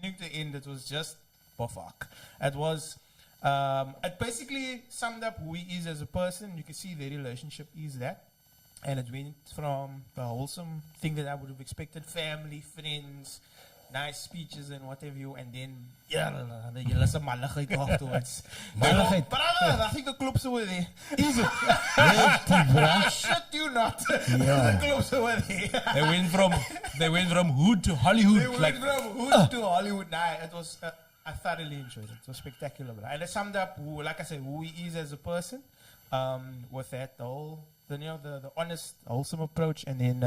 beginning to end, it was just fuck. It was, it basically summed up who he is as a person. You can see their relationship is that. And it went from the wholesome thing that I would have expected, family, friends, nice speeches and what have you, and then, the julle malligheid afterwards. Malligheid. Brother, I think the clubs were there. Is it? Yeah, Shut you not. Yeah. The clubs were there. They went from hood to Hollywood. They went from hood to Hollywood. Nah, it was, I thoroughly enjoyed it. It was spectacular. Bro. And it summed up, like I said, who he is as a person, with that, the honest, wholesome approach, and then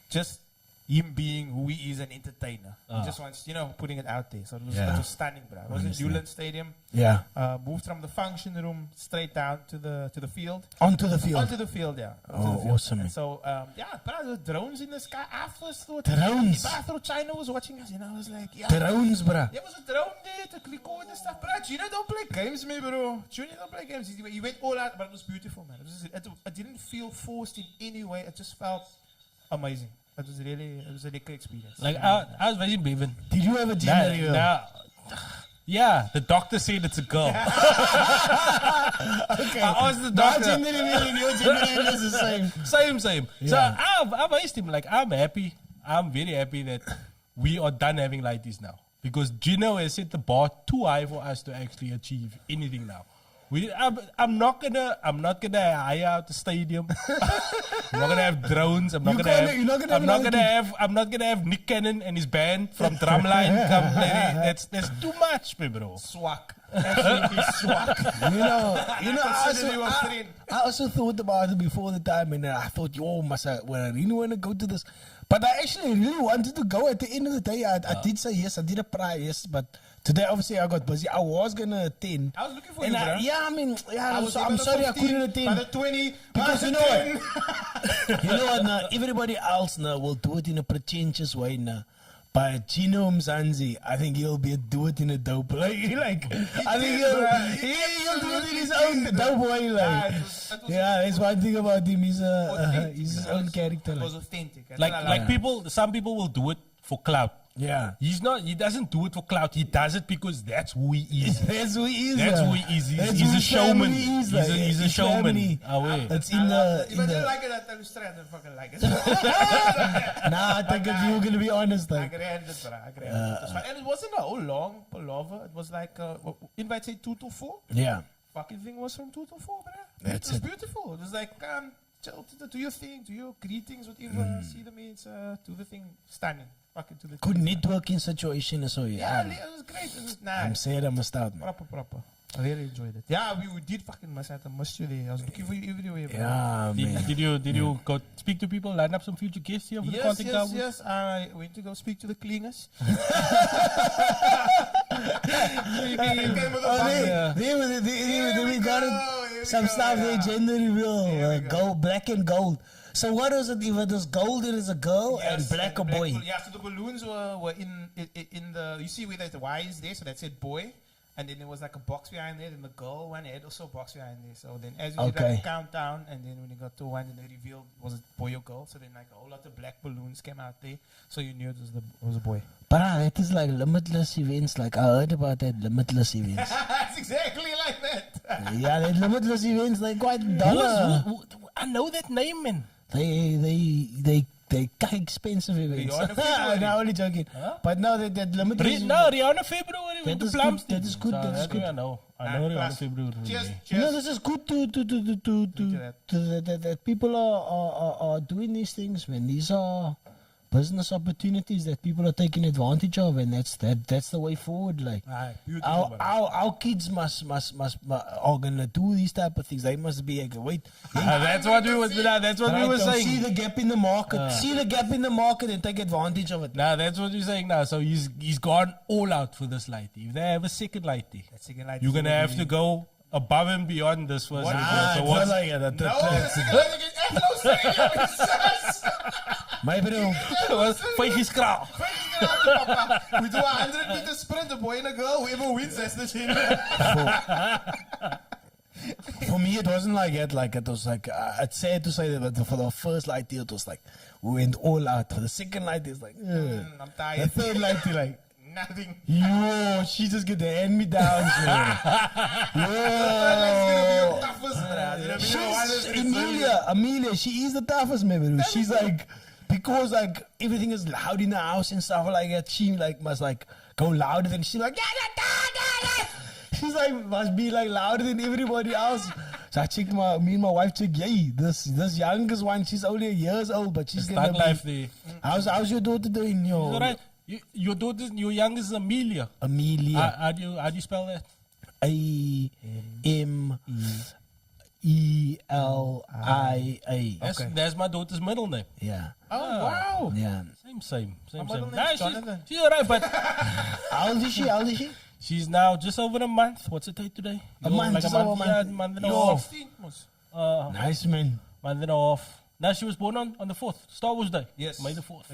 just him being who he is, an entertainer. He just wants, putting it out there. So it was stunning, bro. It was in Newland Stadium. Yeah. Moved from the function room straight down to the field. Onto the field. Onto the field, yeah. Awesome. And so, bro, the drones in the sky. I first thought, Drones. I thought China was watching us, I was like, Drones, bro. There was a drone there to record and stuff. Bro, Gina don't play games, man, bro. Gina don't play games. He went all out, but it was beautiful, man. It didn't feel forced in any way. It just felt amazing. It was a lekker experience. Like, I was very Bevan. Did you have a gender reveal? Yeah, the doctor said it's a girl. Okay. I asked the My doctor. gender reveal and your gender reveal is the same. Same. Yeah. So I've asked him, like, I'm very happy that we are done having lighties now. Because Gino has set the bar too high for us to actually achieve anything now. I'm not gonna hire out the stadium. I'm not gonna have drones. I'm not gonna have Nick Cannon and his band from Drumline come play. That's too much, me bro. Swag. Absolutely swag. I also thought about it before the time, and I thought, I really want to go to this. But I actually really wanted to go at the end of the day. I did say yes, I did apply, yes, but today obviously I got busy. I was going to attend. I was looking for you, bro. I'm sorry I couldn't attend. By the 20, because you know what? You know what now? Everybody else now will do it in a pretentious way now. But Gino Mzansi, I think he'll do it in a dope way. I think he'll do it in his own dope way. That's one thing about him. He's his own character. It was authentic. Some people will do it for clout. Yeah. He doesn't do it for clout. He does it because that's who he is. That's who he is. That's who he is. He's a showman. He's a showman. That's If I didn't like it, I'd tell you straight, I didn't fucking like it. Nah, I think if you were going to be honest. I agree. And it wasn't a whole long palaver. It was like, invite say 2 to 4. Yeah. Fucking thing was from 2 to 4, bro. That's it was it. beautiful. It was like, do your thing, do your greetings, whatever. See the mates, do the thing. Stunning. Good networking situation, so yeah, it was great. It was nice. I'm sad I missed out, man. Proper. I really enjoyed it. Yeah, we did fucking miss out. I missed you there. I was looking for you everywhere. Bro. Yeah, man. Did you go speak to people, line up some future guests here for the content album? Yes. I went to go speak to the Klingers. We got it. Some stuff there, gender reveal, gold, black and gold. So what is it? If it is gold, it is a girl, and black a boy. Yeah, so the balloons were in the. You see where the Y is there, so that said boy, and then there was like a box behind there. Then the girl one had also a box behind there. So then as you did like the countdown, and then when you got to one, and they revealed was it boy or girl. So then like a whole lot of black balloons came out there, so you knew it was a boy. But that is like limitless events. Like I heard about that limitless events. That's exactly like that. Yeah, that limitless events they quite dollar. I know that name, man. They expensive events. No, only joking. Huh? But no, that limitless. Rihanna February with the plums. That is good. That is good. I know Rihanna February. Cheers. You know, this is good to that people are doing these things, man. These are business opportunities that people are taking advantage of, and that's the way forward. Like our kids must are gonna do these type of things. They must be like, wait. That's what we were saying. See the gap in the market. See the gap in the market and take advantage of it. Nah, that's what you're saying now. So he's gone all out for this lighty. If they have a second lighty, you're gonna have to go above and beyond this first. My bro, was Feitjes kraal. We do a 100-meter sprint, a boy and a girl. Whoever wins, that's the thing. For me, it wasn't like that. Like it was like it's sad to say that for the first light, it was like we went all out. For the second light, it's like I'm tired. The third light, like nothing. Yo, she just get the hand-me-downs, man. It's gonna be Yo. your toughest, bruh. It's gonna be the one that's Amelia, she is the toughest, man, bro. She's like, because like everything is loud in the house and stuff like that, she like must like go louder than she's like, she's like must be like louder than everybody else. So I checked me and my wife checked, yay, this youngest one, she's only years old, but she's gonna Start be. life there. How's your daughter doing, yo? All right. Your daughter, your youngest is Amelia. Amelia. How do you spell that? AMELIA. That's my daughter's middle name. Yeah. Oh, wow. Yeah. Same. middle Nah, name's Jonathan. she's alright, but How old is she? she's now just over a month. What's the date today? A month, like just a over a month, month. yeah, month and a Yo. half. 16 was. Nice, man. Month and a half. Now she was born on the 4th, Star Wars Day. Yes. May the 4th.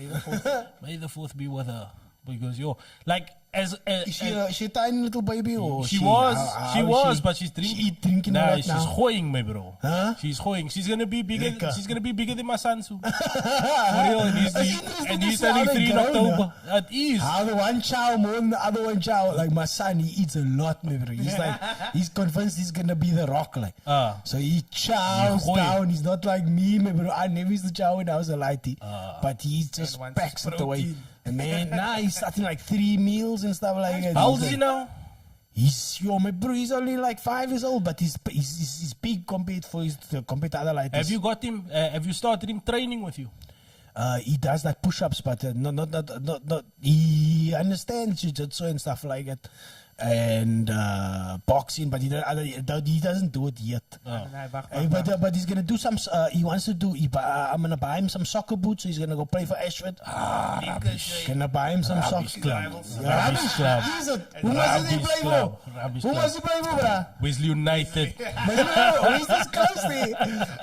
May the 4th be with her. Because like Is she a tiny little baby or she how was, is but she's drinking. She drinking a Nah, lot she's now. hoying, my bro. Huh? She's hoying. She's gonna be bigger. Lekker. She's gonna be bigger than my son soon. For real, and interesting he's to see how turning they 3 in grow, October. It is. How the one child more than the other one child. Like my son, he eats a lot, man, bro. He's like, he's convinced he's gonna be the Rock, like. So he chows He down. He's not like me, man, bro. I never used to chow when I was a lighty, but he just And wants packs it away. protein. And man, now he's starting like 3 meals and stuff like that. How old He's is he like- now? My bro, he's only like 5 years old, but he's big compared to other lighters. Have you got him? Have you started him training with you? He does like push-ups, but not. He understands jiu-jitsu and stuff like that, and boxing, but he doesn't do it yet. But he's gonna do some. He wants to do. I'm gonna buy him some soccer boots. So he's gonna go play for Ashford. Gonna buy him some soccer Rubbish Who club. must he play for? Rubbish Who club. must he play for, bruh? Wesley United. But no, where's this close there?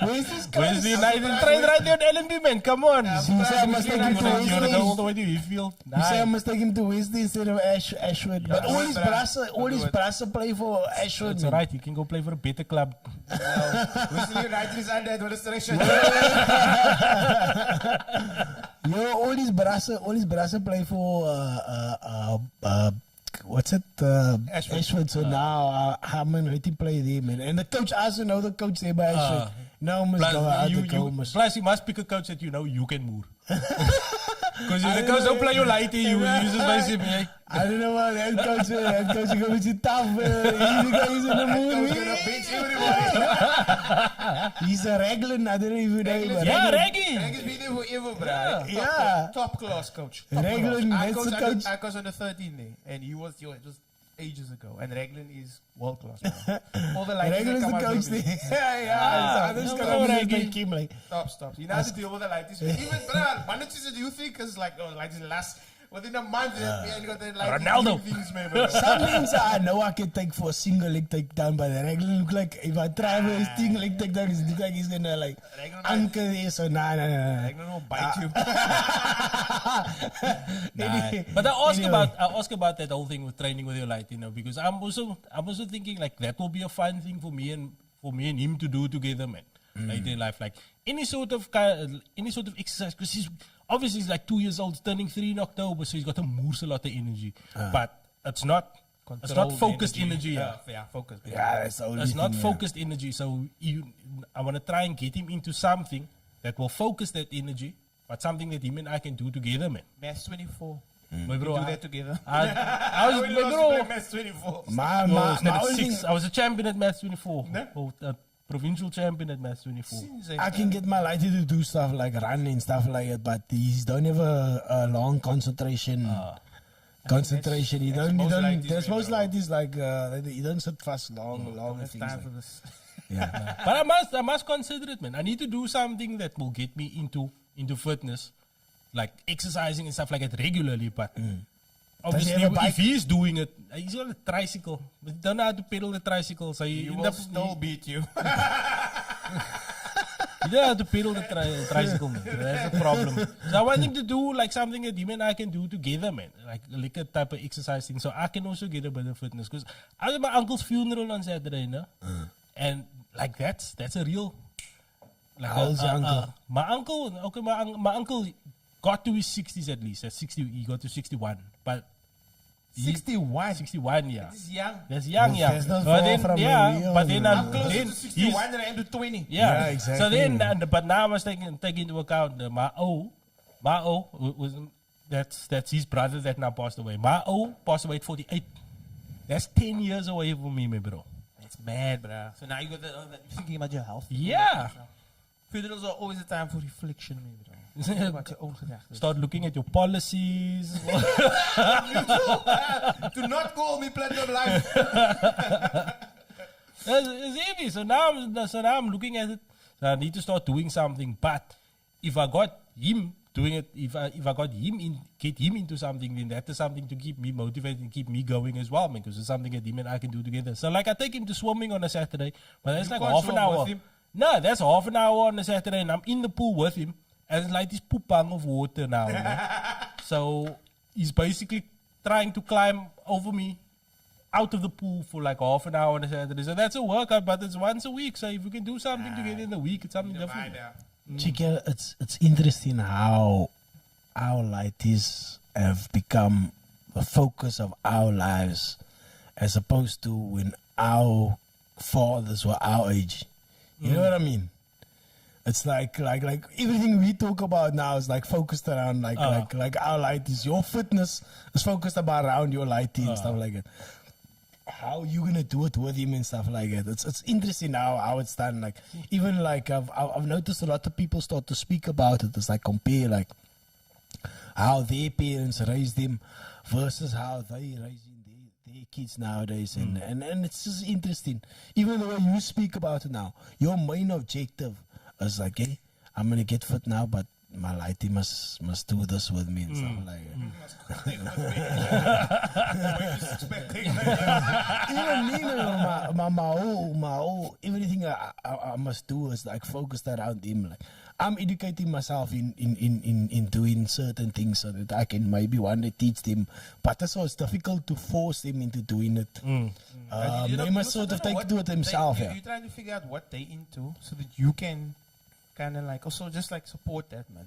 Where's this close? Wesley United. Train right there at LNB, man. Come on. You say I must take him to You're gonna go all Wesley. the way to Heathfield. You say I must take him to Wesley instead of Ashford. But all his brother play for Ashford. It's man. alright. You can go play for a better club. Wesley United is under administration. Yo, all his brother play for what's it? Ashford. So now I'm gonna let him play there, man. And the coach also know the coach there by Ashford. No, must go out the goal. Plus, you must pick a coach that you know you can move. Because if the coach don't play you light, you just basically me. I don't know about that coach. That coach is going to be tough. He's in the mood. He's a Raglan. I don't know if you know him. Yeah, Reggie. Reggae's been there forever, bro. Yeah. Top class coach. Raglan, I that's the coach. coached under 13 there, and it was ages ago. And Raglan is world class. All the lights Raglan is the coach there. Yeah. I'm just going to make him like. Stop. You know how to deal with the lights. Even, bro, one do you think? Because, like, lights last within a month, you got the lights. Ronaldo. Things, man, bro. Some things I know I can take for a single leg takedown, but the Raglan look like if I try for a single leg takedown, it look like he's going to like anchor there. So, nah. Raglan will bite you. But I ask about that whole thing with training with your light, because I'm also thinking like that will be a fun thing for me and him to do together, man. Like in life, like any sort of exercise, because he's like 2 years old, turning 3 in October, so he's got a moose a lot of energy, but it's not focused energy. Focused. Yeah, that's the only It's not thing, focused energy. So I want to try and get him into something that will focus that energy, but something that him and I can do together, man. Mass 24. My bro, Do that together. I was my bro. Mass 24. My only thing, I was a champion at Maths 24. No? Oh, a provincial champion at Maths 24. I can get my lighter to do stuff like run and stuff like that, but these don't have a long concentration. Concentration. You don't. There's most lighties like you don't sit fast long and things Time like for this. yeah. But I must consider it, man. I need to do something that will get me into fitness, like exercising and stuff like that regularly. But obviously, have a bike? if he's doing it, he's on a tricycle. But he don't know how to pedal the tricycle, so He will still beat you. You don't have to pedal the tricycle, man. That's the problem. So I want him to do like something that him and I can do together, man. Like a type of exercise thing. So I can also get a bit of fitness. Because I was at my uncle's funeral on Saturday, and like that's a real. Like How old's your uncle? My uncle got to his 60s at least. At 60, he got to 61. But 61. 61, yeah. This is young. That's young, yeah. That's not But far then, from yeah, the real, but then, man. I'm closer then to he's- 61 than I am to 20. Yeah, Yeah, exactly. So then, but now I must take into account my O was that's his brother that now passed away. My O passed away at 48. That's 10 years away from me, my bro. It's mad, bro. So now you got you're thinking about your health. Yeah. Funerals are always a time for reflection, bro. Think about your own gedachten. Start looking at your policies. Do not call me Platinum Life. It's heavy. So now I'm looking at it. So I need to start doing something. But if I got him doing it, if I got him get him into something, then that is something to keep me motivated and keep me going as well, man. Because it's something that him and I can do together. So like I take him to swimming on a Saturday, but that's You like can't half an swim hour. with him? No, that's half an hour on a Saturday, and I'm in the pool with him, and it's like this poopang of water now. You know? So he's basically trying to climb over me out of the pool for like half an hour on a Saturday. So that's a workout, but it's once a week. So if we can do something together in the week, it's something different. Chika, it's interesting how our lighties have become the focus of our lives as opposed to when our fathers were our age. You know what I mean? It's like everything we talk about now is like focused around like our lighties. Your fitness is focused around your lighting and stuff like that. How you gonna do it with him and stuff like that? It's interesting how it's done. Like even like I've noticed a lot of people start to speak about it. It's like compare like how their parents raised them versus how they raising their kids nowadays, and it's just interesting. Even the way you speak about it now, your main objective is like, hey, I'm gonna get fit now, but my lighty must do this with me and stuff like that. Even me, my whole everything I must do is like focused around him. Like I'm educating myself in doing certain things so that I can maybe one day teach them. But that's why it's difficult to force them into doing it. They must sort of do it themselves. You're trying to figure out what they into so that you can kind of like also just like support that, man.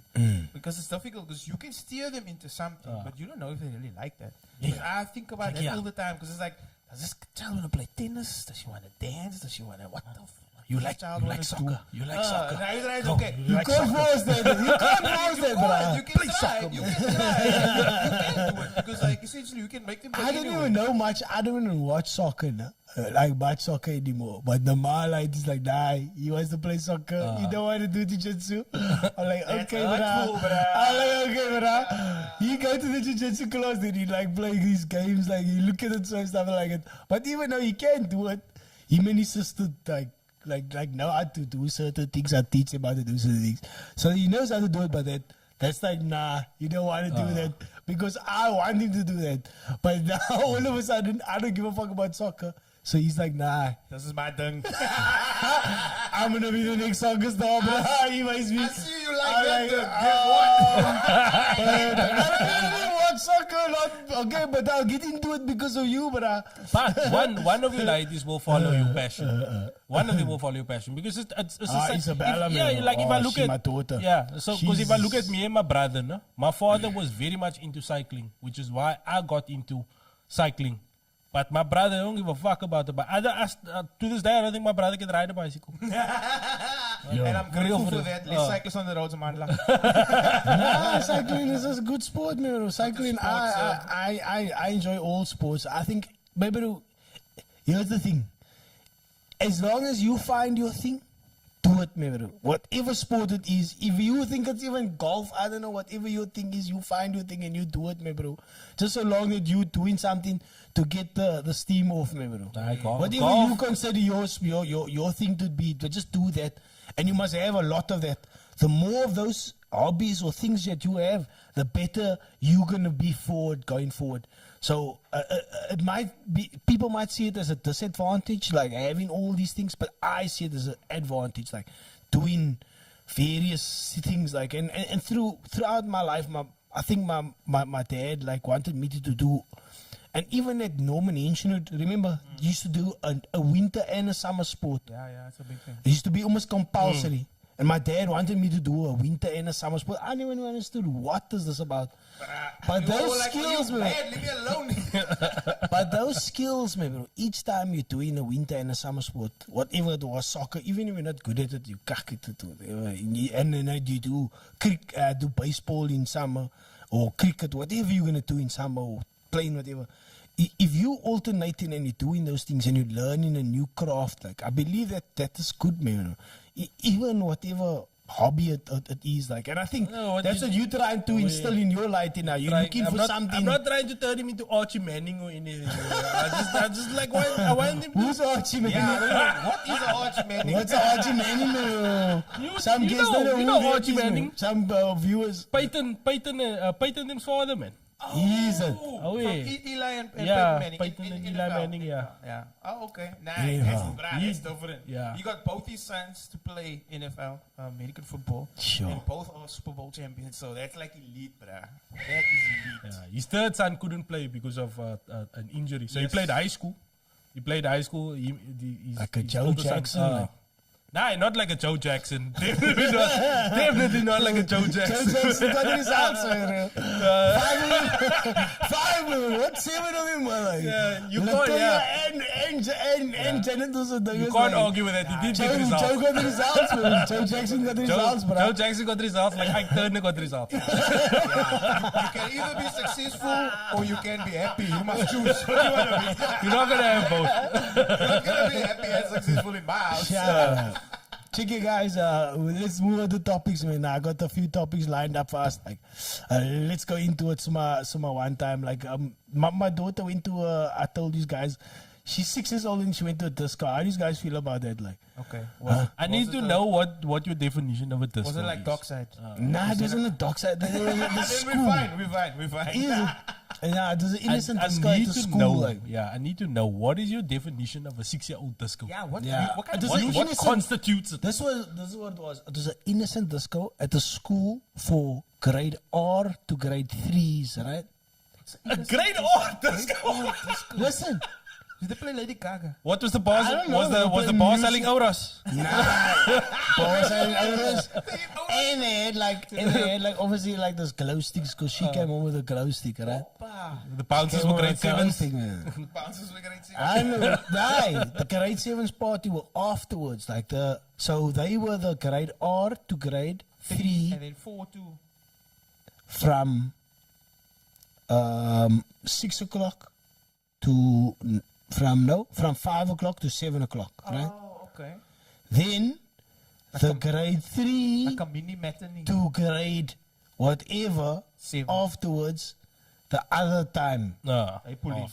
Because it's difficult because you can steer them into something, but you don't know if they really like that. I think about that all the time because it's like, does this child want to play tennis? Does she want to dance? Does she want to what the fuck? You like soccer. You like soccer. Okay. You can't force that. You can't force that, bro. You can try. You can do it because like essentially you can make them. I don't even know much. I don't even watch soccer, no? Like much soccer anymore. But the light is like, nah, he wants to play soccer. You don't want to do jiu-jitsu. I'm like, okay, bro. I'm like, okay, bro. He go to the jiu-jitsu class, then he like play these games, like he look at it and stuff like it. But even though he can't do it, him and his sister like know how to do certain things. I teach him how to do certain things. So he knows how to do it, but that's like, nah, you don't want to do that because I want him to do that. But now all of a sudden, I don't give a fuck about soccer. So he's like, nah, this is my thing. I'm going to be the next soccer star, bro. He makes me. I see you like that. I don't watch soccer a lot, okay, but I'll get into it because of you, bro. But one of your ladies will follow your passion. One of them will follow your passion because it's Isabella, like if I look she's my at daughter. so because if I look at me and my brother, no, my father was very much into cycling, which is why I got into cycling. But my brother don't give a fuck about it. But to this day, I don't think my brother can ride a bicycle. And I'm grateful for that. Less cyclists on the roads, man. Nah, cycling is a good sport, man. Cycling, I enjoy all sports. I think, maybe, here's the thing. As long as you find your thing, do it, man. Whatever sport it is, if you think it's even golf, I don't know, whatever your thing is, you find your thing and you do it, man, bro. Just so long that you're doing something to get the steam off, man, bro. Whatever you consider your thing to be, just do that. And you must have a lot of that. The more of those hobbies or things that you have, the better you're going to be going forward. So it might be, people might see it as a disadvantage, like having all these things, but I see it as an advantage, like doing various things, like and throughout my life, I think my dad like wanted me to do, and even at Norman Ancient, remember, used to do a winter and a summer sport. Yeah, it's a big thing. It used to be almost compulsory. And my dad wanted me to do a winter and a summer sport. I never understood what is this about. But those skills, man. Leave me alone. But those skills, man, bro, each time you're doing a winter and a summer sport, whatever it was, soccer, even if you're not good at it, you kak it. And then you do do baseball in summer or cricket, whatever you're going to do in summer or playing whatever. If you alternating and you're doing those things and you're learning a new craft, like I believe that is good, man. Even whatever hobby it is, like, and I think that's what you're trying to instill in your life now. You're looking for something. I'm not trying to turn him into Archie Manning or anything. I just like I want him to. Who's Archie Manning? Yeah, what is an Archie Manning? What's Archie Manning? Some guests you know Archie Manning. Some viewers. Peyton's father, man. He's a. Oh, From yeah. Eli and Yeah, Peyton Manning. Peyton and Eli NFL. Manning, yeah. Yeah. Oh, okay. Nice. Yeah. That's different. Yeah. He got both his sons to play NFL, American football. Sure. And both are Super Bowl champions. So that's like elite, bruh. That is elite. Yeah, his third son couldn't play because of an injury. So he played high school. He's Like a his Joe older son, Jackson, like. Nah, not like a Joe Jackson. Definitely not like a Joe Jackson. Jackson got his answer. 5 million. What 7 of him were like? Yeah, you can't. Yeah. And Janet was a You can't argue with that. He did get the results. Joe got the results, man. Joe Jackson got the results, bro. Joe Jackson got the results like Ike Turner got the results. You can either be successful or you can be happy. You must choose. What do you want to be? You're not gonna have both. You're not going to be happy and successful in my house. Yeah. Check it, guys. Let's move on to topics, man. I got a few topics lined up for us. Like, let's go into it some one time. Like, my daughter went to. I told these guys, she's 6 years old and she went to a disco. How do you guys feel about that? Like, Okay. I need to know what your definition of a disco Was it like is. dockside? nah, it wasn't a dockside. It was at the school. We're fine. Yeah, there's an innocent I disco at need the to school. know. Like, I need to know what is your definition of a 6-year-old disco. Yeah, what Yeah. kind Does of it- What innocent- constitutes it? this is what it was. It was an innocent disco at the school for grade R to grade 3s, right? A grade R disco. Listen. Did they play Lady Gaga? What was the boss? I don't know, Was the but boss music- selling auras? Boys and others. And they had like obviously like those glow sticks because she came home with a glow stick, right? The bouncers Came were home grade with a glow 7s. stick, man. Bouncers were great. I know. The grade 7s party were afterwards. So they were the grade R to grade 3 And then 4 to from 6 o'clock to from 5 o'clock to 7 o'clock, right? Oh, okay. Then the grade 3 Like a mini matinee. to grade whatever 7. afterwards, the other time No, They pull it.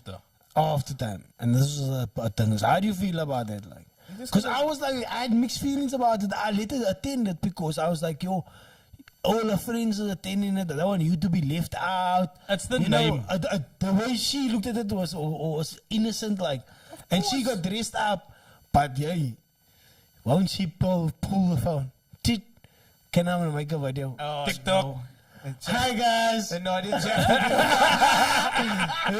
after time. And this is a thing. So how do you feel about that? Like, because I was like, I had mixed feelings about it. I later attended because I was like, yo, all her friends are attending it. I don't want you to be left out. That's the You name. know, the way she looked at it was innocent, like, and she got dressed up. But yeah, won't she pull the phone? Tit, can I make a video? Oh, TikTok. no. Hi guys. No, I didn't check.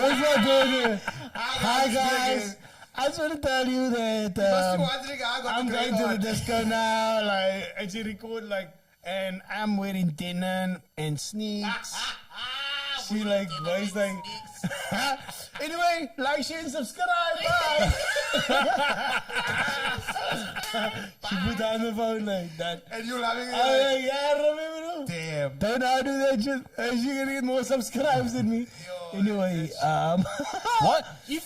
What's up, dude? Hi guys. I just want to tell you that Must be wondering how I got I'm the going grade to the on. disco now, like, and she record like, and I'm wearing denim and sneaks. She like, voice like, anyway, like, share, and subscribe, bye. She put down the phone like that. And you laughing at Oh it. yeah, remember? Damn. Don't know how to do that shit. She gonna get more subscribes than me. Anyway, What if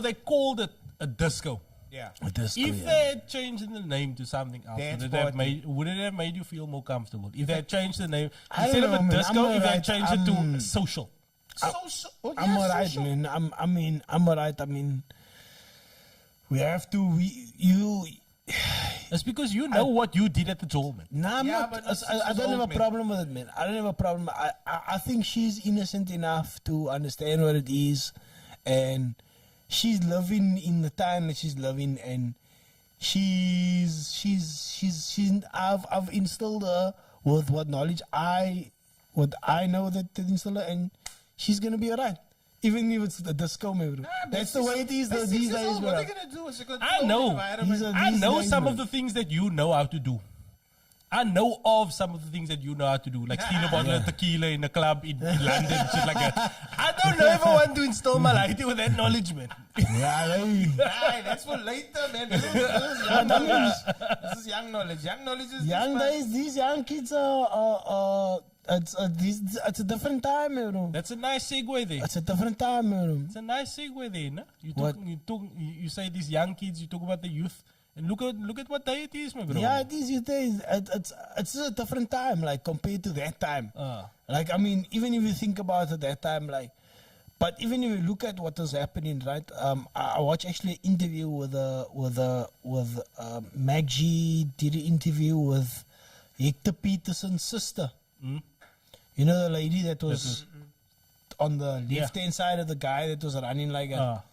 they called it a disco? Yeah. If they had changed the name to something else, Dance would it have made you feel more comfortable? If they had changed the name I instead don't of a know, man. disco, I'm if they alright. had changed it to social. I'm alright, man. I'm alright. I mean, we have to. It's because you know what you did at the Joel, man. Nah, I'm Yeah, not. but I don't have a problem with it, man. I don't have a problem. I think she's innocent enough to understand what it is, and she's living in the time that she's living, and I've instilled her with what knowledge I know that to instill her, and she's gonna be alright. Even if it's the disco, maybe. That's the way it is these days, What bro. are they gonna do? Is it gonna I do know. environment? These are- I know days, some man. of the things that you know how to do. I know of some of the things that you know how to do, like steal a bottle of tequila in a club in London, shit like that. I don't know if I want to install my life with that knowledge, man. Right, that's for later, man. This is young knowledge. This is young knowledge. Young knowledge is Young days, these young kids are it's a different time, you know. That's a nice segue there. It's a different time, you know. It's a nice segue there, no? What? You say these young kids, you talk about the youth, and look at what day it is, my bro. Yeah, it is. It's a different time, like compared to that time. Like, I mean, even if you think about it, that time, like, but even if you look at what was happening, right? I watched actually an interview with Mag G did an interview with Hector Peterson's sister. You know the lady that was on the left hand side of the guy that was running like a.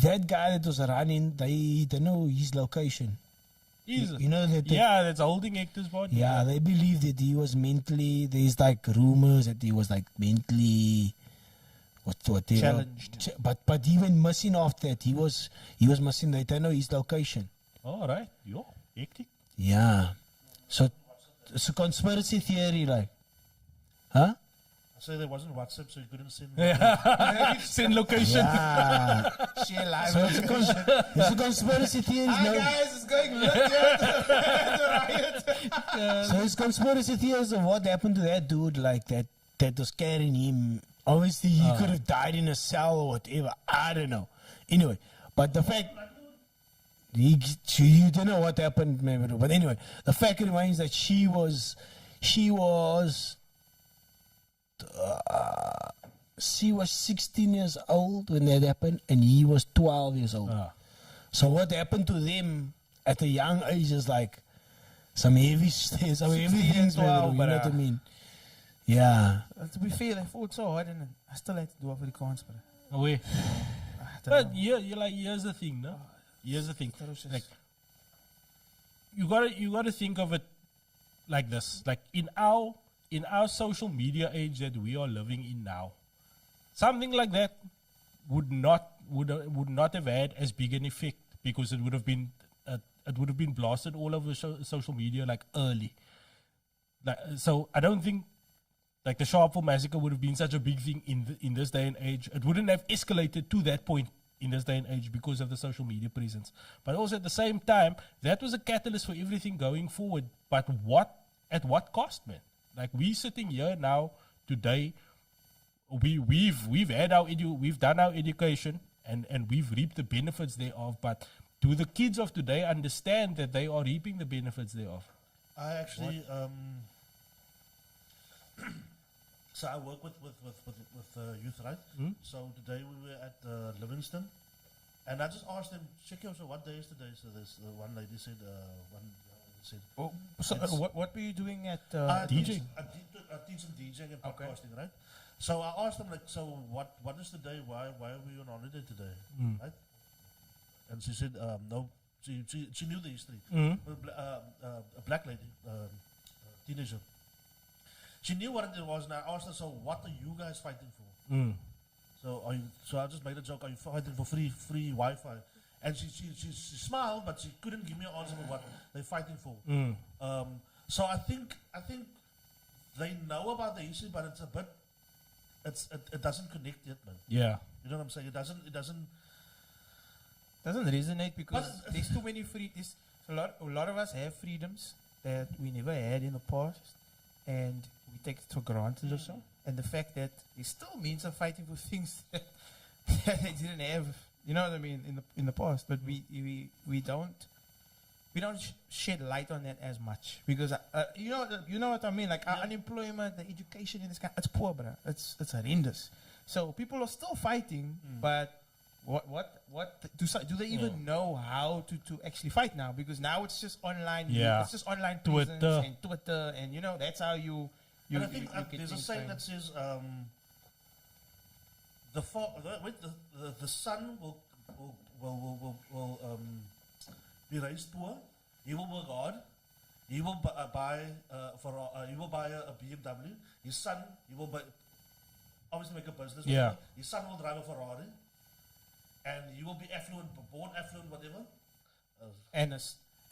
That guy that was running, they know his location. You know that? That's holding Hector's body. Yeah, they believe that he was mentally. There's like rumors that he was like mentally, challenged. But even missing after that, he was missing. They don't know his location. All right, yo, hectic. Yeah, so it's a conspiracy theory, like, huh? So there wasn't WhatsApp, so you couldn't send. Send location. Yeah. share live. So it's a conspiracy theory. Hi guys, it's going riot. So it's conspiracy theories of what happened to that dude, like that was carrying him. Obviously, he could have died in a cell or whatever. I don't know. Anyway, but the fact you don't know what happened, maybe. But anyway, the fact remains that she was 16 years old when that happened, and he was 12 years old. So what happened to them at a young age is like some heavy things, man, you know what I mean? Yeah. To be fair, they fought so hard, and I still had to do Afrikaans, but. But here's the thing, no? Here's the thing. Like, you gotta think of it like this. Like in our social media age that we are living in now, something like that would not have had as big an effect, because it would have been blasted all over social media like early. Like, so I don't think like the Sharpeville massacre would have been such a big thing in this day and age. It wouldn't have escalated to that point in this day and age because of the social media presence. But also at the same time, that was a catalyst for everything going forward. But at what cost, man? Like, we sitting here now today, we've done our education and we've reaped the benefits thereof. But do the kids of today understand that they are reaping the benefits thereof? I actually so I work with youth, right? So today we were at Livingston, and I just asked them, "Check out, so what day is today?" So this one lady said, what were you doing at DJing? I did some DJing and podcasting, right? So I asked them, like, so what is today? Why are we on holiday today, right? And she said, no, she knew the history. A black lady, teenager. She knew what it was, and I asked her, so what are you guys fighting for? So I just made a joke, are you fighting for free Wi-Fi? And she smiled, but she couldn't give me an answer for what they're fighting for. So I think they know about the history, but it's a bit, it doesn't connect yet, man. Yeah. You know what I'm saying? It doesn't resonate because there's too many freedoms. A lot of us have freedoms that we never had in the past, and we take it for granted or so. And the fact that they still means of fighting for things that they didn't have, you know what I mean, in the past. But we don't shed light on that as much because you know what I mean. Like our unemployment, the education in this country, it's poor, bro. It's horrendous. So people are still fighting, but what do they even know how to actually fight now? Because now it's just online. Yeah. It's just online Twitter, and you know that's how you. And I think there's a saying that says the son will be raised poor. He will work hard. He will buy a BMW. His son, he will obviously make a business. Yeah. Whatever. His son will drive a Ferrari, and he will be affluent, born affluent, whatever.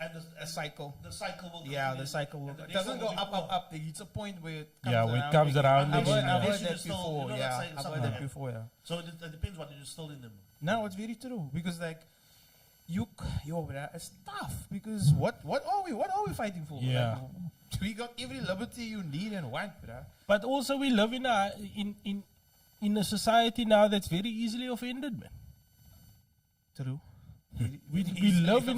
and a cycle. The cycle will. Yeah, continue. the cycle will. And the It next doesn't one go will be up, poor. up. It's a point where it comes Yeah, around. where it comes again. around I've again, heard yeah. that Unless you before. still, you know, Yeah, let's say I've heard something that like- before. Yeah. So it depends what you're still in them. No, it's very true because like yo, bruh, it's tough because what are we fighting for? Yeah. Like, we got every liberty you need and want, bruh. But also we live in a society now that's very easily offended, man. True. We live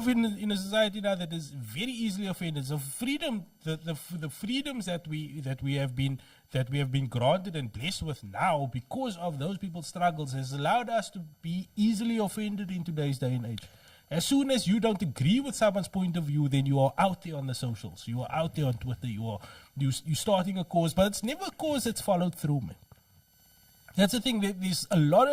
in a society now that is very easily offended. So freedom, the freedoms that we have been granted and blessed with now because of those people's struggles has allowed us to be easily offended in today's day and age. As soon as you don't agree with someone's point of view, then you are out there on the socials. You are out there on Twitter. You're starting a cause, but it's never a cause that's followed through, man. That's the thing. There's a lot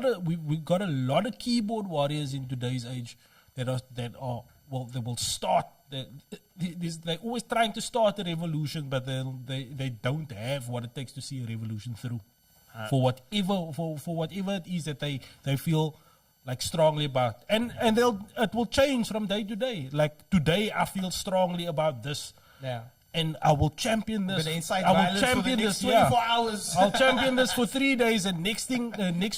of we've got a lot of keyboard warriors in today's age that will start. They're always trying to start a revolution, but they don't have what it takes to see a revolution through. For whatever it is that they feel like strongly about, and it will change from day to day. Like today, I feel strongly about this. Yeah. And I will champion this. Gonna incite I will violence for the champion next this. 24 hours. I'll champion this for 3 days, and next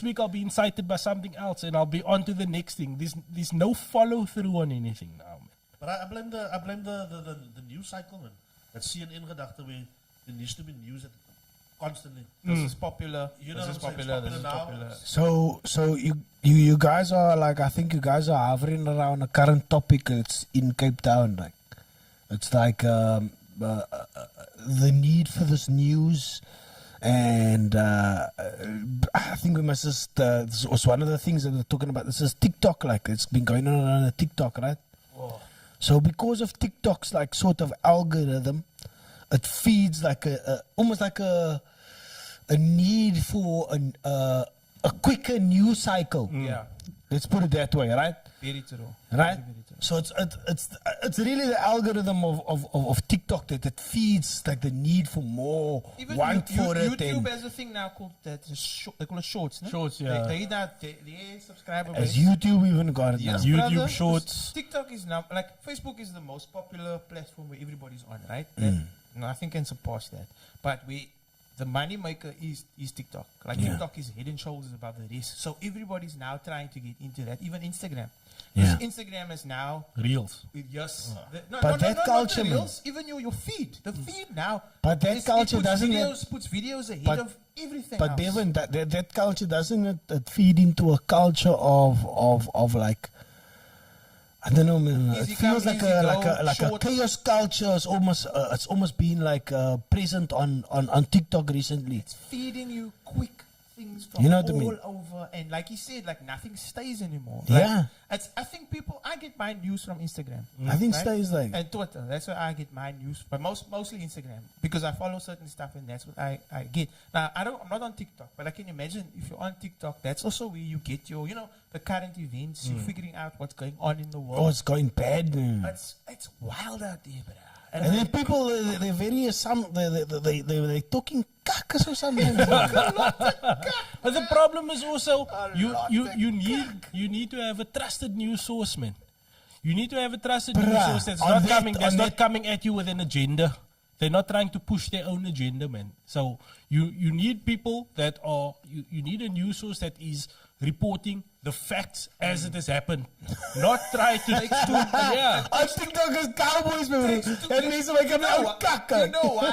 week I'll be incited by something else, and I'll be on to the next thing. There's no follow through on anything now, man. But I blame the news cycle, man. That CNN gedachte where there needs to be news constantly. This is popular. You know This is what I'm saying? popular. It's This is popular now. popular. So you guys are like, I think you guys are hovering around a current topic. It's in Cape Town, like it's like the need for this news, and I think we must just. This was one of the things that we're talking about. This is TikTok, like it's been going on around TikTok, right? Oh. So because of TikTok's like sort of algorithm, it feeds like almost like a need for a quicker news cycle. Yeah. Let's put it that way, right? Very true. Right. Very, very true. So it's really the algorithm of TikTok that feeds like the need for more, Even want for it. YouTube And has a thing now called that. They call it shorts. No? Shorts, yeah. They subscriber as base. YouTube even got it Yes, now. YouTube brother, Shorts. TikTok is now like Facebook is the most popular platform where everybody's on, right? Mm. Nothing can surpass that. But the money maker is TikTok. Like Yeah. TikTok is head and shoulders above the rest. So everybody's now trying to get into that. Even Instagram. Yeah. Because Instagram is now Reels. yes. But that culture, not the man. reels, even your feed. The feed now. But that culture puts doesn't puts videos ahead but- of everything But else. Devin, that culture doesn't it feed into a culture of like, I don't know, man. Easy It feels come, like easy a go, short. chaos culture. It's almost been like present on TikTok recently. It's feeding you quick things from You know what I all mean? over, and like you said, like nothing stays anymore. Yeah. Like, I think I get my news from Instagram. I think right? stays like And Twitter. That's where I get my news, but mostly Instagram because I follow certain stuff, and that's what I get. Now I'm not on TikTok, but I can imagine if you're on TikTok, that's also where you get your the current events. You're figuring out what's going on in the world. it's going bad. Man. It's wild out there, bro. And then people, they're very they're talking cacas or something. But the problem is also you need to have a trusted news source, man. You need to have a trusted news Bruh, source that's on not that- coming on that- coming at you with an agenda. They're not trying to push their own agenda, man. So you need people that are you need a news source that is reporting the facts as it has happened, not try to yeah. On TikTok is cowboys, man. That means like I'm out caca. You know why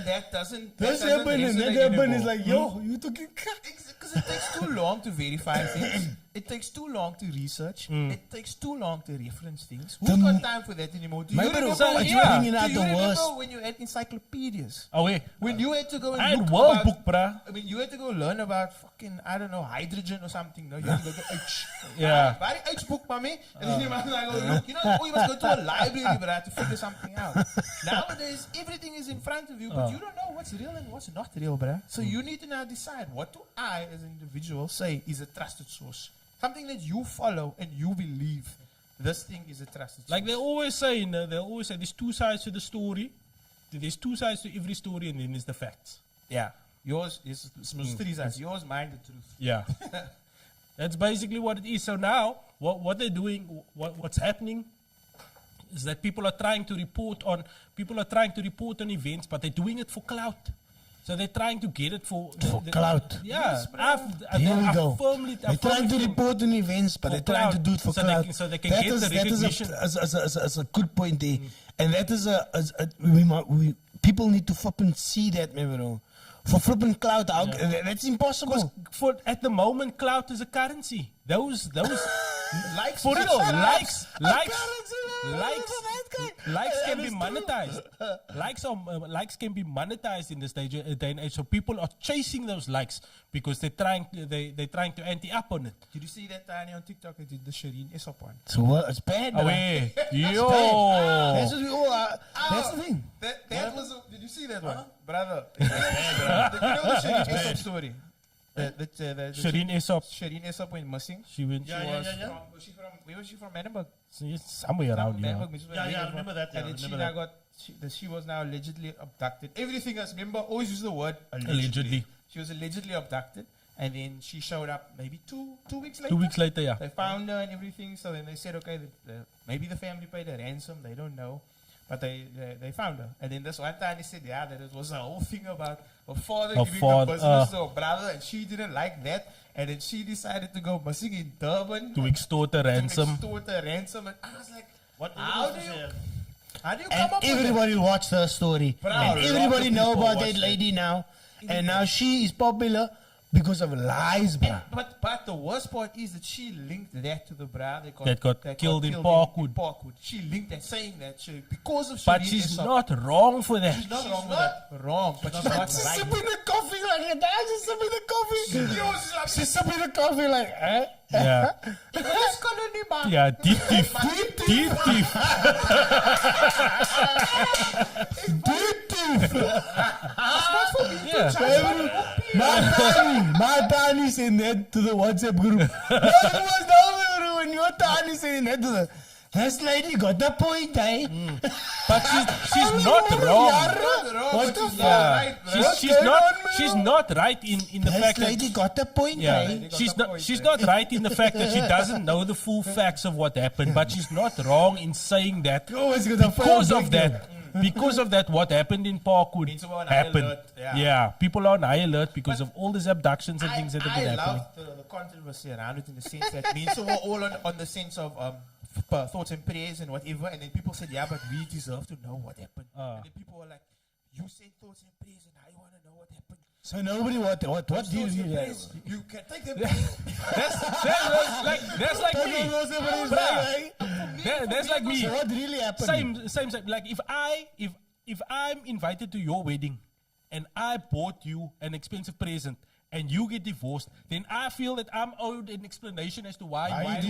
that doesn't. This that doesn't happened and that resonate happened. anymore. It's like, yo, you talking caca. Because it takes too long to verify things. It takes too long to research. It takes too long to reference things. Who's got time for that anymore? Do you Maybe remember so, when it's you bringing out do you the remember worst. when you had encyclopedias? Oh wait, When you had to go and I had look World about, Book, bruh. I mean, you had to go learn about fucking, I don't know, hydrogen or something. No, you had to go to H. Yeah. Very H book, mommy. And then you must like, go look. You know, you must go to a library, but I had to figure something out. Nowadays, everything is in front of you, but you don't know what's real and what's not real, bruh. So you need to now decide, what do I, as an individual, say is a trusted source? Something that you follow and you believe. This thing is a trusted source. Like they always say there's two sides to the story. There's two sides to every story, and then there's the facts. Yeah. Yours is three sides. Yours, mine, the truth. Yeah. That's basically what it is. So now, what they're doing, what's happening, is that people are trying to report on events, but they're doing it for clout. So they're trying to get it for clout. Yeah, Here we go. They're They're trying to report on events, but they're trying to do it for clout. So they can get the recognition. That is a good point there. And that is people need to flip and see that, maybe. For flipping clout, that's impossible. For at the moment, clout is a currency. Those Likes, for real, likes Likes can be monetized. Likes can be monetized in this day and age. So people are chasing those likes because they're trying to ante up on it. Did you see that Tiny on TikTok? They did the Shireen Aesop one. So what? It's bad. Oh, bro. yeah. That's Yo. bad. That's what we all are. That's the thing. That was. Did you see that one, brother? You know the Shireen Aesop story. Shireen Aesop. Shireen Aesop went missing. She went. Yeah. Where was she from? Manenberg. Somewhere around here. Yeah, I remember that. And then she was now allegedly abducted. Everything else, remember, always use the word Allegedly. She was allegedly abducted, and then she showed up maybe two weeks later. 2 weeks later, yeah. They found her and everything, so then they said, okay, maybe the family paid a ransom, they don't know. But they found her. And then this one time they said, that it was a whole thing about her father giving the business to her brother, and she didn't like that. And then she decided to go missing in Durban. To extort a ransom. And I was like, how do you And come up with that? everybody watched her story. Bro, And a lot everybody of know people about watch that that. lady now. And now she is popular because of lies, bro. But the worst part is that she linked that to the bra That got killed in Parkwood. She linked that, saying that because of But Shireen she's Aesop. not wrong for that. She's not wrong with that. Wrong, but she's not She's right. sipping the coffee like that. She's sipping the coffee. She's sipping the coffee like, eh? Yeah. Let's go to Nima. Yeah, deep thief. Deep thief. Yeah. My Tani saying that to the WhatsApp group. No, it was no, when your Tani saying that to the. This lady got the point, eh? But she's not wrong. What the Yeah. fuck? She's not right in the This fact lady that got the point, yeah, eh? she's not right in the fact that she doesn't know the full facts of what happened, but she's not wrong in saying that Always got a because fair of that. Because of that, what happened in Parkwood People are on high happened. alert, yeah. Yeah, people are on high alert because of all these abductions and things that have been I happening. love the controversy around it in the sense that me and so we're all on the sense of thoughts and prayers and whatever, and then people said, yeah, but we deserve to know what happened. And then people were like, you said thoughts and prayers, and I want to know what happened. So nobody what do you Thoughts do? and prayers, you can take them. That's like me. That's like me. So what really happened? Same. Like if I'm invited to your wedding, and I bought you an expensive present, and you get divorced, then I feel that I'm owed an explanation as to why you got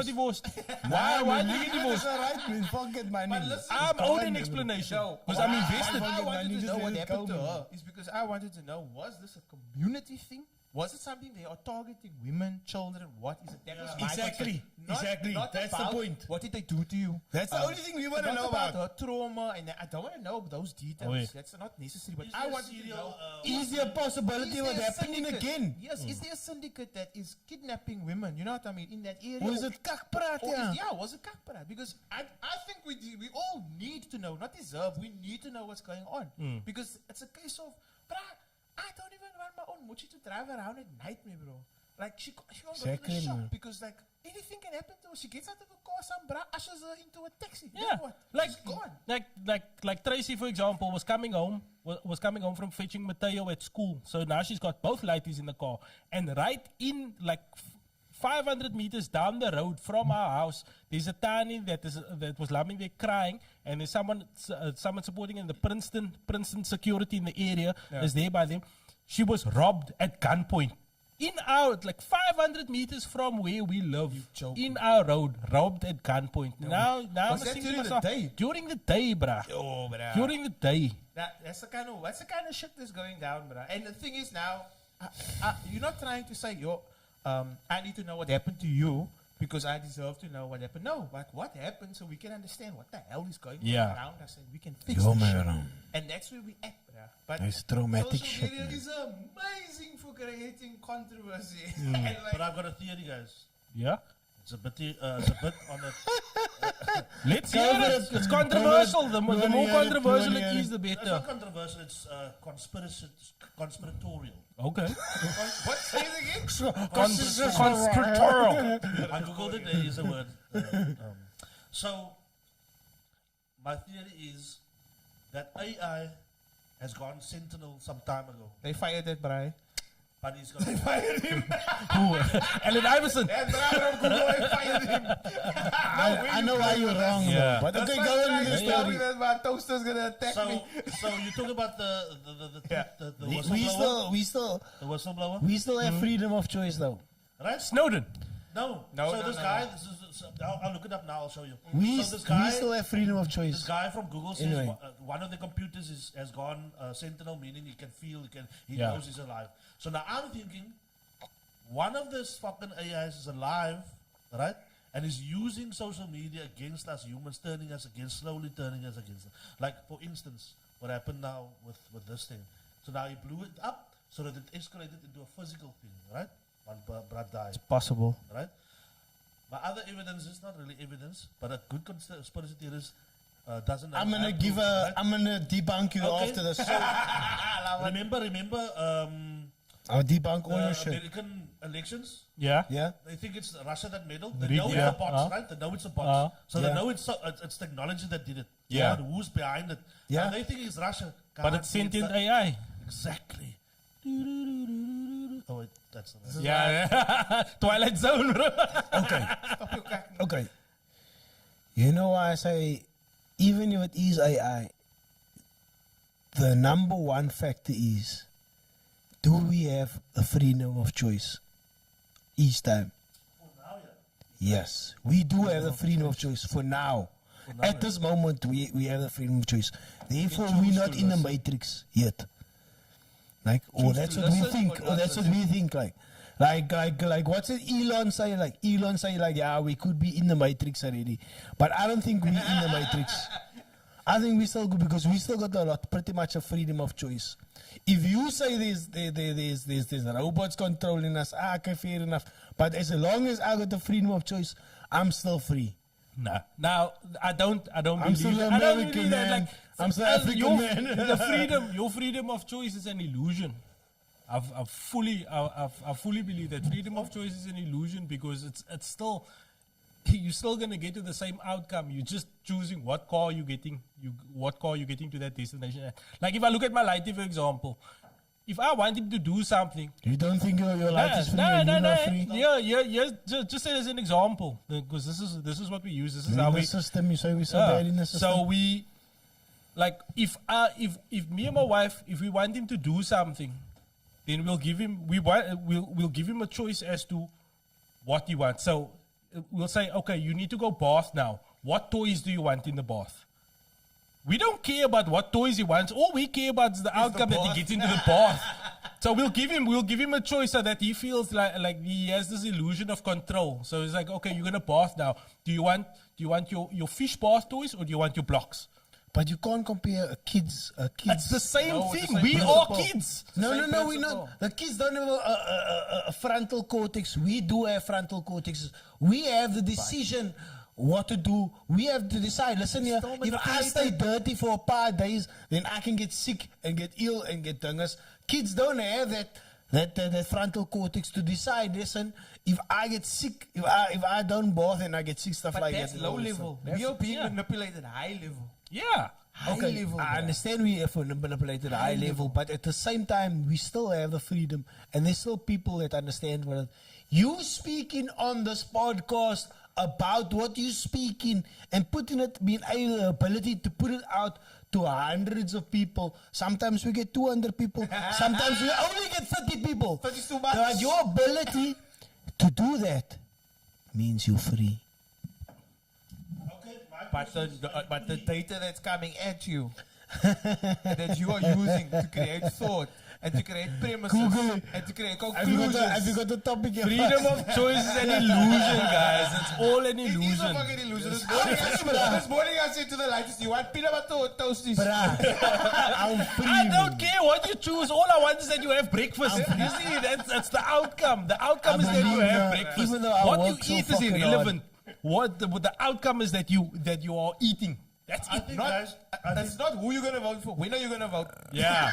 divorced. Why did you get divorced? Alright, man. Forget my name. I'm owed an explanation because I'm invested. I wanted to Just know let what it happened go, to man. her is because I wanted to know, was this a community thing? Was it something they are targeting women, children? What is it? That was my Exactly. concern. Exactly. That's the about point. What did they do to you? That's the only thing we want to Not know about. her trauma, and I don't want to know those details. Oh, yeah. That's not necessary. But Is I there wanted to serial, know. Is there a possibility Is of it there a happening syndicate? again? Yes, is there a syndicate that is kidnapping women? You know what I mean? In that area? Or is it kakpraat, yeah? Was it kakpraat? Because I think we all need to know, not deserve, we need to know what's going on. Because it's a case of, I don't even want my own Mochi to drive around at night, me bro. Like she won't go to Exactly, the shop man. because like anything can happen to her. She gets out of the car, some bra ushers her into a taxi. Yeah, Then what? like She's gone. like Tracy, for example, was coming home from fetching Mateo at school. So now she's got both lighties in the car, and right in like 500 meters down the road from our house, there's a tiny that was lying there crying, and there's someone supporting in the Princeton security in the area is there by them. She was robbed at gunpoint. In our, like 500 meters from where we live, in our road, robbed at gunpoint. Now Was I'm that thinking during the myself, day? During the day, bruh. Oh, bruh. During the day. That's the kind of shit that's going down, bro. And the thing is now, you're not trying to say, I need to know what happened to you because I deserve to know what happened. No, like what happened so we can understand what the hell is going on around us and we can fix Yo, the shit. man. And that's where we at, bro. But It's traumatic social shit, media man. is amazing for creating controversy. And But I've got a theory, guys. Yeah? It's a bit on the Let's hear it. It's controversial. The more controversial it is, the It's better. not controversial, it's conspiratorial. Okay. What? Say it again. Conspiratorial. I googled it, there is a word. So, my theory is that AI has gone sentinel some time ago, They fired that, Bri. but he's got Fired him. Who? Allen Iverson. And Bri from Google, they fired him. I know why you're wrong, Yeah. but That's okay, why go on with the tell me story. that my toaster's gonna attack me. So you talk about the We still whistleblower, have freedom of choice, though. right? Snowden. No. No, So no, this no, guy, I'll look it up now. I'll show you. We So this guy, still have freedom of this choice. guy from Google says Anyway. one of the computers has gone sentinel, meaning he can feel, he Yeah. knows he's alive. So now I'm thinking, one of this fucking AIs is alive, right? And is using social media against us humans, slowly turning us against them. Like, for instance, what happened now with this thing. So now he blew it up so that it escalated into a physical thing, right? One brat died, Possible. right? My other evidence is not really evidence, but a good conspiracy theorist doesn't have I'm gonna have give proof, right? I'm gonna debunk you Okay. after this. Remember, I'll debunk all your shit. American elections. Yeah. Yeah. They think it's Russia that meddled. They Rigged, know it's yeah. the bots, right? They know it's the bots. So Yeah. they know it's technology that did it. Yeah. But who's behind it? Yeah. And they think it's Russia. But Can't it's be, sentient that- AI. Exactly. Oh wait, that's the rest. Yeah. Twilight Zone, bro. Okay. You know why I say, even if it is AI, the number one factor is, do we have the freedom of choice each time? Yes, we do have the freedom of choice for now. At this moment, we have the freedom of choice. Therefore, we're not in the matrix yet. Like, or that's what we think. Or that's what we think. Like, what's it? Elon say? Like, yeah, we could be in the matrix already, but I don't think we're in the matrix. I think we still good because we still got pretty much a freedom of choice. If you say there's robots controlling us, okay, fair enough. But as long as I got the freedom of choice, I'm still free. Nah. Now I don't I'm believe still that. I don't American, believe that. man. Like, I'm still African, man. Your freedom of choice is an illusion. I fully believe that freedom of choice is an illusion because it's still, you're still gonna get to the same outcome. You're just choosing what car you're getting to that destination. Like if I look at my lighty, for example, if I want him to do something, You don't think your life is free and you're not free? Yeah. Just say as an example, because this is what we use. This is how In we the system, you say we're so bad in the system. So we, like, if me and my wife, if we want him to do something, then we'll give him we'll give him a choice as to what he wants. So we'll say, okay, you need to go bath now. What toys do you want in the bath? We don't care about what toys he wants. All we care about is the outcome that he gets into the bath. So we'll give him a choice so that he feels like he has this illusion of control. So it's like, okay, you're gonna bath now. Do you want your fish bath toys or do you want your blocks? But you can't compare kids. It's the same No, it's thing. the same We principle. are kids. No, Same we're principle. not. The kids don't have a frontal cortex. We do have frontal cortex. We have the decision what to do. We have to decide. Listen here, if I stay dirty for a paar days, then I can get sick and get ill and get dungus. Kids don't have that frontal cortex to decide. Listen, if I get sick, if I don't bath and I get sick, stuff But like that's that. low level. We are being manipulated high level. Yeah. High Okay, level. I understand we have manipulated at a high level, but at the same time, we still have the freedom, and there's still people that understand what you speaking on this podcast about what you speaking and putting it, being able the ability to put it out to hundreds of people. Sometimes we get 200 people. Sometimes we only get 30 people. 30 is too much. But your ability to do that means you're free. But the data that's coming at you, that you are using to create thought and to create premises Google it. and to create Have you conclusions. got the topic here? Freedom of choice is an illusion, guys. It's all an It is a illusion. fucking illusion. This morning I said to the lightest, you want peanut butter or toasties? Bruh, I'm free. I don't care what you choose. All I want is that you have breakfast. You see, that's the outcome. The outcome is that you have breakfast. even though I What work you so eat is fucking irrelevant. what the outcome is that you are eating. That's I it. think, Not, guys, that's not who you're gonna vote for. When are you gonna vote? Yeah.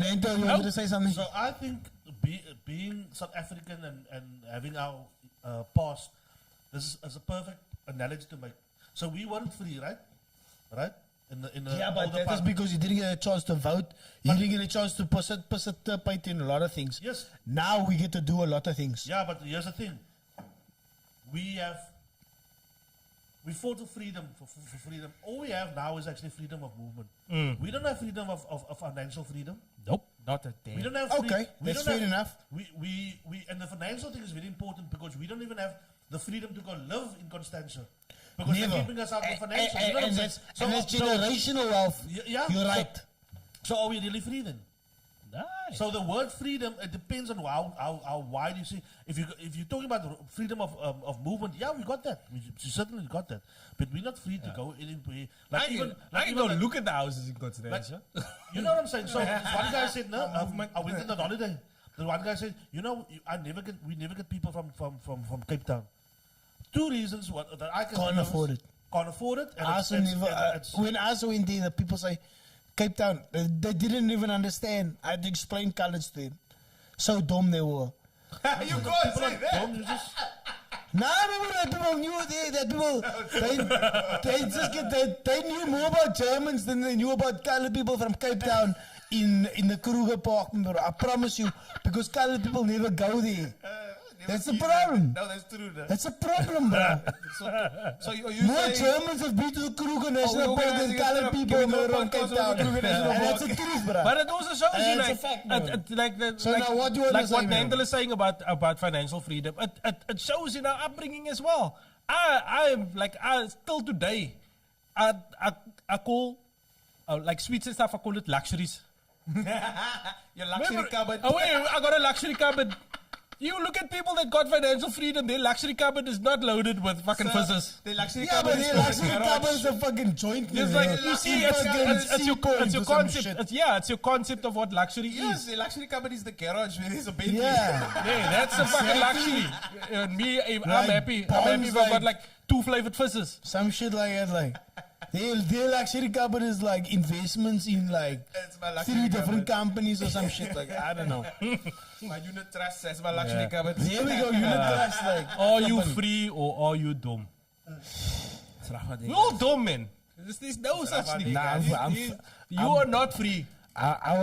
Nento, you wanted to say something? So I think being South African and having our past, this is a perfect analogy to make. So we weren't free, right? Right? In the Yeah, but older that is part. because you didn't get a chance to vote. You didn't get a chance to participate in a lot of things. Yes. Now we get to do a lot of things. Yeah, but here's the thing. We fought for freedom, for freedom. All we have now is actually freedom of movement. We don't have freedom of financial freedom. Nope. Not a day. We don't have Okay, we that's don't fair have- enough. We and the financial thing is very important because we don't even have the freedom to go live in Constantia. Because Never. they're keeping us out of And, financial. and, You know what I'm and saying? that's generational wealth. Yeah, You're so- right. So are we really free then? Nice. So the word freedom, it depends on how wide you see. If you're talking about freedom of movement, yeah, we got that. We certainly got that. But we're not free to go anywhere. Like even I even go like- look at the houses in Constantia. you know what I'm saying? So this one guy said, no, I went on a holiday. The one guy said, we never get people from Cape Town. Two reasons that I can Can't think of afford is it. Can't afford it. And I also never, when I also went there, the people say, Cape Town, they didn't even understand. I had to explain colors to them. So dumb they were. You can't say that. Don't you just Nah, remember that people knew that people they knew more about Germans than they knew about colored people from Cape Town in the Kruger Park. Remember, I promise you, because colored people never go there. That's the problem. No, that's true. No. That's a problem, bro. So you More saying Germans have been to the Kruger National we're Park than organizing colored a- people can we in do a around Cape podcast on Town. the Kruger National And that's Park? the truth, bro. But it also shows you It's a like, fact, bro. like the So like, now what do you want to like say, what man? Nandel is saying about financial freedom. It shows in our upbringing as well. I still today, I call like sweets and stuff. I call it luxuries. your luxury cupboard. Oh wait, I got a luxury cupboard. You look at people that got financial freedom. Their luxury cupboard is not loaded with fucking fizzes. The luxury Yeah, but cupboard is the called luxury garage. cupboard is a fucking joint. It's man. like you see, Fucking it's your Seapoint or some concept. shit. It's your concept of what luxury Yes, is. the luxury cupboard is the garage where there's a Bentley. Yeah. Yeah, that's a fucking luxury. And me, I'm Like happy. I'm bonds, happy if I got like- like 2 flavored fizzes. Some shit like that, like their luxury cupboard is like investments in like It's my luxury 3 different cupboard. companies or some shit like I don't know. My unit trust says my luxury Yeah. cupboard. There we go. Unit trust, like Are you free or are you dumb? We're all dumb, man. There's no such thing. Nah, You are not free. I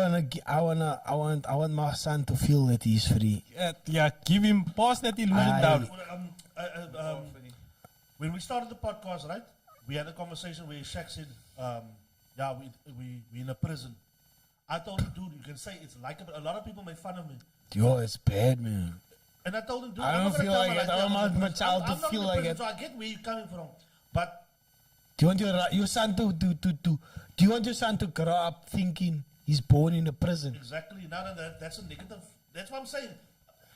want my son to feel that he's free. Yeah, give him, pass that illusion Aye. down. when we started the podcast, right? We had a conversation where Shaq said, we in a prison. I told him, dude, you can say it's like a lot of people make fun of me. Yo, it's bad, man. And I told him, dude, I I'm don't not gonna feel tell like my it. life I don't I'm want in my prison. child I'm to not feel in like prison, it. So I get where you're coming from. But Do you want your son to do you want your son to grow up thinking he's born in a prison? exactly, that's a negative. That's what I'm saying.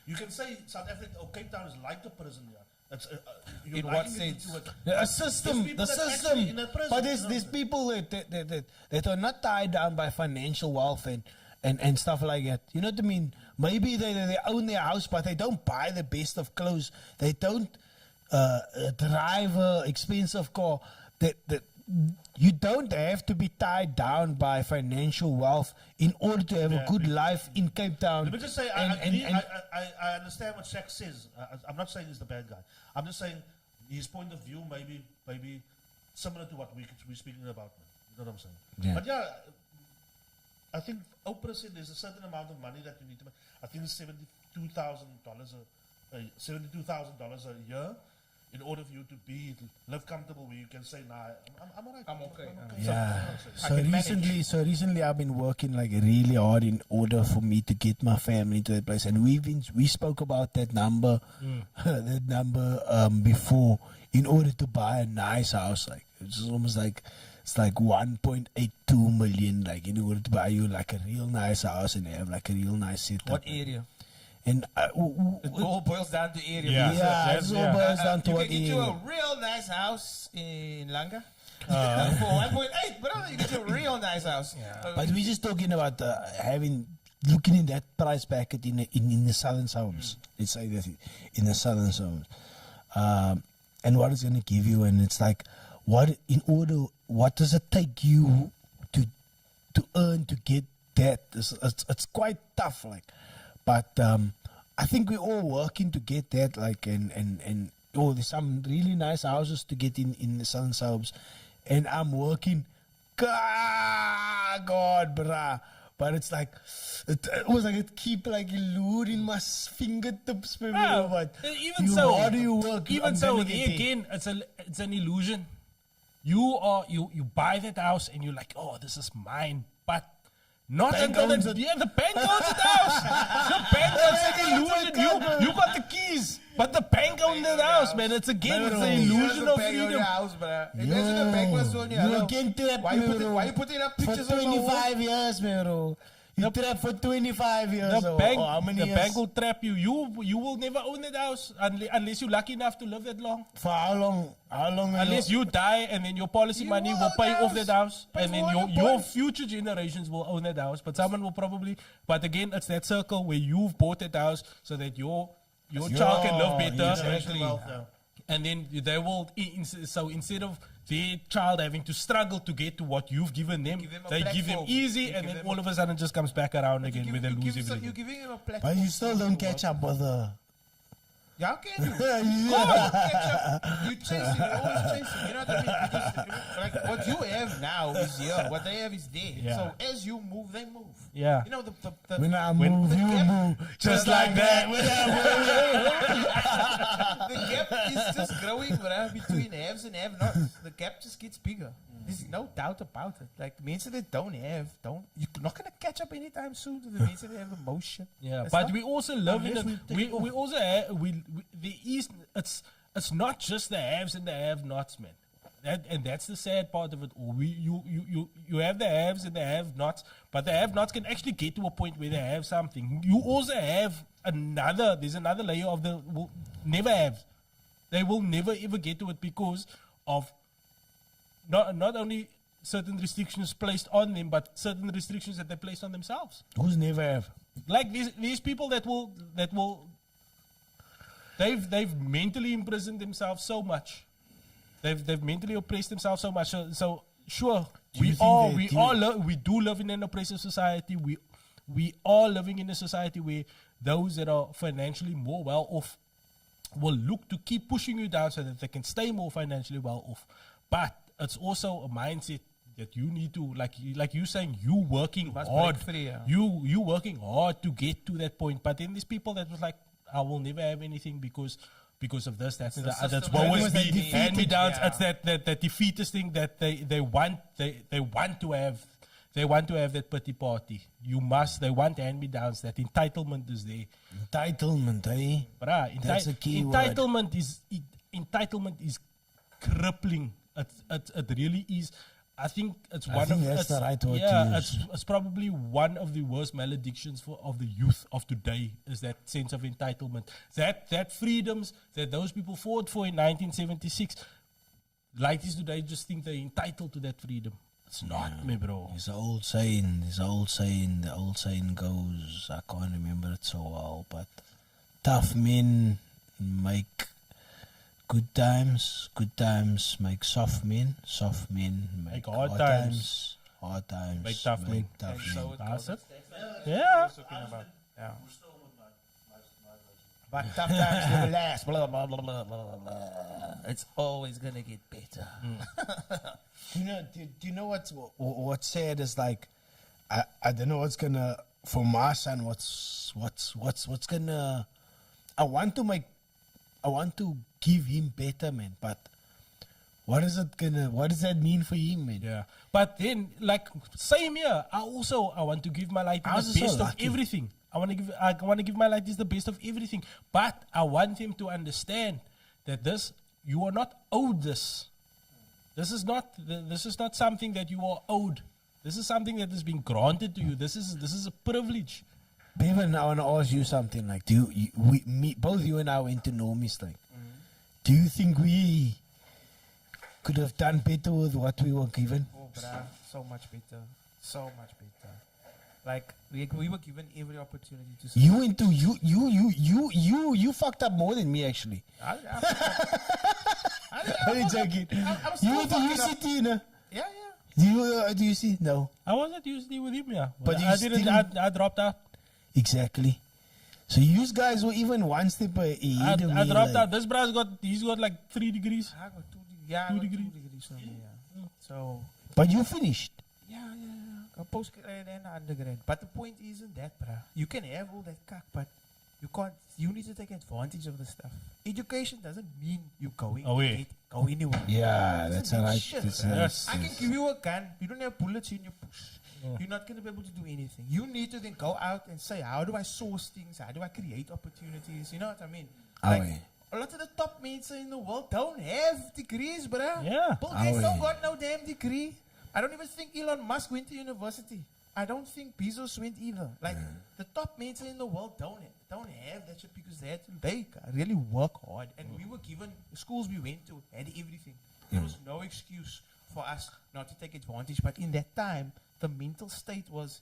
You can say South Africa or Cape Town is like a prison, yeah. It's, you're In what liking it sense? into it. A system, There's people the that's system. actually in a prison, But you know. there's people that are not tied down by financial wealth and stuff like that. You know what I mean? Maybe they own their house, but they don't buy the best of clothes. They don't drive a expensive car. That you don't have to be tied down by financial wealth in order to have a good life in Cape Town. Let me just say, I understand what Shaq says. I'm not saying he's the bad guy. I'm just saying his point of view maybe similar to what we're speaking about. You know what I'm saying? Yeah. But yeah, I think Oprah said there's a certain amount of money that you need to make. I think it's $72,000 a year in order for you to live comfortable where you can say, nah, I'm all right. I'm okay. Yeah. I So can manage. recently I've been working like really hard in order for me to get my family to that place, and we spoke about that number, before, in order to buy a nice house. Like it's almost like it's like 1.82 million, like in order to buy you like a real nice house and have like a real nice setup. What area? And It all boils down to area. Yeah. yeah, That's- it's all yeah. boils down to You what can get you a area. real nice house in Langa. For 1.8, brother, you get you a real nice house. But we're just talking about looking in that price bracket in the southern zones. Let's say that in the southern zones. and what it's gonna give you, and it's like, what does it take you to earn to get that? It's quite tough, like, but I think we're all working to get that, like, and there's some really nice houses to get in the southern suburbs, and I'm working, God, bruh. But it's like, it was like it keep like eluding my fingertips, but even so, how do you work? Even I'm so, gonna get again, it's an illusion. You buy that house and you're like, oh, this is mine, but not Bank until owns the it. the bank owns the house. The bank owns the illusion. You got the keys, but the bank owns the house, man. It's the illusion of freedom. Imagine the bank was on You again trap, Why you putting up for pictures on the wall? 25 years, bro. You trap for 25 years. The or how many the years? bank will trap you. You will never own that house unless you're lucky enough to live that long. For how long? How long? Unless you die and then your policy You money will will own pay the off house. that house, Pay and then for all your your bonds. future generations will own that house. But someone will probably. But again, it's that circle where you've bought that house so that your child can live better. exactly. And then they will. So instead of their child having to struggle to get to what you've given them, give them a they give them platform. easy, You and give then them all of a sudden it just comes back around again where they lose You're everything. giving him a platform. But you still don't catch up with the. Yeah, how can you? Yeah. Catch up. You chasing, you're always chasing. You know what I mean? Because, like, what you have now is here. What they have is there. Yeah. So as you move, they move. Yeah. You know, When I move, you move. Just like that. the gap is just growing, bruh, between haves and have-nots. The gap just gets bigger. There's no doubt about it. Like, the mensen that don't have, you're not going to catch up anytime soon to the mensen that have the most shit. Yeah, That's but not- we also live in Unless a, we also have, there is, it's not just the haves and the have-nots, man. And that's the sad part of it all. You have the haves and the have-nots, but the have-nots can actually get to a point where they have something. You also have there's another layer of the will never have. They will never ever get to it because of not only certain restrictions placed on them, but certain restrictions that they placed on themselves. Who's never have? Like these people that will they've mentally imprisoned themselves so much. They've mentally oppressed themselves so much. So sure, Do you think we do live in an oppressive society. We are living in a society where those that are financially more well off will look to keep pushing you down so that they can stay more financially well off. But it's also a mindset that you need to, like you saying, you working must hard. break free, yeah. You working hard to get to that point. But then there's people that was like, I will never have anything because of this, that's the that's system what that always was be defeated, hand me downs. yeah. It's that defeatist thing that they want to have. They want to have that pity party. They want hand me downs. That entitlement is there. Entitlement, eh? Bruh, That's a key word. Entitlement is crippling. It really is. I think it's I one think of that's it's, the right word to yeah, use. it's probably one of the worst maledictions of the youth of today is that sense of entitlement. That freedoms that those people fought for in 1976, like this today, just think they're entitled to that freedom. It's not, me bro. There's an old saying. The old saying goes, I can't remember it so well, but tough men make good times make soft men make hard times. hard times Make tough men. tough men. So That's it. Yeah. Yeah. But tough times never last. Blah, blah, blah, blah, blah, blah. It's always going to get better. Do you know what's sad is like I don't know what's gonna for my son what's gonna I want to give him better, man, but what does that mean for him, man? Yeah. But then, like, same here. I want to give my light I was the so best of lucky. everything. I want to give my light the best of everything. But I want him to understand that you are not owed this. This is not something that you are owed. This is something that has been granted to you. This is a privilege. Bevan, I want to ask you something. Like, both you and I went to Normies. Like, do you think we could have done better with what we were given? Oh, bruh, so much better. So much better. Like we were given every opportunity to. You into you fucked up more than me actually. Only joking. I'm still You into fucking up. UCT, you know? Yeah. Do you see? No. I wasn't usually with him, yeah. But I you didn't. still- I dropped out. Exactly. So you guys were even one step ahead of I me. dropped like- out. This bra's he's got like 3 degrees. I got 2 degrees. Two I got degrees. 2 degrees from me, yeah. So But you finished. yeah. Got postgrad and undergrad. But the point isn't that, bruh. You can have all that cock, but you can't. You need to take advantage of the stuff. Education doesn't mean you going Away. go anywhere. Yeah, that's Doesn't mean alright. shit, That's bruh. Yes. I can give you a gun. You don't have bullets in your push. You're not going to be able to do anything. You need to then go out and say, how do I source things? How do I create opportunities? You know what I mean? Aye. A lot of the top mates in the world don't have degrees, bruh. Yeah. Bill Gates Aye. don't got no damn degree. I don't even think Elon Musk went to university. I don't think Bezos went either. Like, the top mates in the world don't have that shit because they really work hard. And we were given, the schools we went to had everything. There was no excuse for us not to take advantage. But in that time, the mental state was,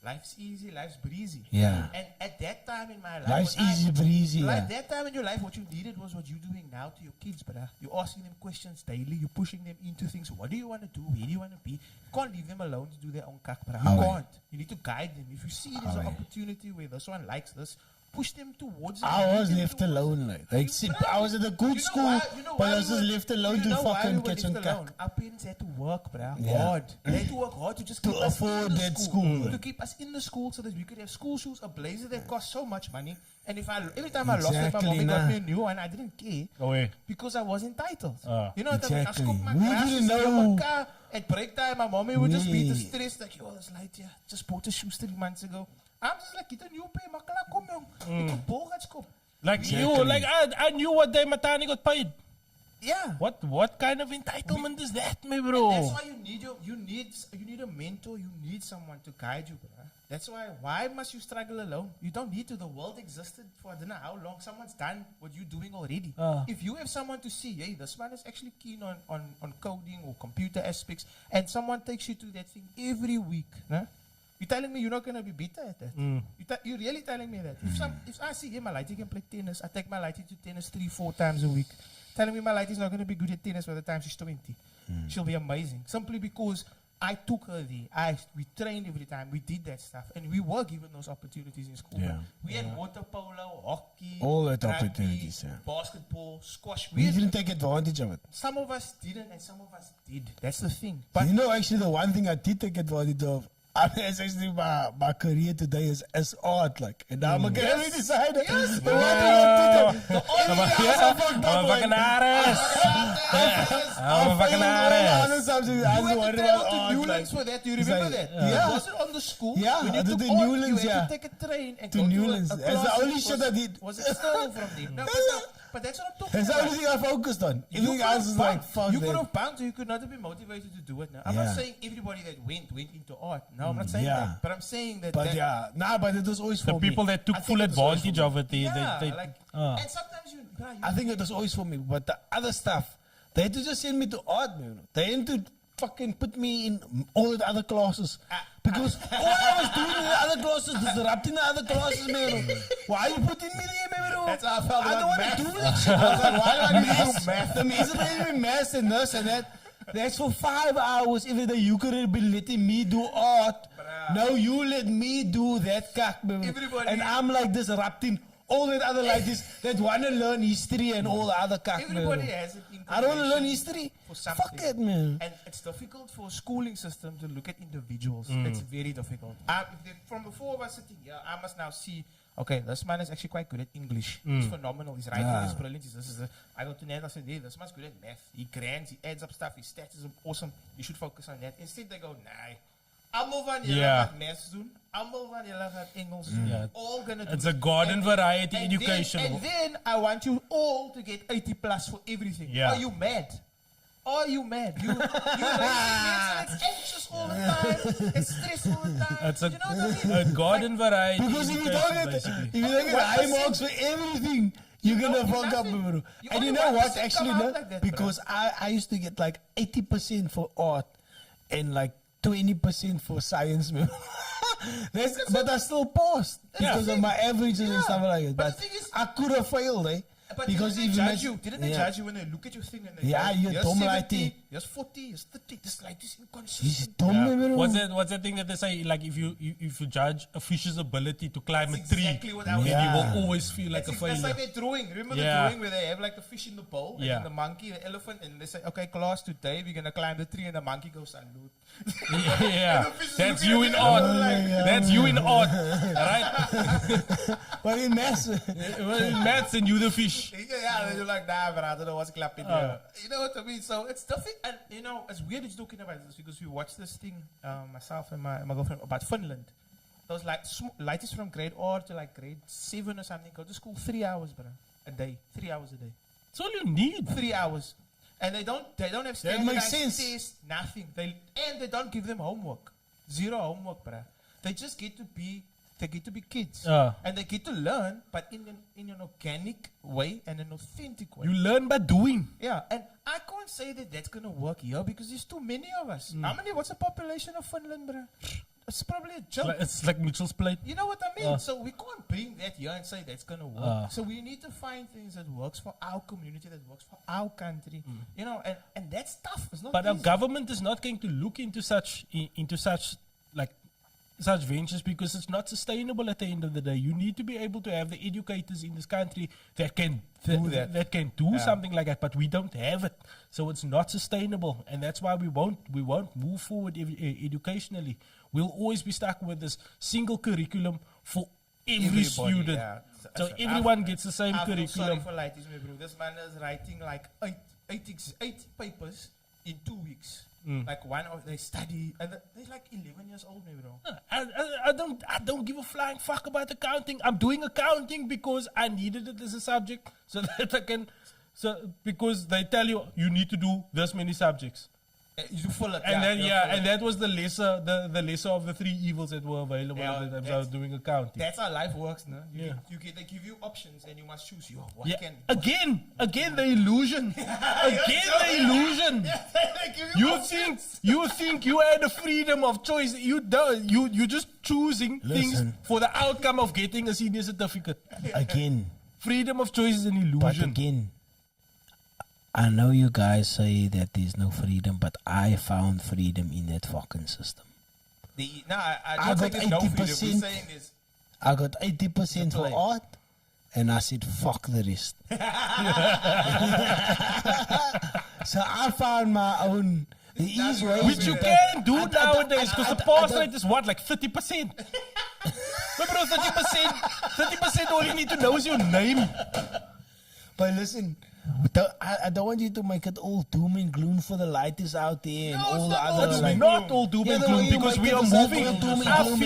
life's easy, life's breezy. Yeah. And at that time in my life, Life's when I- easy breezy. like Yeah. that time in your life, what you needed was what you're doing now to your kids, brother. You're asking them questions daily. You're pushing them into things. What do you want to do? Where do you want to be? You can't leave them alone to do their own cock, brother. You Aye. can't. You need to guide them. If you see there's an Aye. opportunity where this one likes this, push them towards it. I Lead was them left towards alone. Like see, I was at a good school, but I was just left alone to fucking catch on cock. Our parents had to work, bruh. Yeah. Hard. They had to work hard to just To keep us afford in the that school. To keep us in the school so that we could have school shoes, a blazer that cost so much money. And every time I lost it, my Exactly, mommy got nah. me a new one. I didn't care. Away. Because I was entitled. You know what I mean? I Exactly. scooped my Who grasses didn't in know? my car. At break time, my mommy would just be the Nee. stress like, yo, it's light here. Just bought the shoes 3 months ago. I'm just like, get a new pair, makala kom jong. Ek het bol gaan skoop. Like Exactly. you, like I knew what day Matani got paid. Yeah. What kind of entitlement is that, my That's bro? why you need a mentor. You need someone to guide you, bro. That's why must you struggle alone? You don't need to. The world existed for I don't know how long. Someone's done what you're doing already. If you have someone to see, hey, this man is actually keen on coding or computer aspects, and someone takes you to that thing every week, nah? You're telling me you're not gonna be better at that? You're really telling me that? If I see him, my lady can play tennis. I take my lady to tennis 3-4 times a week. Telling me my lady's not gonna be good at tennis by the time she's 20. She'll be amazing simply because I took her there. We trained every time. We did that stuff, and we were given those opportunities in school. Yeah. We had water polo, hockey, All that rugby, opportunities, yeah. basketball, squash. We didn't take advantage of it. Some of us didn't, and some of us did. That's the thing. But You know, actually, the one thing I did take advantage of, it's actually my career today is as art, like, and I'm gonna Yes. decide the Yes. one thing I did, the I'm only a thing I fucked up, like, fucking artist. I'm a fucking I artist. know something. I you was had to worried travel about to art, Newlands like, for that. Do you it's remember like, that? yeah. Was it on the school? Yeah, When you I did took the art, Newlands, you had yeah. to take a train and To go Newlands. to a That's the class. only shit I did. Was it stolen from them? No, but that's what I'm talking That's the about. only thing I focused on. You Everything could else have is like, bounced. fuck You could that. have bounced, or you could not have been motivated to do it now. I'm Yeah. not saying everybody that went into art. No, I'm not saying yeah. that. But I'm saying that. But that yeah, but it was always for The me. people that took I think full it was always advantage for of it, yeah, they like, ah. and sometimes you. I think it was always for me. But the other stuff, they had to just send me to art, man. They had to fucking put me in all the other classes. Because all I was doing in the other classes, disrupting the other classes, man. Why are you putting me there, man? That's how I felt I about don't want math. to do that shit. I was like, why do I need to do Math. math? The reason I even math and this and that. That's for 5 hours every day. You could have been letting me do art. No, you let me do that cock, man. Everybody- And I'm like disrupting all that other like this that want to learn history and all the other cock, Everybody man. has an I don't want to learn inclination history. for something. Fuck it, man. And it's difficult for a schooling system to look at individuals. Mm. It's very difficult. From the 4 of us sitting here, I must now see, okay, this man is actually quite good at English. He's phenomenal. His writing Yeah. is brilliant. I go to Ned, I said, hey, this man's good at math. He grants, he adds up stuff, his stats is awesome. You should focus on that. Instead, they go, nah. Almal van julle Yeah. gaat maths doen. Almal van julle gaat Engels doen. Yeah. All gonna do It's a it. garden And variety and education. and then I want you all to get 80 plus for everything. Yeah. Are you mad? Are you mad? You it's anxious all the time. It's stressful all the time. It's a, you know what I mean? a garden variety Because if you education, don't get basically. if you don't get high marks for everything, you're You gonna know, fuck up, nothing. bro. You And you only know what? 1% Actually, come out no, like that, bro. because I used to get like 80% for art and like 20% for science, man. But I still passed because of my averages and stuff like that. But But the thing is- I could have failed, eh? But Because didn't if they you judge you? Didn't they judge you when they look at your thing and they Yeah, go, you're "You're dumb 70, lighty." you're 40, you're 30, this light is He's inconsistent. dumb, man. What's that thing that they say? Like if you judge a fish's ability to climb That's a tree, exactly what I then was- you Yeah. will always feel like a That's failure. like their drawing. Remember the Yeah. drawing where they have like the fish in the bowl and Yeah. then the monkey, the elephant, and they say, okay, class, today we're going to climb the tree, and the monkey goes, salute. Yeah, And the fish is that's looking you at in it art. like, That's you in art, right? But in maths, Maths and you the fish. Yeah, and you're like, nah, but I don't know what's clapping here. You know what I mean? So it's different. And, you know, it's weird that you're talking about this because we watched this thing, myself and my girlfriend, about Finland. Those like lighties from grade R to like grade 7 or something go to school 3 hours, bro. A day. 3 hours a day. That's all you need. 3 hours. And they don't have makes standardized sense. tests, nothing. They don't give them homework. Zero homework, bruh. They just get to be kids. And they get to learn, but in an organic way and an authentic way. You learn by doing. Yeah, and I can't say that that's going to work here because there's too many of us. What's the population of Finland, bruh? It's probably a joke. It's like Mitchell's plate. You know what I mean? So we can't bring that here and say that's going to work. So we need to find things that works for our community, that works for our country. You know, and that's tough. It's not But our easy. government is not going to look into such ventures because it's not sustainable at the end of the day. You need to be able to have the educators in this country that can do something like that, but we don't have it. So it's not sustainable, and that's why we won't move forward educationally. We'll always be stuck with this single curriculum for every Everybody, student. yeah. So everyone gets the same I feel curriculum. sorry for Lighties, my bro. This man is writing like eight papers in 2 weeks. Like one of they study, and they're like 11 years old, my bro. I don't give a flying fuck about accounting. I'm doing accounting because I needed it as a subject so that I can. So because they tell you need to do this many subjects, You full of and then full and of- that was the lesser of the 3 evils that were available Yeah, at the time I that's- was doing accounting. That's how life works, no? Yeah. They give you options and you must choose. What Yeah. can Again the illusion. Again the illusion. they give You think you had the freedom of choice. You don't. You just choosing things Listen. for the outcome of getting a senior certificate. again, Freedom of choice is an but illusion. again, I know you guys say that there's no freedom, but I found freedom in that fucking system. I I don't got think there's no freedom. We're 80%. saying is I got 80% for play. art, and I said, fuck the rest. So I found my own. The easy way. Which you can do nowadays because the pass rate is what, like 30%? Remember, 30%, all you need to know is your name. But listen, I don't want you to make it all doom and gloom for the lighters out there and No, all it's the not all other. It's like, not all doom Yeah, and the gloom way you because make we it are is like moving. all doom and I gloom,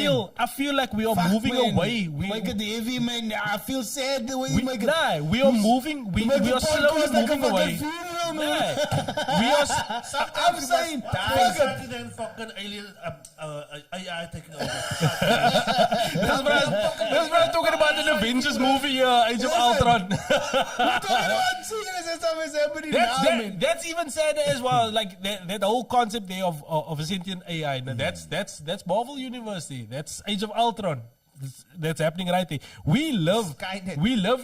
feel like we are fuck, moving man. away. You make it heavy, man. I feel sad the way you We make it. we are moving. We make are the slowly podcast like a moving fucking away. funeral, man. Nah, we are. I'm saying, fuck it. And then fucking alien AI taking over. That's what I'm talking about in the Avengers movie, Age of Ultron. That's even sadder as well. Like that whole concept there of a sentient AI. Now that's Marvel University. That's Age of Ultron. That's happening right there. We live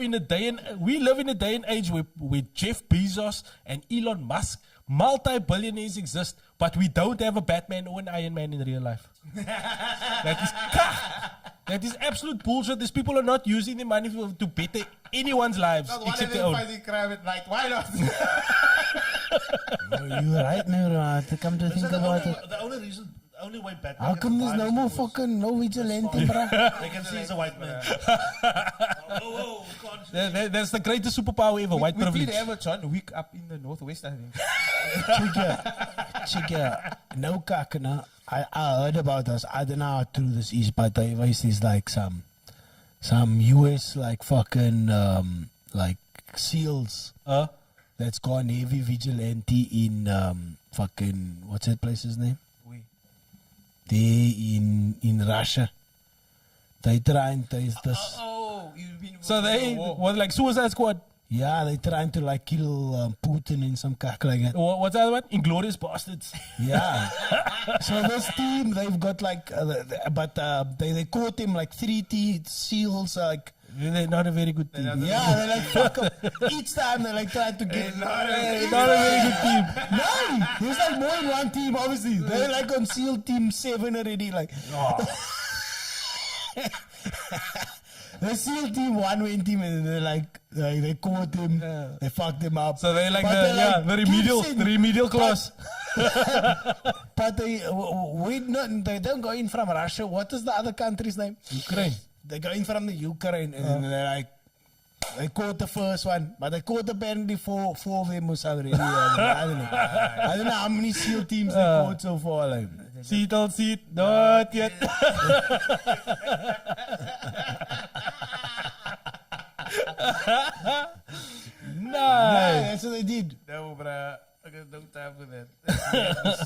in a day and age where Jeff Bezos and Elon Musk, multi-billionaires, exist, but we don't have a Batman or an Iron Man in real life. That is absolute bullshit. These people are not using the money to better anyone's lives not one of except their them own. fighting crime at night. Why not? You're right, man. I have to come to think about it. The only way back. How come there's no more fucking no vigilante, bro? They can see he's a white man. Oh, God. That's the greatest superpower ever, white we privilege. did have a John Wick up in the northwest, I think. Chika, no kakana. I heard about this. I don't know how true this is, but there is like some US like fucking like SEALs that's gone heavy vigilante in fucking what's that place's name? They in Russia. They try and taste this. Oh, you've been So they war. was like Suicide Squad. Yeah, they're trying to like kill Putin in some kak like that. What's the other one? Inglorious Bastards. Yeah. So this team, they've got like, they caught him like 3 seals, like. They're not a very good team. Yeah, they're like, fuck 'em. Each time they like try to get. Not a very good team. No, there's like more than one team, obviously. They're like on SEAL Team 7 already, like. The SEAL Team 1 went him and they're like they caught him, they fucked him up. So they're like But they're the like, remedial class. But they don't go in from Russia. What is the other country's name? Ukraine. They go in from the Ukraine and then they're like, they caught the first one, but they caught apparently four of them was already. I don't know. I don't know how many SEAL teams they caught so far. Like. See it, don't see it. Not yet. Nah, that's what they did. No, bruh. I got no time for that.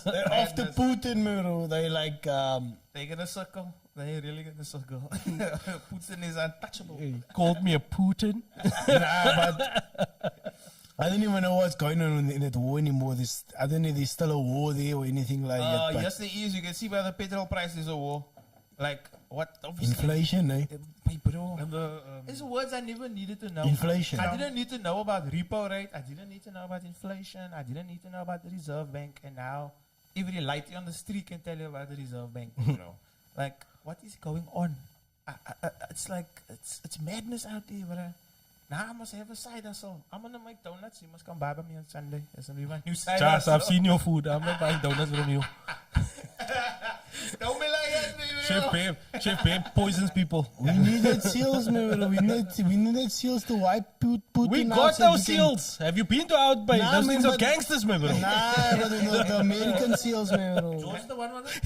They're after Putin, bro. They like, They're gonna circle. They're really gonna circle. Putin is untouchable. He called me a Putin. nah, but I don't even know what's going on in that war anymore. I don't know if there's still a war there or anything like that. But Yes, there is. You can see by the petrol price is a war. Like, what? Obviously. inflation, eh? Hey, bro. And the These words I never needed to know. Inflation. I didn't need to know about repo rate. I didn't need to know about inflation. I didn't need to know about the Reserve Bank. And now, every lighty on the street can tell you about the Reserve Bank. Like, what is going on? It's like, it's madness out there, bro. Now I must have a side hustle. I'm gonna make donuts. You must come by me on Sunday. That's gonna be my new side Just, hustle. I've seen your food. I'm not buying donuts from you. Don't be like that, baby. Chef Babe poisons people. We needed seals, man. We needed seals to wipe Putin We out got so those we can- seals. Have you been to Outbay? Nah, Those man, things are but- gangsters, man, bro. Nah, but the American seals, man. George the one was it?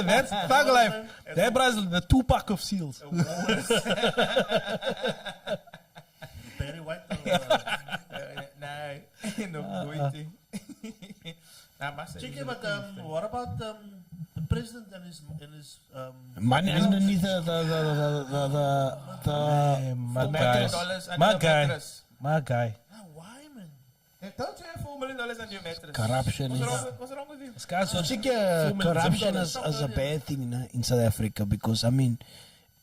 That's thug life. That brother's the Tupac of seals. Barry White. No, pointing. Chicky, but what about the president and his Money underneath the My mattress. guy. My guy. My guy. why, man? Don't you have $4 million on your mattress? Corruption is. What's wrong with you? This guy's got Check, $4 million. corruption is a bad thing in South Africa because I mean,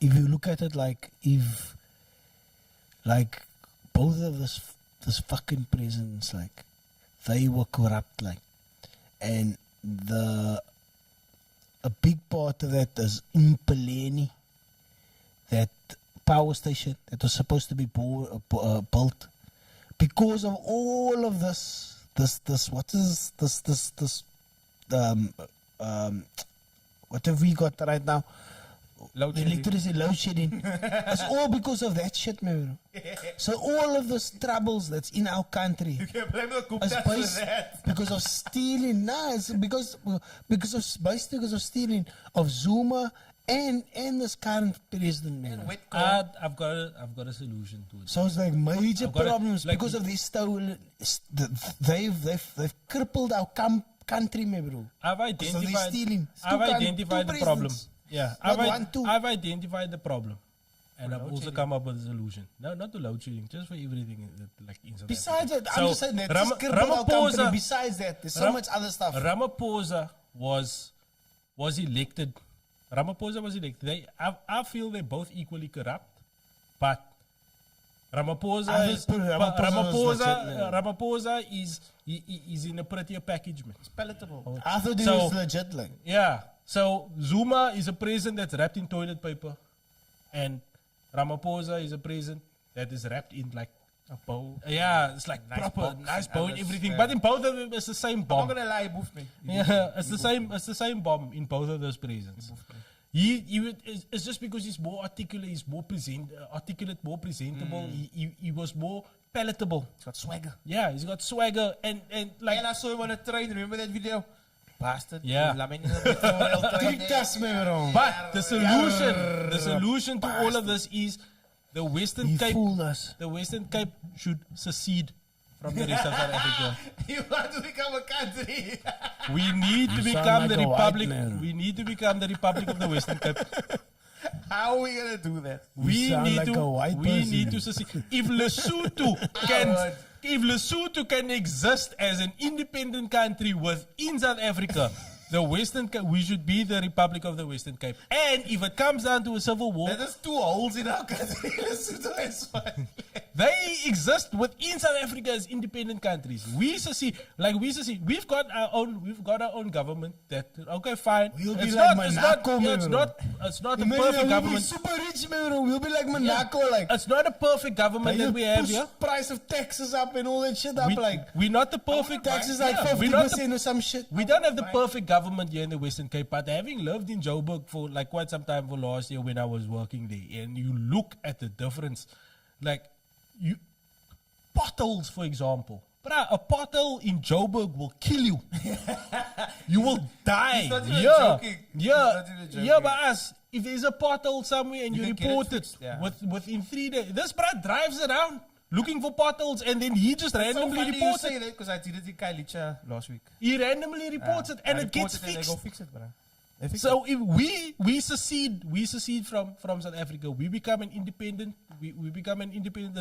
if you look at it like if both of this fucking presidents like they were corrupt like, and a big part of that is Impeleni, that power station that was supposed to be built because of all of this what have we got right now? Load Electricity load shedding. It's all because of that shit, man. So all of this troubles that's in our country You can blame the is Guptas based for that. because of stealing. Nah, it's because of stealing of Zuma and this current president, man. Wet corn. I've got a solution to it. So it's like major I've got it, problems like- because of these stolen. They've crippled our country, man, bro. I've So they're identified. stealing. I've Two identified the problem. presidents. Yeah, Not one, two. I've identified the problem, and I've also come up with a solution. No, not to load shedding, just for everything like in South Besides Africa. that, I'm just saying that. Ram- Just crippled our company. Ramaphosa, Besides that, there's so Ram- much other stuff. Ramaphosa was elected. Ramaphosa was elected. I feel they're both equally corrupt, but Ramaphosa I is think Ramaphosa Ramaphosa is in a prettier package, man. It's palatable. I thought it So- was legit, like. Yeah. So Zuma is a president that's wrapped in toilet paper, and Ramaphosa is a president that is wrapped in like A bow. yeah, it's like Nice proper box nice and bow and others, everything. yeah. But in both of them, it's the same I'm bomb. not gonna lie, you boofed me. Yeah, it's the same. It's the same bomb in both of those presidents. It's just because he's more articulate, he's more articulate, more presentable. He was more palatable. He's got swagger. Yeah, he's got swagger and like And I saw him on a train. Remember that video? Bastard. Yeah. Tricked us, man, bro. But the solution to all of this is the Western He Cape. fooled us. The Western Cape should secede from the rest of South Africa. You want to become a country. We need to You sound become like the a white Republic. man. We need to become the Republic of the Western Cape. How are we gonna do that? We sound need like to. a white We person. need to secede. If Lesotho can exist as an independent country within South Africa, we should be the Republic of the Western Cape. And if it comes down to a civil war, There's 2 holes in our country. Lesotho and Swaziland. they exist within South Africa as independent countries. We secede. We've got our own government. That okay, fine. We'll be like Monaco, It's not a Imagine perfect we'll be government. super rich, man. We'll be like Monaco, like. It's not a perfect government that we have push here. price of taxes up and all that shit up, like. We're not the perfect Taxes like yeah, we're not the 50% or some shit. We don't have the perfect government here in the Western Cape, but having lived in Joburg for like quite some time for last year when I was working there, and you look at the difference, like potholes, for example. Bruh, a pothole in Joburg will kill you. You will die. He's not even joking. He's Yeah, not even joking. yeah, but us, if there's a pothole somewhere and you can get it report it, fixed, yeah. within 3 days, this bruh drives around looking for potholes and then he just So randomly funny you reports say it. that because I did it in Kailicha last week. He randomly reports it and I it gets reported and fixed. They go fix it, bro. They fix So if we secede from South Africa, we become an independent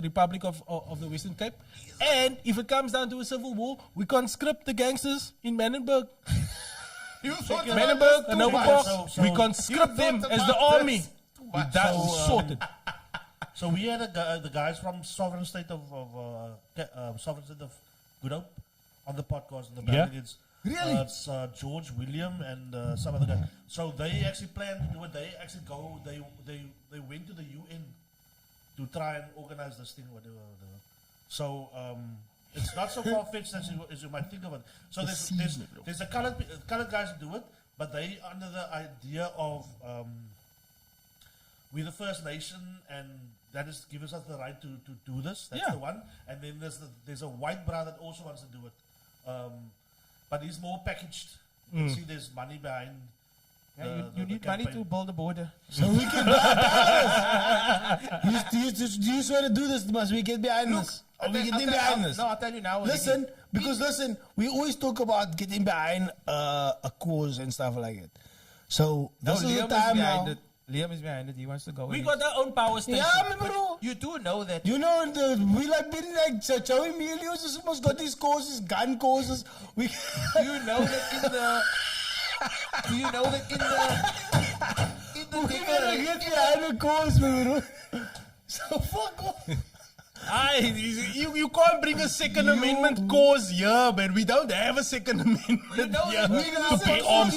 republic of the Western Cape. And if it comes down to a civil war, we conscript the gangsters in Manenberg. You thought Manenberg and Noble Park, So- we you conscript them thought as the about army. this too We're much. done, So, sorted. So we had the guys from Sovereign State of Good Hope on the podcast and the Yeah. Brigades. Really? It's George William and some other guy. So they actually planned to do it. They actually they went to the UN to try and organize this thing, whatever. So it's not so far fetched as you might think of it. So there's the colored guys who do it, but they under the idea of we're the First Nation, and that is gives us the right to do this. That's Yeah. the one. And then there's a white brother that also wants to do it, but he's more packaged. You can see there's money behind. Yeah, you the need money campaign. to build a border. So we can buy you swear to do this, must we get behind this? Or we get in behind this? No, I'll tell you now. Listen, we always talk about getting behind a cause and stuff like it. So this is the Liam is time behind now. it. Liam is behind it. He wants to go. We in. got our own power station. Yeah, me bro. You do know that. You know, we like been like Joey Milios has almost got these courses, gun courses. We Do you know that in the? Do you know that in the? we gotta get behind the course, me bro. So fuck off. You can't bring a Second Amendment cause here, man. We don't have a Second Amendment know here that We're to gonna be armed.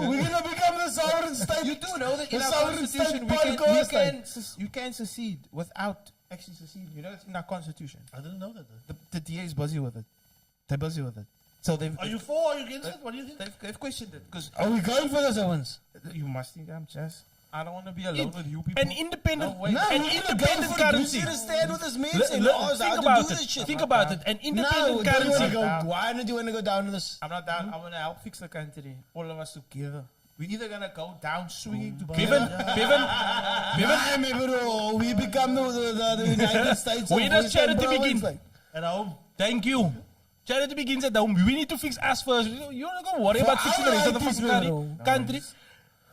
We're gonna become the sovereign state. You do know that in The our sovereign state constitution podcast, you can secede without actually seceding. You know it's in our constitution. I didn't know that. The DA is busy with it. They're busy with it. So they've Are you for? Are you against it? What do you think? they've questioned it because Are we going for those ones? you must think I'm just. I don't want to be alone with you people. An independent, No way. No, an we're gonna independent go for currency. It. We're gonna stand with this man Look, and look, ask how think to about do it. this shit. Think about it. An No, independent don't you wanna currency. go? Why don't you want to go down to this? I'm not down. I want to help fix the country. All of us together. We're either gonna go down swinging to Bevan, Yeah, me bro. We become the United States. We of just Western charity province, begin. like. At home. thank you. Charity begins at home. We need to fix us first. You're not going to worry about For fixing the rest of the our fucking rights, country.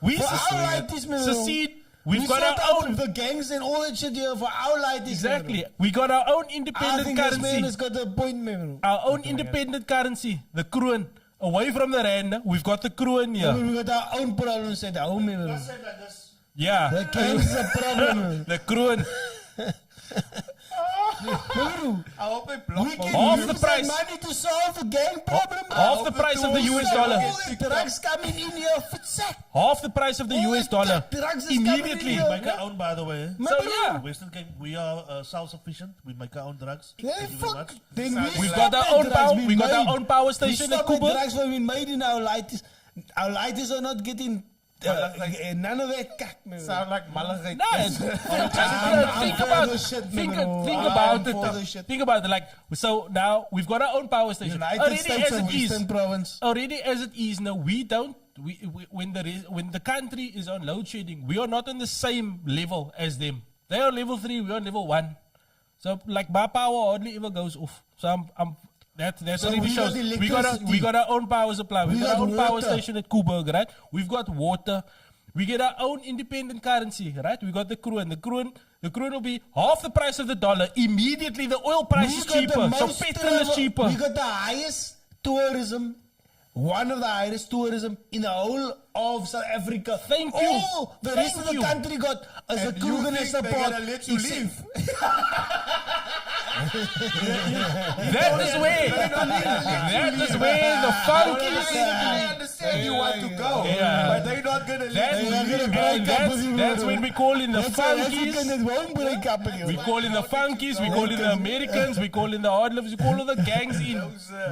We For our rights, man. secede. We've We got sort our out own. the gangs and all that shit here for our light. Exactly. We got our own I independent think this man has currency. got a point, man. Our own independent currency. The kroon. Away from the rand, we've got the kroon here. We got our own problems at home, man. Just say like this. Yeah. The gangs is a problem, man. The kroon. I hope they block We both. can Half use the that price. money to solve the gang problem. Half the price of the US dollar. All the drugs coming in here for sack. Half the price of the US dollar. Drugs is Immediately. coming in We here. make our own, by the way. So yeah. Western Cape, we are self-sufficient. We make our own drugs. Yeah, Thank you very fuck. much. Then We've stop got our that own drugs power. being We got our made. own power We station at stop the Kuba. drugs when we made in our lighters. Our lighters are not getting none of that cack, man. Sound like Malachite. No, it's- think for about the shit, think, man. think I'm about for it. the shit. Think about it. Like so now we've got our own power station. United States of Western Province. Already as it is now, we don't. We when the country is on load shedding, we are not on the same level as them. They are level 3, we are on level 1. So like my power hardly ever goes off. So I'm that's So already we got shows. We got electricity. our own power supply. We We got our got own power water. station at Kuberg, right? We've got water. We get our own independent currency, right? We got the kroon. The kroon will be half the price of the dollar. Immediately, the oil price is We got the cheaper. So most petrol is cheaper. We got the highest tourism, one of the highest tourism in the whole of South Africa. Thank you. All the rest of the country got as a And you Kruger think they're support. gonna let you leave? That is where the funkies. I understand you want to go, Yeah. but they're not gonna let you They're leave. gonna break up with you, That's bro. when we call in the That's South African funkies. that won't break up with We you. call in the funkies. We call in the Americans. We call in the hardlivers. We call all the gangs in.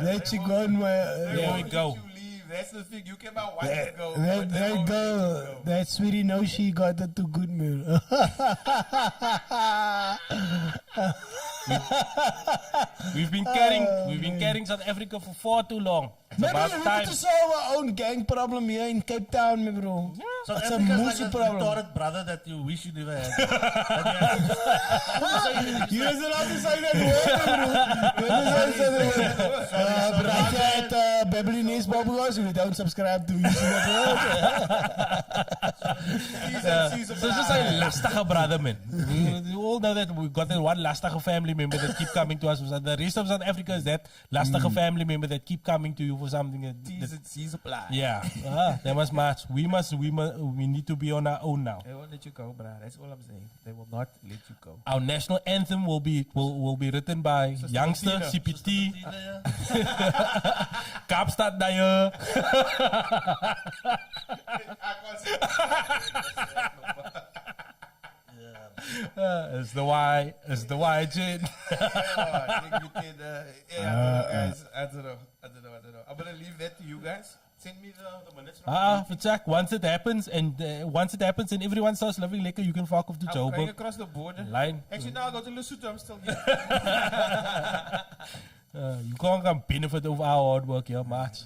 That you gone, There we go. You leave. That's the thing. You came out white to go. That but they won't let you girl, go. that sweetie knows she got it too good meal. We've been carrying South Africa for far too long. It's Man, about we need time. to solve our own gang problem here in Cape Town, my bro. So It's a Africa's moosey like a problem. retarded brother that you wish you never had. You are allowed to say that word, bro. You're not allowed to say that word. Brother at Babylonese Bobos, we don't subscribe to you. So it's just a lastige brother, man. We all know that we've got that one lastige family member that keep coming to us. The rest of South Africa is that lastige family member that keep coming to you for something. T's apply. Yeah, that was much. We need to be on our own now. They won't let you go, bro. That's all I'm saying. They will not let you go. Our national anthem will be written by youngster CPT, Kaapstad Dyer. It's the Y. It's the Y, Jin. Guys, I don't know. I'm gonna leave that to you guys. Send me the minutes. For Jack, once it happens and everyone starts living liquor, you can fuck off to I'm going Joburg. across the border. Line. Actually, now I go to Lesotho. I'm still here. You can't come benefit of our hard work here much.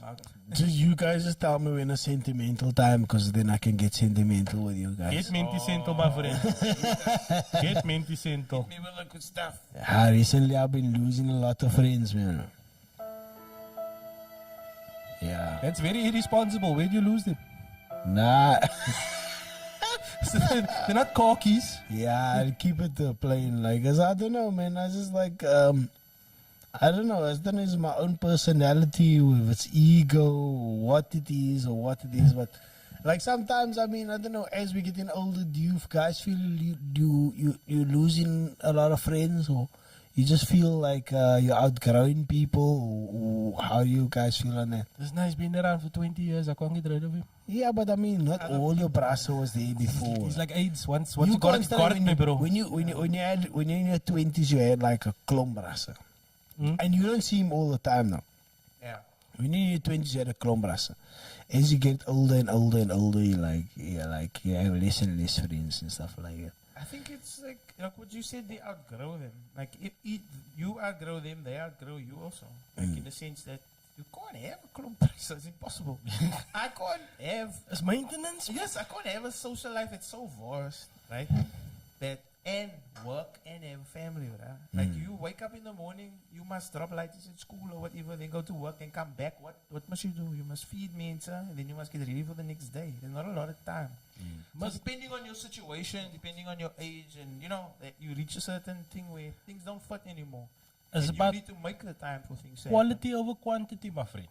Just you guys just tell me when a sentimental time, because then I can get sentimental with you guys. Get minty central, my friend. Get minty central. Me with the good stuff. Recently I've been losing a lot of friends, man. Yeah. That's very irresponsible. Where'd you lose them? Nah. They're not corkies. Yeah, I'll keep it plain. Like, 'cause I don't know, man. I just like, I don't know. I don't know, it's my own personality, with its ego, what it is, But like sometimes, I mean, I don't know. As we getting older, do you guys feel you're losing a lot of friends, or you just feel like you're outgrowing people, or how do you guys feel on that? This guy's been around for 20 years. I can't get rid of him. Yeah, but I mean, not all your brass was there before. He's like AIDS. Once you got can't it, start got it, me, bro. When you're in your 20s, you had like a klomp brasse. And you don't see him all the time now. Yeah. When you're in your 20s, you had a klomp brasse. As you get older and older and older, you have less and less friends and stuff like that. I think it's like what you said, they outgrow them. Like if you outgrow them, they outgrow you also. Like in the sense that you can't have a klomp brasse. It's impossible. I can't have. It's maintenance. Yes, I can't have a social life. It's so vast, right? That and work and have a family, right? Like you wake up in the morning, you must drop lights at school or whatever, then go to work and come back. What must you do? You must feed me, and then you must get ready for the next day. There's not a lot of time. So depending on your situation, depending on your age, and that you reach a certain thing where things don't fit anymore. It's And about you need to make the time for things. to quality over quantity, my friend.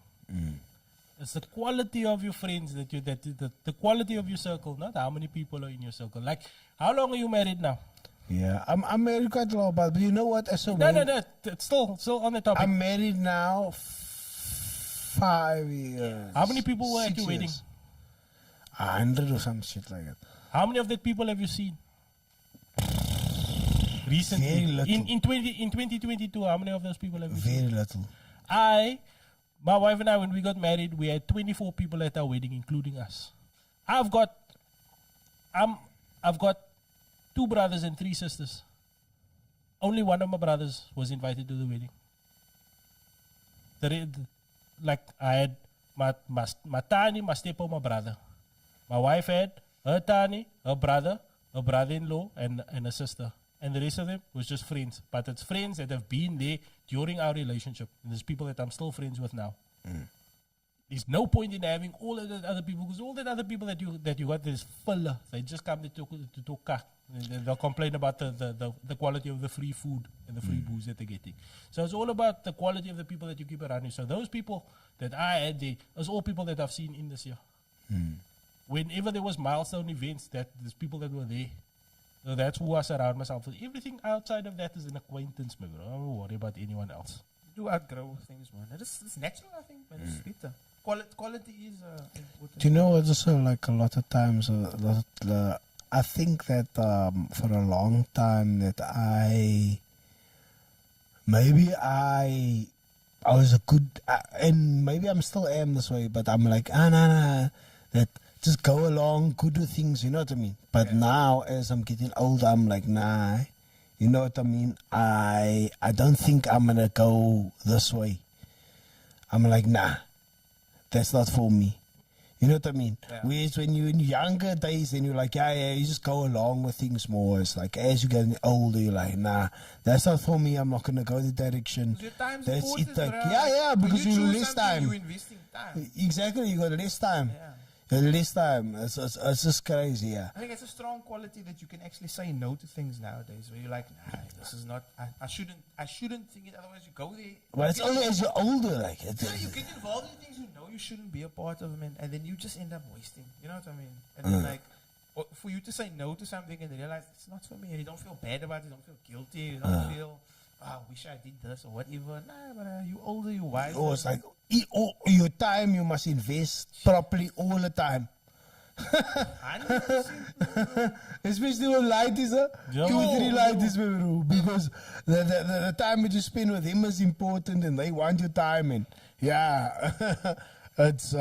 It's the quality of your friends the quality of your circle, not how many people are in your circle. Like, how long are you married now? Yeah, I'm married quite a lot, but you know what? No. It's still on the topic. I'm married now 5 years. How many people were at 6 your wedding? years. 100 or some shit like that. How many of that people have you seen? Recently, Very little. in 2022, how many of those people have you seen? Very little. My wife and I, when we got married, we had 24 people at our wedding, including us. I've got 2 brothers and 3 sisters. Only one of my brothers was invited to the wedding. I had my Tani, my stepmom, my brother. My wife had her Tani, her brother-in-law, and a sister. And the rest of them was just friends. But it's friends that have been there during our relationship. And there's people that I'm still friends with now. there's no point in having all of the other people, because all the other people that you got is filler. They just come to talk kak. They'll complain about the quality of the free food and the free booze that they're getting. So it's all about the quality of the people that you keep around you. So those people that I had there, those all people that I've seen in this year. Whenever there was milestone events, there's people that were there. So that's who I surround myself with. Everything outside of that is an acquaintance, man. I don't worry about anyone else. You outgrow things, man. It's natural, I think, but it's better. Quality is important. Do you know what's also like a lot of times, I think that for a long time that I was a good, and maybe I'm still am this way, but I'm like, nah, that just go along, good with things, you know what I mean? But now, as I'm getting older, I'm like, nah, you know what I mean? I don't think I'm gonna go this way. I'm like, nah, that's not for me. You know what I mean? Yeah. Whereas when you're in younger days, then you're like, yeah, you just go along with things more. It's like, as you get older, you're like, nah, that's not for me. I'm not going to go the direction. Your time's That's important, it. Like, bruh. yeah, When because you choose less something, time. You investing time. Exactly, you got less time. Yeah. You got less time. It's just crazy, yeah. I think it's a strong quality that you can actually say no to things nowadays. Where you're like, nah, this is not. I shouldn't think it. Otherwise, you go there. But it's only as you're older, like. Yeah, you get involved in things you know you shouldn't be a part of, man, and then you just end up wasting. You know what I mean? And then like, for you to say no to something and then realize it's not for me, and you don't feel bad about it, you don't feel guilty, you don't feel, I wish I did this or whatever. Nah, but you older, you wiser. Oh, it's like, your time you must invest properly all the time. 100%. Especially when light is a 2-3 light is bro, because the time that you spend with him is important and they want your time, and yeah, it's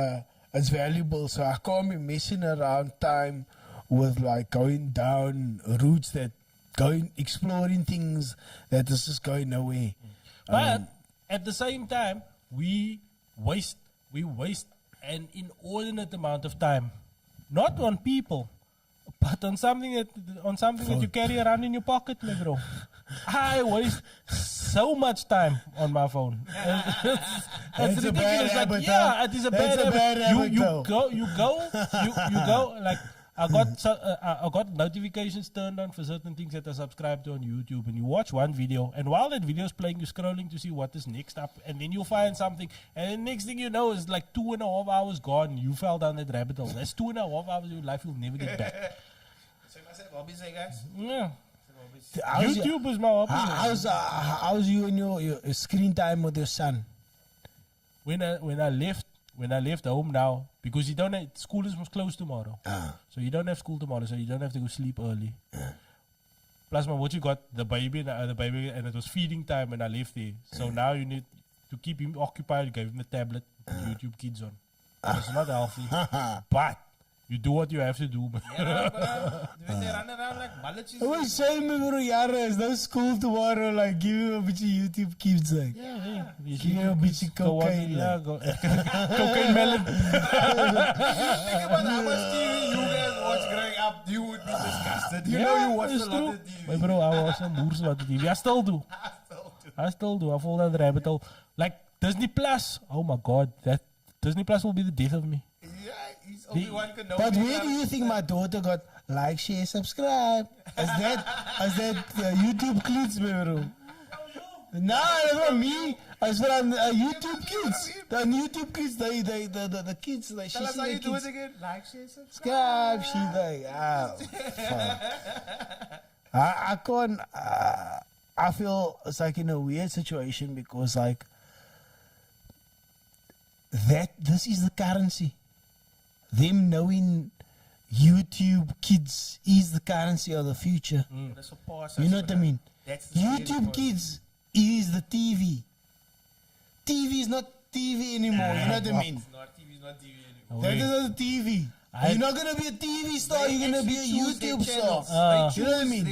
valuable. So I can't be messing around time with like going down routes that exploring things that is just going nowhere. But at the same time, we waste an inordinate amount of time, not on people, but on something that you carry around in your pocket, my bro. I waste so much time on my phone. It's a bad habit, yeah, it is a bad habit. You though. go like. I got notifications turned on for certain things that I subscribe to on YouTube, and you watch one video, and while that video is playing, you're scrolling to see what is next up, and then you'll find something, and the next thing you know is like 2.5 hours gone. You fell down that rabbit hole. That's 2.5 hours of your life you'll never get back. So I said, hobbies, guys. Yeah. How's your- YouTube is my hobby. How's you and your screen time with your son? When I left home now, because you don't have, school is closed tomorrow. So you don't have school tomorrow, so you don't have to go sleep early. Plus, my watch, you got the baby, and it was feeding time when I left there. So now you need to keep him occupied. You give him a tablet, YouTube Kids on. It's not healthy, but you do what you have to do. Yeah, but when they run around like mullets, I was saying, bro, Yara, is no school tomorrow. Like, give him a bit of YouTube Kids, like. You Give him a bit of cocaine. Yeah, cocaine melon. think about how much TV you guys watch growing up, you would be disgusted. You know you watch a it's lot true. of TV. My bro, I watch some moers lot of TV. I still do. I fall down the rabbit hole. Like Disney Plus. Oh my God, that Disney Plus will be the death of me. Yeah, he's only one can know. But where do you think my daughter got like, share, subscribe? Is that YouTube Kids, bro? No, that's not me. It's from YouTube Kids. The YouTube Kids, the kids, like, Tell she us how see you the do it kids. again. Like, share, subscribe. Subscribe. She like, fuck. I can't. I feel it's like in a weird situation because like this is the currency. Them knowing YouTube Kids is the currency of the future. That's a pause. You know what I mean? That's the scary YouTube part. Kids is the TV. TV is not TV anymore. You know what I mean? It's not TV, it's not TV anymore. That is not the TV. You're not gonna be a TV star. You're gonna be a YouTube star. You know what I mean?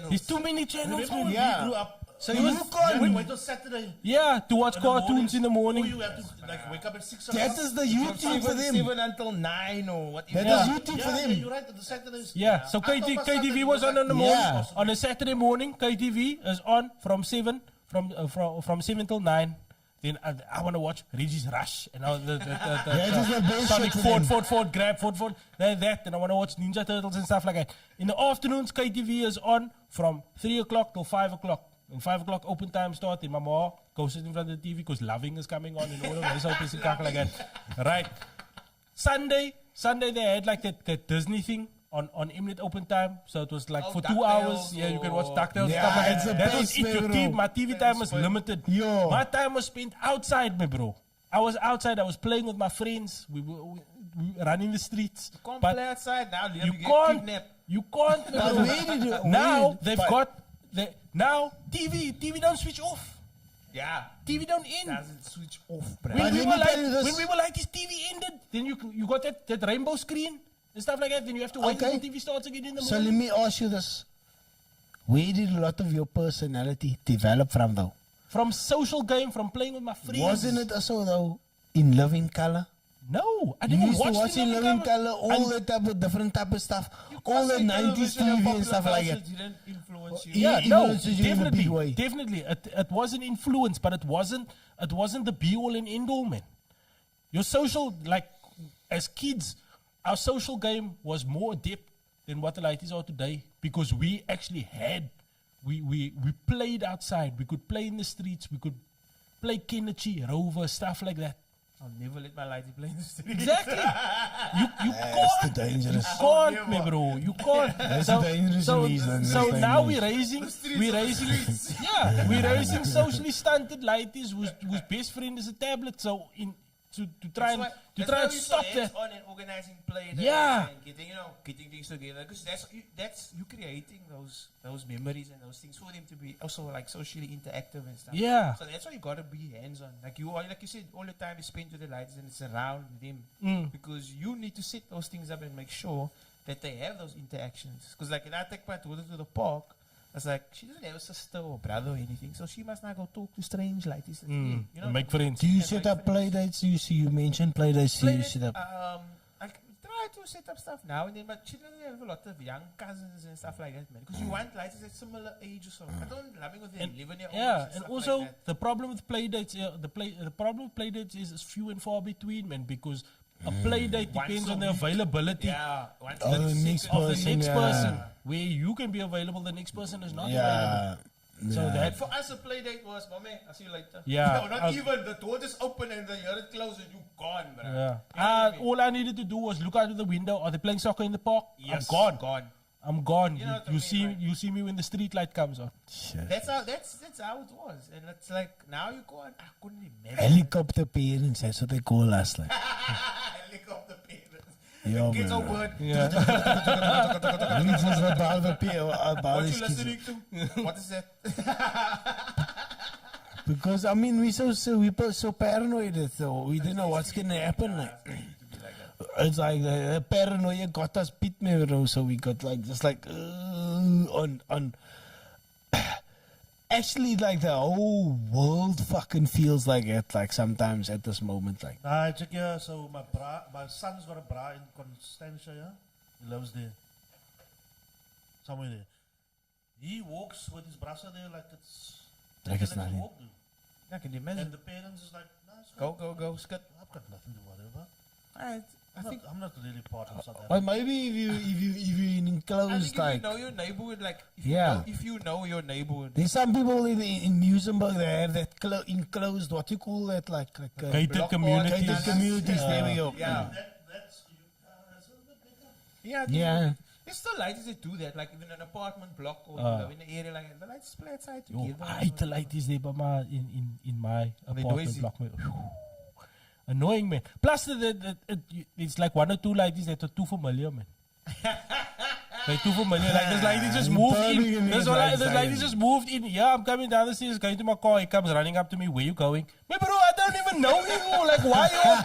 There's too many channels, Remember man. when Yeah. we grew up? So It you was- can't. Wait till Saturday. Yeah, to watch in the cartoons in the Oh, morning. you have to like wake up at 6 That o'clock. is the YouTube for them. 7 until 9 or whatever. That Yeah. is YouTube for Yeah, them. you're right. The Saturdays. Yeah, so I thought my KTV Saturday was on in the morning. Yeah. On a Saturday morning, KTV is on from 7 from 7 till 9. Then I want to watch Reggie's Rush and all the just the bullshit Sonic for them. Ford, grab Ford, that. And I want to watch Ninja Turtles and stuff like that. In the afternoons, KTV is on from 3 o'clock till 5 o'clock. When 5 o'clock open time start, and my mom goes sit in front of the TV because Loving is coming on and all of that. So it's like that. Right. Sunday they had like that Disney thing on Imnet open time. So it was like for 2 hours. Yeah, you can watch DuckTales. Yeah, stuff like it's that. the That was best, it. Your bro. TV, my TV time was limited. Yo. My time was spent outside, my bro. I was outside. I was playing with my friends. We were running the streets. You can't But play outside now. you get can't. kidnapped. You can't. But bro. where did you- Now where- they've but- got now TV don't switch off. Yeah. TV don't end. Doesn't switch off, bro. But When we, let were me like, tell you this. when we were like, this TV ended, then you got that rainbow screen and stuff like that. Then you have to wait Okay. until TV starts again in the So let morning. me ask you this. Where did a lot of your personality develop from though? From social game, from playing with my friends. Wasn't it also though in Living Color? No, I You never used to watched watch in Living Color all And- the type of different type of stuff. All the 90s TV and stuff like that. Didn't influence you. Yeah. Yeah, no, influences you in a big way. definitely. It was an influence, but it wasn't the be all and end all, man. Your social, like as kids, our social game was more adept than what the ladies are today because we actually had, we played outside. We could play in the streets. We could play Kenichi, Rover, stuff like that. I'll never let my lady play in the street. Exactly. You That's the can't. dangerous. You can't, me bro. You can't. That's the dangerous reason. So That's now dangerous. we're raising socially stunted ladies whose best friend is a tablet. So to try and stop that. On and organizing play. Yeah. And getting things together. Because that's you creating those memories and those things for them to be also like socially interactive and stuff. Yeah. So that's why you gotta be hands on. Like you said, all the time you spend with the ladies and it's around them. Because you need to set those things up and make sure that they have those interactions. Because like when I take my daughter to the park, I was like, she doesn't have a sister or brother or anything, so she must not go talk to strange ladies. Make friends. Do you set up play dates? You mentioned play dates. Do you set up? I try to set up stuff now and then, but she doesn't have a lot of young cousins and stuff like that, man. Because you want ladies at similar age or so. I don't loving with them 11-year-olds. Yeah, and stuff also like that. the problem with play dates, the problem with play dates is few and far between, man. Because a play date Once depends a on the week. availability Yeah, once Oh, the six next of the of the person, next yeah. person. Where you can be available, the next person is not available. Yeah. So yeah. that For us, a play date was, mommy, I'll see you later. Yeah. No, not even. The door just open and the hear it close and you gone, bro. Yeah. You know what I mean? All I needed to do was look out of the window. Are they playing soccer in the park? Yes, I'm gone. Gone. I'm gone. You know what I You mean, see, right? you see me when the street light comes on. Shit. That's how it was. And it's like, now you go and I couldn't imagine. Helicopter parents, that's what they call us. Like. Helicopter parents. Yeah, Kids man. are word. Niets ons wat behalve What behalve you listening to? What is that? Because I mean we so paranoid so we don't know what's gonna happen. Like. It's like the paranoia got us beat me, bro. So we got like just like on. Actually, like the whole world fucking feels like it. Like sometimes at this moment, like I check here. So my son's got a bra in Constantia. Yeah? He lives there, somewhere there. He walks with his brasa there like it's Like it's let him nothing. walk, dude. I can imagine. And the parents is like, nah, it's good. Go, scut. I've got nothing to worry about. Alright. I think I'm not really part of South but Africa. maybe if you in I enclosed think if like you know your neighborhood, like Yeah. if you know your neighborhood, there's some people in Musenberg they have that enclosed what you call that like Gated block communities. gated communities. There we go. yeah, That's a little bit better. yeah, I think Yeah. there's still ladies that do that, like even an apartment block or you know, in an area like that. The ladies play outside Yo, together. I hate the ladies there by my in my They apartment noisy. block. Man. Annoying, man. Plus, it's like one or two ladies that are too familiar, man. They're too familiar. Like this lady just moved in. This lady just moved in. Yeah, I'm coming down the stairs, going to my car. He comes running up to me. Where you going? Man, bro, I don't even know you. Like, why you? Where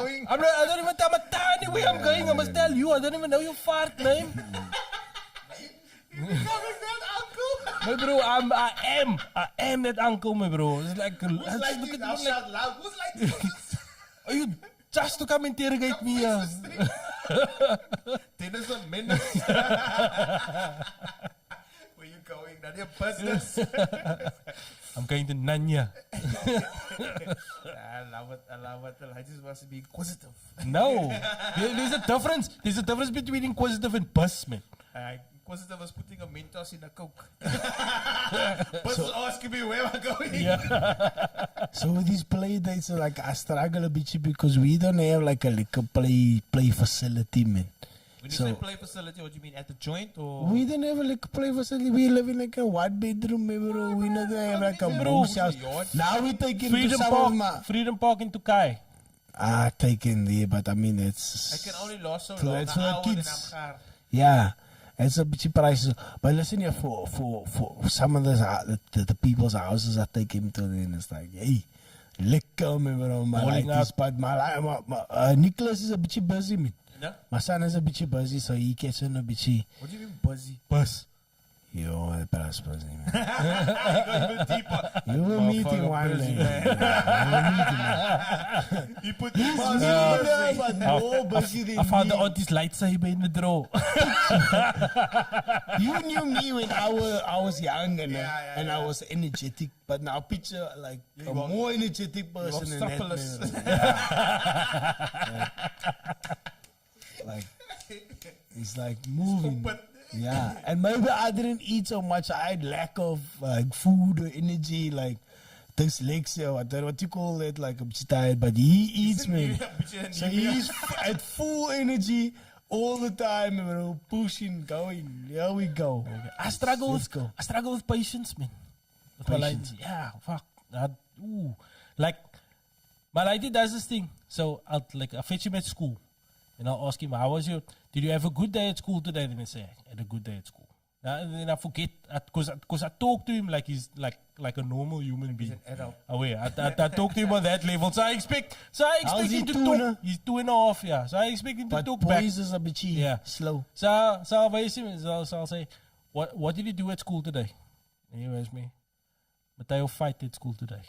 you going? I don't even tell my tiny where I'm going. I must tell you. I don't even know your fart name. My bro, I am that uncle, my bro. It's like, Who's like this? I'll shout loud. Who's like this? are you just to come interrogate me? Dennis a minute. Where you going? None of your business. I'm going to Nanya. I love it. The ladies must be inquisitive. No. There's a difference. There's a difference between inquisitive and bus, man. Inquisitive was putting a Mentos in a Coke. Bus was asking me where am I going. Yeah. So with these play dates, like I struggle a bit because we don't have like a liquor play facility, man. When you say play facility, what do you mean at the joint or? We don't have a like play facility. We live in like a one bedroom, bro. We don't have like a broom house. Now we take in Freedom Park in Tukai. Take in there, but I mean it's. I can only last so So long. it's for the kids. Kids. Yeah, it's a bit prices. But listen here, for some of the people's houses I take him to, then it's like, hey, liquor, bro. My Rolling life is, but my Nicholas is a bit busy, man. No? My son is a bit busy, so he gets in a bit. What do you mean busy? Bus. Yo, that's busy, man. Even deeper. You will meet him one day. You will meet him. He put the buzz But more busy than I found the me. oddest lightsaber in the drawer. You knew me when I was young and Yeah. I was energetic, but now picture like Yeah, a you are- more energetic person than that. Strophilus. Man. Yeah. Like it's like moving. Stupid. Yeah, and maybe I didn't eat so much. I had lack of like food or energy, like dyslexia, what you call it, like I'm just tired. But he eats, man. So he's at full energy all the time, bro. Pushing, going. Here we go. I struggle Let's with go. patience, man. With my Patience. lady. Yeah, fuck. Like my lady does this thing. So I'll fetch him at school. And I'll ask him, did you have a good day at school today? Then I say, I had a good day at school. And then I forget, because I talk to him like he's like a normal human being. an adult. I talk to him on that level. So I expect How's he him to doing, talk. He's 2.5, yeah. So I expect him to But talk back. boys is a bit slow. So I'll raise him. So I'll say, what did you do at school today? And he asks me, Mateo fight at school today.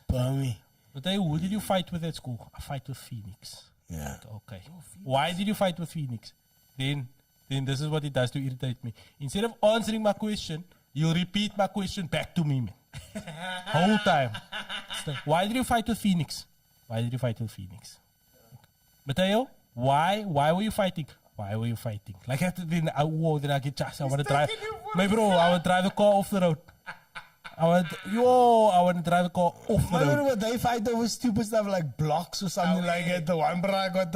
Bummy. Mateo, who did you fight with at school? I fight with Phoenix. Yeah. Okay. Why did you fight with Phoenix? Then this is what it does to irritate me. Instead of answering my question, you'll repeat my question back to me, man. Whole time. It's like, why did you fight with Phoenix? Why did you fight with Phoenix? Mateo, why were you fighting? Why were you fighting? Like after then I get chance. I want to drive. My bro, I want to drive the car off the road. I want to drive the car off the Remember road. when they fight over stupid stuff like blocks or something like that? The one bro got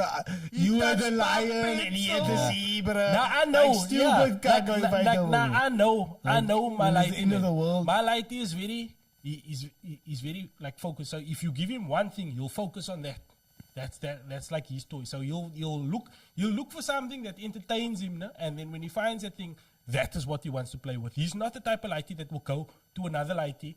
you had the lion and he had the zebra. Now I know, Like stupid yeah. guy going fight over. Now I know my it was lighty. the end of the world. My lighty is very, he's very like focused. So if you give him one thing, he'll focus on that. That's like his toy. So you'll look for something that entertains him, no? And then when he finds that thing, that is what he wants to play with. He's not the type of lighty that will go to another lighty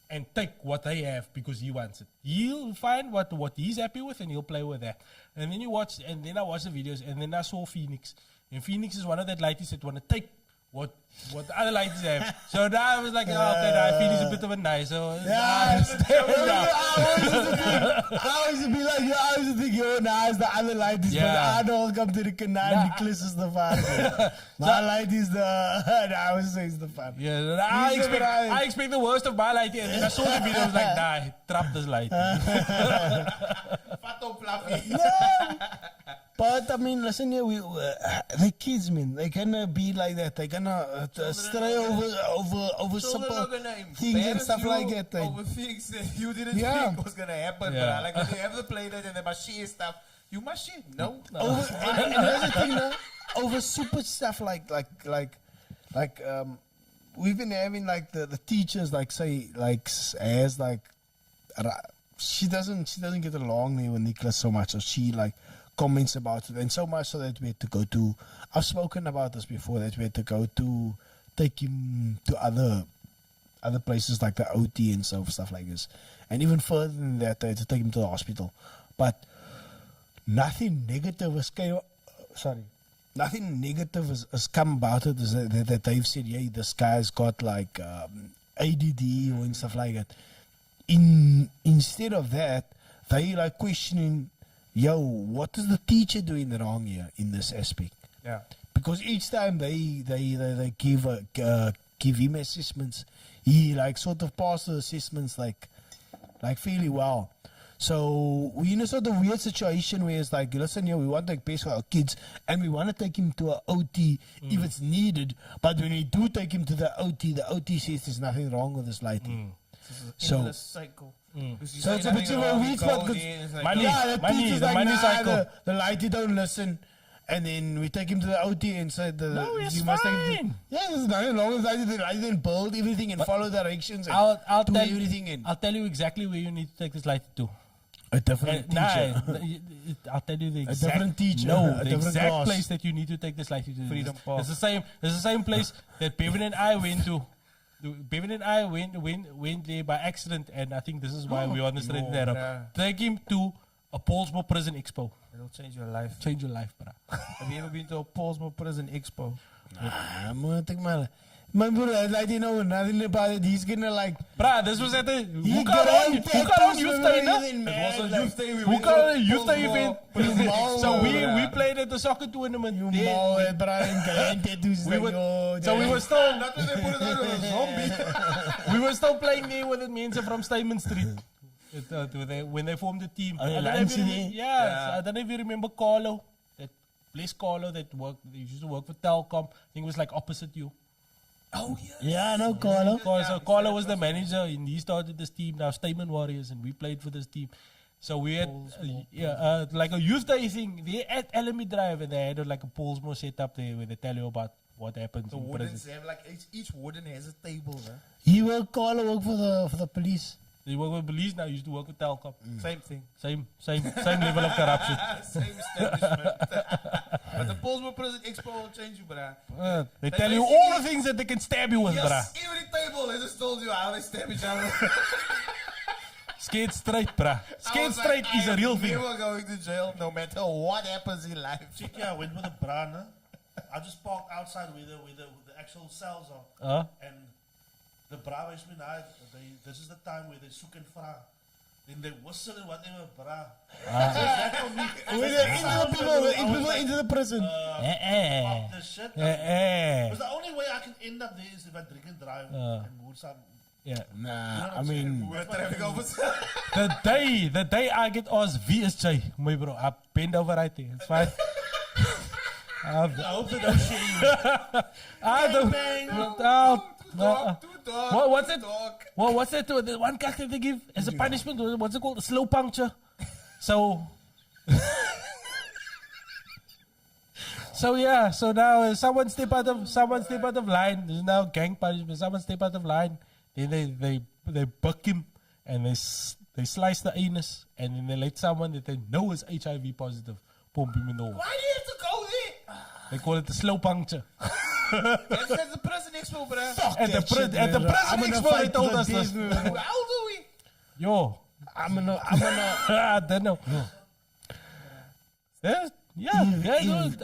and take what they have because he wants it. He'll find what he's happy with and he'll play with that. And then I watched the videos and then I saw Phoenix. And Phoenix is one of that lighties that want to take what the other lighties have. So now I was like, okay, now Phoenix is a bit of a nice. So I always be like, I always think, now it's the other lighties, but Yeah. I don't come to the canal. Nicholas is the father. My light is the, I always say it's the father. yeah, He's the right. I expect the worst of my lighty. And then I saw the video, I was like, nah, trap this lighty. Fat or fluffy. But I mean, listen here, the kids, man, they gonna be like that. They gonna stray over So simple they're not gonna things and embarrass stuff you like that. over things that you didn't Yeah. think was gonna happen. Yeah. Bruh. Like when you have the play that and they must share stuff, you must share. No. And here's the thing, no? Over super stuff like we've been having like the teachers like say like as like she doesn't get along there with Nicholas so much, so she like comments about it, and so much so that we had to go to. I've spoken about this before, that we had to go to take him to other places like the OT and stuff like this, and even further than that, they had to take him to the hospital. But nothing negative has come about it. Is that they've said, yeah, this guy's got like ADD or and stuff like that. Instead of that, they like questioning, yo, what is the teacher doing wrong here in this aspect? Yeah. Because each time they give give him assessments. He like sort of passed the assessments like fairly well. So we're in a sort of weird situation where it's like, listen here, we want to best for our kids and we want to take him to an OT if it's needed. But when we do take him to the OT says there's nothing wrong with his lighting. So Endless cycle. So it's a bit of a weird spot. Money, The money, teacher's the like, money nah, cycle. the lighty don't listen. And then we take him to the OT and say, No, it's you must take him fine. yeah, there's nothing wrong with the lighty then build everything and follow directions and I'll do tell everything in. I'll tell you exactly where you need to take this light to. A different teacher. I'll tell you the A exact different teacher, No, a the different exact class. place that you need to take this light to. Freedom It's Park. the same. It's the same place that Bevan and I went to. Bevan and I went there by accident, and I think this is why we're on the straight and narrow. yeah. Take him to a Paulsmore Prison Expo. It'll change your life. Change your life, bro. Have you ever been to a Paulsmore Prison Expo? I'm gonna take my brother, like, you know nothing about it. He's gonna like Bruh, this was at the He Hoe kan on tattoos youth and day, no? everything, man. Youth Day, we Hoe went to kan a youth day Paulsmore event? Mal, So we bruh. played at the soccer tournament. You there. mal, Brian, tattoos. We like, were, oh, so we were still Not when they put it out with a zombie. we were still playing there with the men from Stayman Street. When they formed the team. Oh, yeah, I don't know if you Lancy remember- there? yeah, so I don't know if you remember Carlo. That Bless Carlo that worked. They used to work for Telcom. I think it was like opposite you. Oh, yeah. Yeah, no, Carlo. So Carlo was the manager, and he started this team. Now Stayman Warriors, and we played for this team. So we had like a youth day thing. They at LME Drive, and they had like a Paulsmore set up there where they tell you about what happens The in wardens prison. have like each warden has a table, huh? He will Carlo work for the police. They work with police now. Used to work with Telcom. Same thing. Same level of corruption. Same establishment. But the Paulsmore Prison Expo will change you, bruh. They tell you all the things that they can stab you with, bruh. Yes, every table they just told you how they stab each other. Skate straight, bruh. Skate straight is a real thing. Never going to jail, no matter what happens in life. Check, yeah, I went with a brana. I just parked outside where the actual cells are. And the bra is me now. This is the time where they soek and fra. Then they whistle and whatever, bra. So that for me. People into the prison. Fuck this shit. Because the only way I can end up there is if I drink and drive and move some. Yeah. Nah, I mean, We're traffic officer. The day I get asked VSJ, my bro, I bend over right there. It's fine. I hope they don't share you. I don't. What's it? Dog. Well, what's that? The one cut that they give as a punishment. What's it called? A slow puncture. So. So yeah. So now someone step out of line. There's now gang punishment. Someone step out of line. Then they buck him and they slice the anus and then they let someone that they know is HIV positive pump him in the hole. Why do you have to go there? They call it the slow puncture. That's the prison expo, bruh. At the prison expo, they told us this. How old are we? Yo, I'm gonna. I don't know. Yeah.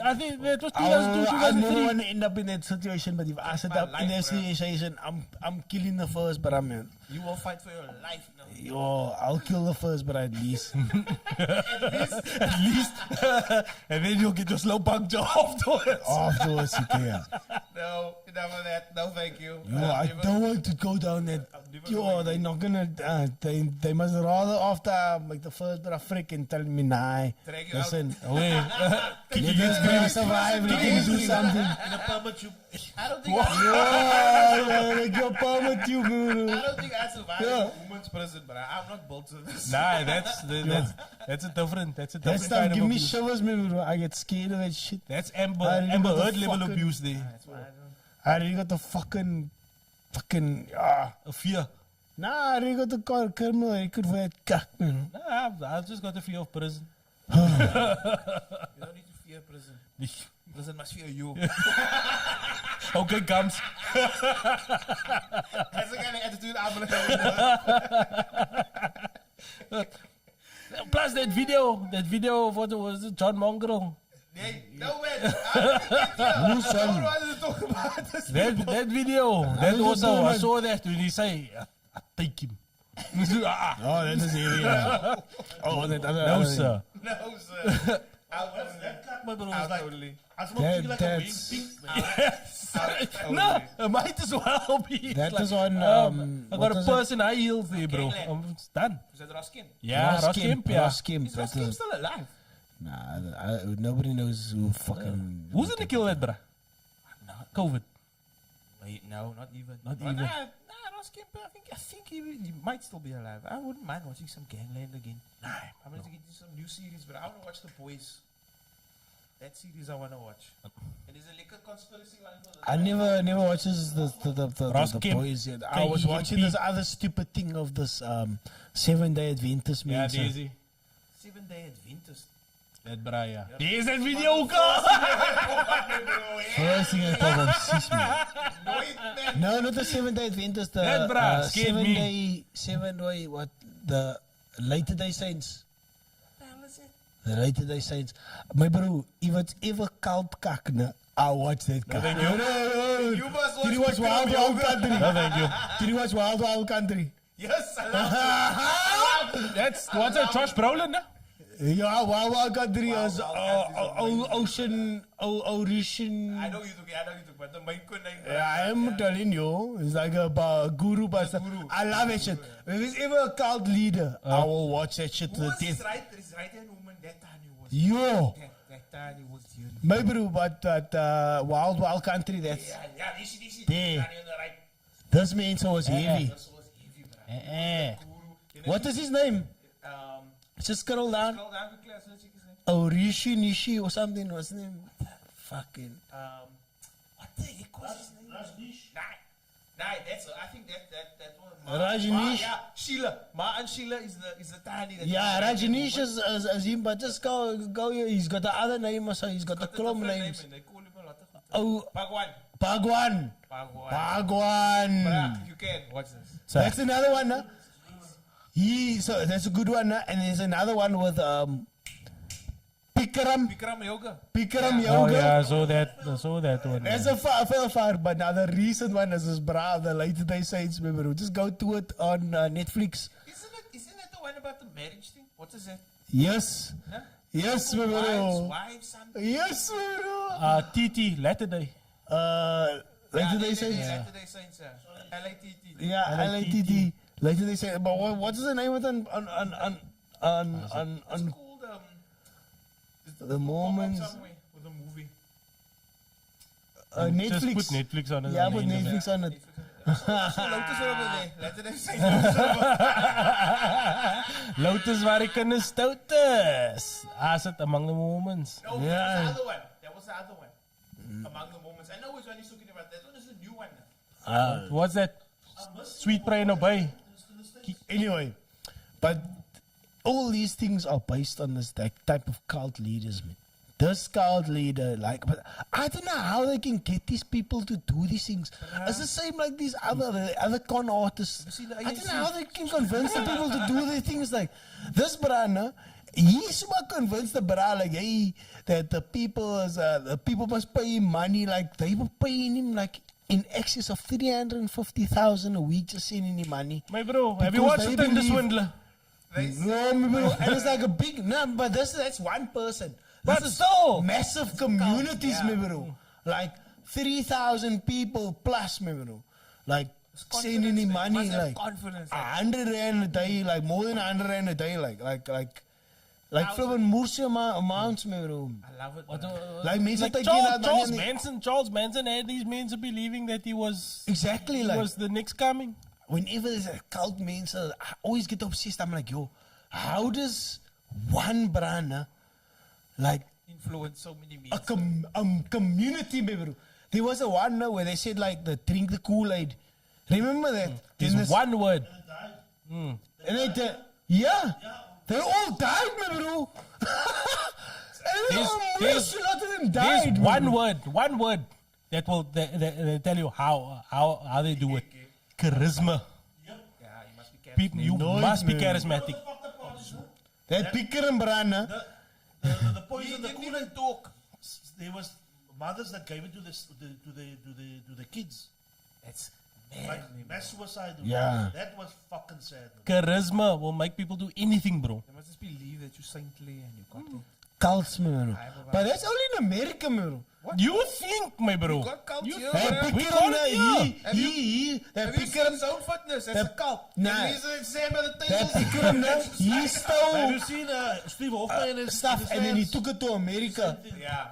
I think that was 2002, I never 2003. want to end up in that situation, but if I set up in that situation, I'm killing the first, but I'm You will fight for your life now. yo, I'll kill the first, but at least. At least. And then you'll get your slow puncture afterwards. Afterwards, you can. No, enough of that. No, thank you. Yo, I don't want to go down that. Yo, they're not gonna. They must rather after make the first, but I freaking tell me nah. Drag you out. Listen, Wait. let us bring survive. Let us do something. In a permit, you. I don't think Yo, like your permit, you I guru. don't think I survived Yeah. a woman's prison, but I'm not built to this. Nah, that's a different Next kind time, of give me abuse. shivers, man, bro. I get scared of that shit. That's I Amber really got the Heard level fucking- abuse there. That's why I don't. I really got the fucking. A fear. Nah, I really got the criminal record for that cock, man. Nah, I've just got a fear of prison. You don't need to fear prison. Prison must fear you. Okay, comes. That's the kind of attitude I'm gonna have. Plus that video of what was it, John Mongrel. No man. I Who's don't son? want to talk about this. That video. That was also, the I one. saw that when he say, I take him. Oh, that is area. Oh, that other. No, sir. No, sir. What's that cut, my bro? It's Out like, only. I smell like a wing that's- pink, man. No, it might as well be. That Like, is on, I what got a was it? person high heels there, bro. Gangland. It's done. Is that Roskin? Yeah, Ross Kemp, yeah. Ross Kemp, Is Roskin still alive? Nah, nobody knows who fucking. Who's gonna kill that, bruh? No, COVID. wait, no, not even. Not Oh, even. Nah, Roskin, I think he might still be alive. I wouldn't mind watching some Gangland again. Nah, I'm gonna get into some new series, but I want to watch The Boys. That series I want to watch. And there's a liquor conspiracy one. I never watched the Ross Kemp. boys yet. I was watching this other stupid thing of this 7-day Adventist Yeah, man. so- Daisy. 7-Day Adventist. That bruh, yeah. There's that video, call. First thing I thought of sis me. Nooit, man. No, not the 7-day Adventist. The That bruh scared me. 7-day, what? The Later Day Saints. What the hell is it? The Later Day Saints. My bro, if it's ever cult kakne, I'll watch that. thank you. No. You must watch Did you watch Bikram Wild Wild Yoga. Country? No, thank you. Did you watch Wild Wild Country? Yes, I love That's what's that? Josh Brolin, no? Yeah, Wild Wild Country is ocean. I know you took, but the main name. Yeah, I am telling you, it's like a guru, but I love that shit. If it's ever a cult leader, I will watch that shit to Who the was his death. right hand woman that time he was? Yo, That time he was here. my bro, but Wild Wild Country, that's Yeah, this. There. Running on the right. this man so was heavy. This was heavy, bro. Guru. What is his name? Um, Just scroll down. scroll down quickly. I'll check his name. Oh, Rishi Nishi or something. What's his name? Fucking. What the heck was his name? Nah, that's. I think that one. Rajneesh? Yeah, Sheila. Ma and Sheila is the tiny. That Yeah, Rajneesh is him, but just go here. He's got the other name or so. He's got the clone names. They call him a lot of. Oh, Bhagwan. Bhagwan. Bhagwan. Bruh, you can watch this. That's another one, huh? So that's a good one, huh? And there's another one with Bikram Bikram Yoga. Oh, Yoga. yeah, I saw that one. That's a far, but now the recent one is this the Later Day Saints, remember? Just go to it on Netflix. Isn't that the one about the marriage thing? What is that? Yes. Huh? Yes, Wives, remember? wives, something. Yes, remember? TT, Latter Day. Later Day Saints. Later Day Saints, yeah. LATT. Yeah, LATT. Later Day Saints. But what is the name of it on It's called the Mormons? somewhere with a movie. Netflix. Just put Netflix on it. Yeah, on the put internet. Netflix on it. So Lotus over there. Later Day Saints. Lotus waar die kinders stout is. As it among the Mormons. No, Yeah. that was the other one. Among the Moments. I know which one he's talking about. That one is the new one. What's that? Sweet Pray and Obey. Anyway, but all these things are based on this type of cult leaders, man. This cult leader, but I don't know how they can get these people to do these things. It's the same like these other con artists. see the I don't ANC? know how they can convince the people to do these things. Like this brother, he's what convinced the brother, like, hey, that the people must pay him money. Like they were paying him like in excess of 350,000 a week, just sending him money. My bro, have you Because watched they The believe- Swindler? No, bro, and it's like a big but that's one person. But This is still. massive communities, me bro. Like 3,000 people plus, me bro. Like sending him money, like confidence. 100 rand a day, like more than 100 rand a day, like flipping Murcia amounts, me bro. I love it. Like means Like that taking out money. Charles Manson had these men to believing that he was Exactly, like the next coming. whenever there's a cult mensen, I always get obsessed. I'm like, yo, how does one brand, like Influence so many a means. community, bro? There was a one where they said like drink the Kool-Aid. Remember that? There's Then this- one word. and they all died, me bro. And There's- a lot of them There's died. one bro. word that will they tell you how they do it. Charisma. Yeah, you must be careful. People, you Nooit must be meer. charismatic. That picker and brand, The poison, He the didn't Kool-Aid. even talk. There was mothers that gave it to the kids. That's Like man. mass suicide. Yeah. That was fucking sad. Man. Charisma will make people do anything, bro. They must just believe that you're saintly and you got it. cults, man. But that's only in America, man. You think, my bro? got cult You here, think? Hey, We pick got him, it here. Have you seen Zone Fitness? That's a cult. Nah. He's the same as the That things. pick him, he Have stole you seen Steve Hoffman and his stuff his and then he fans? took it to America. Yeah.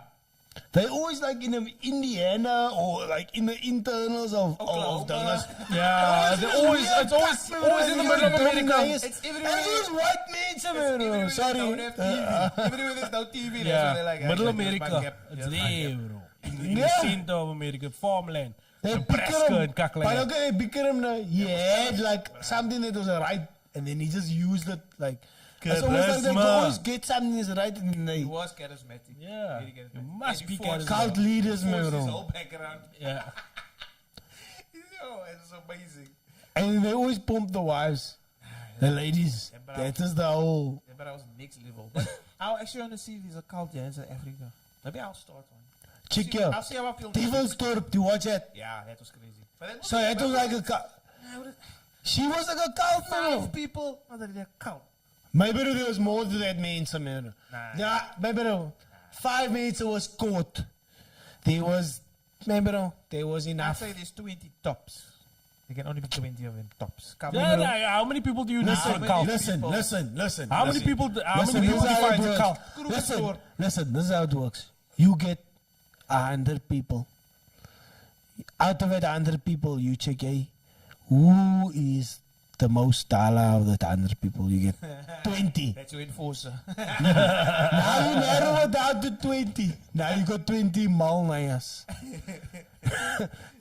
They always like in Indiana or like in the internals of Oklahoma. Dallas. Yeah, it's always in the middle of America. It's everywhere. And those white men, man. Sorry. Don't have TV. Everywhere there's no TV. That's Yeah, why they're like, Middle "Hey, here's my America. gap. It's Here's my there, gap." bro. In the Yeah. center of America, farmland. They Nebraska and But Kakalaka. okay, Bikram, he had like something that was right, and then he just used it like. It's almost like they Charisma. always get something that's right, and then they He was charismatic. Yeah. Very charismatic. You must And be he forced- charismatic. cult leaders, forced man. his bro. whole background. Yeah. Oh, it's amazing. And they always pump the wives, the ladies. That is the whole. Yeah, but I was next level. But I actually want to see if there's a cult here in South Africa. Maybe I'll start one. Check I'll here. see how I feel. Devil's Dorp, you watch that? Yeah, that was crazy. But that So that was like a cult. She was like a cult, man. 5 people. Not that they're cult. Maybe there was more to that man, man. Nah. Yeah, maybe 5 minutes was caught. There was, maybe there was I'd enough. say there's 20 tops. There can only be 20 of them tops. Come Yeah, on. like, how many people do you need for a Listen, cult? listen. How many people? How Listen, many people this is how it defines a works. cult? Listen, this is how it works. You get 100 people. Out of that 100 people, you check, hey, who is the most dollar of that 100 people? You get 20. That's your enforcer. Now you narrow it down to 20. Now you got 20 malnayas.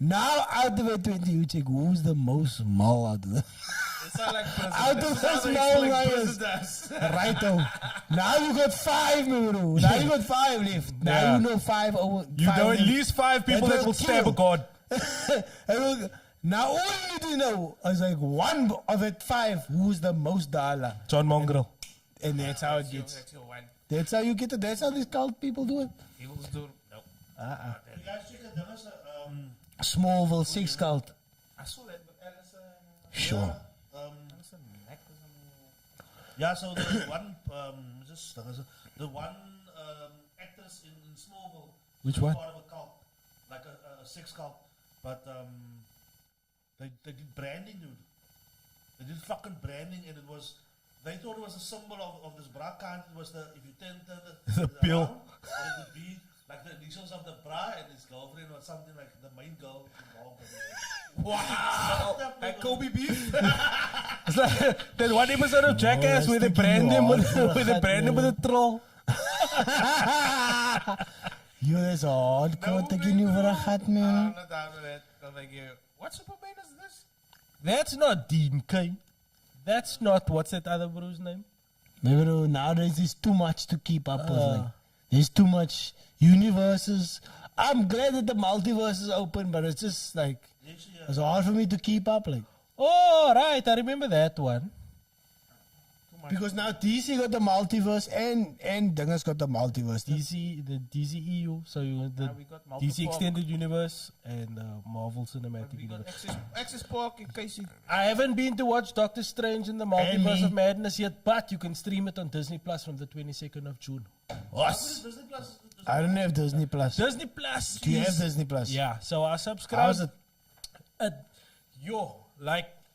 Now out of that 20, you check who's the most mal out of them. It's not like prison. Out This of is how those they small explain liars. prison does. Righto. Now you got 5, Muru. Now you got 5 left. Now Yeah. you know 5 over. You 5 know at left. least 5 people That that will will stab a kill. god. Now all you need to know is like 1 of that 5 who's the most dollar. John Mongrel. And that's how it gets. That's your one. That's how you get it. That's how these cult people do it. He will do. No. You guys check it, there was Smallville 6 cult. I saw that, but Alison. Sure. Alison Mack or something. yeah, so the one, the one actress in Smallville. Which was one? Part of a cult, like a sex cult, but they did branding, dude. They did fucking branding, and it was. They thought it was a symbol of this bra count. It was if you turn The pill. around, it would be like the initials of the bra and his girlfriend or something like the main girl involved. Wow. Like Kobe beef. It's like that one episode of Jackass where they brand him with a troll. You is hardcore taking you for a hat, man. I'm not down with that. I'm like, what Superman is this? That's not Dean Kane. That's not, what's that other bro's name? Maybe nowadays there's too much to keep up with. Like, there's too much universes. I'm glad that the multiverse is open, but it's just like it's hard for me to keep up. Like Oh, right. I remember that one. because now DC got the multiverse and Dingus got the multiverse. The DCEU. So you the we got multiple- DC Extended Universe and Marvel Cinematic We got Universe. Access Park in case you. I haven't been to watch Doctor Strange in the Multiverse me. of Madness yet, but you can stream it on Disney Plus from the 22nd of June. Disney Plus. I don't have Disney Plus. Disney Plus. Do you have is- Disney Plus? Yeah, so I subscribe. How's it?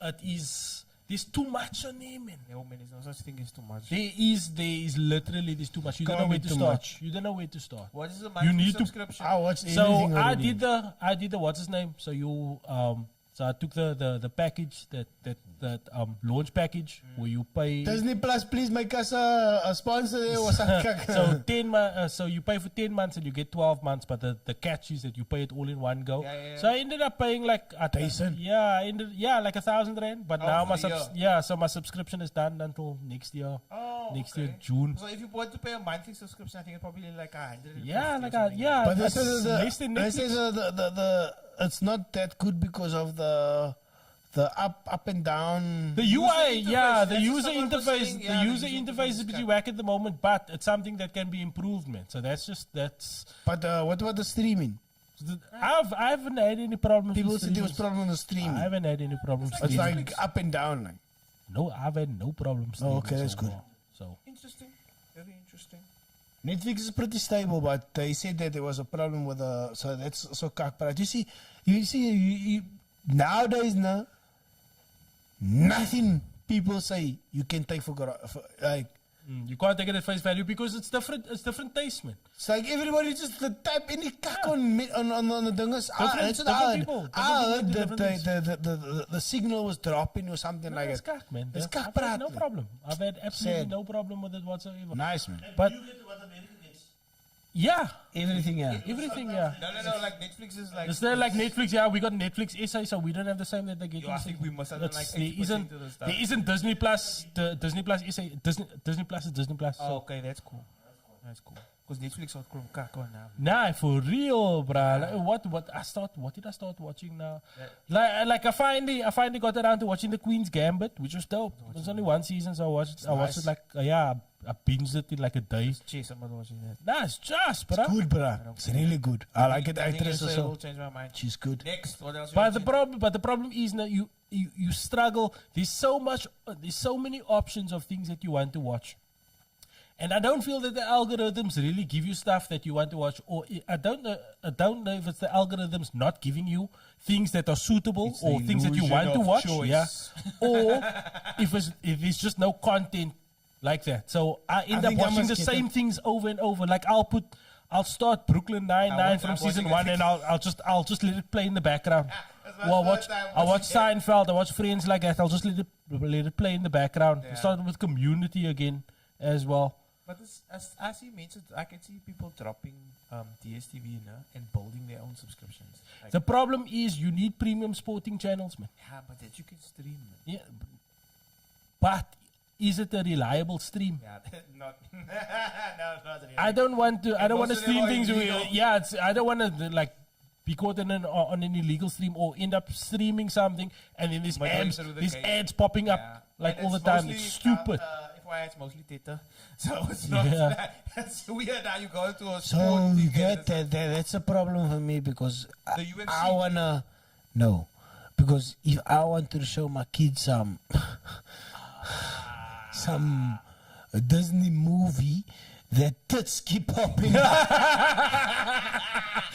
It is. There's too much on there, man. No, man, there's no such thing as too much. There is literally there's too much. You don't Can't know where be to too start. much. You don't know where to start. What is the You monthly need to- subscription? I watched So everything I already. did the what's his name? So I took the package that launch package where you pay. Disney Plus, please make us a sponsor there or something. So 10 so you pay for 10 months and you get 12 months, but the catch is that you pay it all in one go. Yeah. So I ended up paying like Decent. like 1,000 rand. But now for the year. so my subscription is done until next year. Oh, Next okay. year, June. So if you want to pay a monthly subscription, I think it's probably like 100. Yeah, But they it's say less than they say Netflix. it's not that good because of the up and down. The UI, interface, the that's user just someone was interface, saying, the yeah, the user user interface interface is is pretty cut. whack at the moment, but it's something that can be improved, man. So that's. But what about the streaming? I haven't had any problems. People with said there was streams. problem with the streaming. I haven't had any problems. It's streaming. like up and down. Like No, I've had no problems. Oh, okay, streaming that's so good. far. So Interesting. Very interesting. Netflix is pretty stable, but they said that there was a problem with so that's so kak. But you see, nowadays, no, nothing people say you can take for like. You can't take it at face value because it's different. It's different taste, man. It's like everybody just type any kak on the dinges. Different people. I heard that the signal was dropping or something like It's that. kak, man. It's kak I've had praat, no man. problem. I've had absolutely Sad. no problem with it whatsoever. Nice, man. But You get what America gets. yeah, Everything, yeah. everything, yeah. No, like Netflix is like. Is there like Netflix? Yeah, we got Netflix SA, so we don't have the same that they get. Yo, I think we must have That's- like there 80% isn't of the stuff. there isn't Disney Plus. The Disney Plus SA Disney Plus is Disney Plus. Oh, So okay, that's cool. That's cool. Because Netflix was cool. on now. nah, for real, bruh. Like, what did I start watching now? Like I finally got around to watching the Queen's Gambit, which was dope. It was only one season, so I watched it like I binged it in like a day. Chase, I'm not watching that. Nah, it's just, bruh. Good, bruh. It's really good. I like it. I think Actress yesterday will also. change my mind. She's good. Next, what else? But the problem is that you struggle. There's so many options of things that you want to watch, and I don't feel that the algorithms really give you stuff that you want to watch. Or I don't know if it's the algorithms not giving you things that are suitable It's or the things that you illusion want to of watch. choice. Yeah, or if it's just no content like that. So I end up think I watching must the get same things over and over. Like I'll start Brooklyn Nine-Nine from I'm season watching 1 and I'll just let it play in the background. That's my Well, first time I watch watching Seinfeld, I watch Friends like that. I'll just let it play in the background. Yeah. Start with Community again as well. But this, as I see mentioned, I can see people dropping DSTV and building their own subscriptions. Like, The problem is you need premium sporting channels, man. yeah, but that you can stream. Man. Yeah, but is it a reliable stream? Yeah, not. no, not really. I don't want to. I don't want to most of them stream are things. illegal. I don't want to like be caught on an illegal stream or end up streaming something and then But going through the these gate. ads popping up Yeah. like And all the it's time. mostly, It's stupid. FYI, it's mostly theater. So it's not. Yeah. It's weird how you go to a So sport thing and it's that's a problem for me because The UFC. I wanna no, because if I want to show my kids some Disney movie, their tits keep popping up.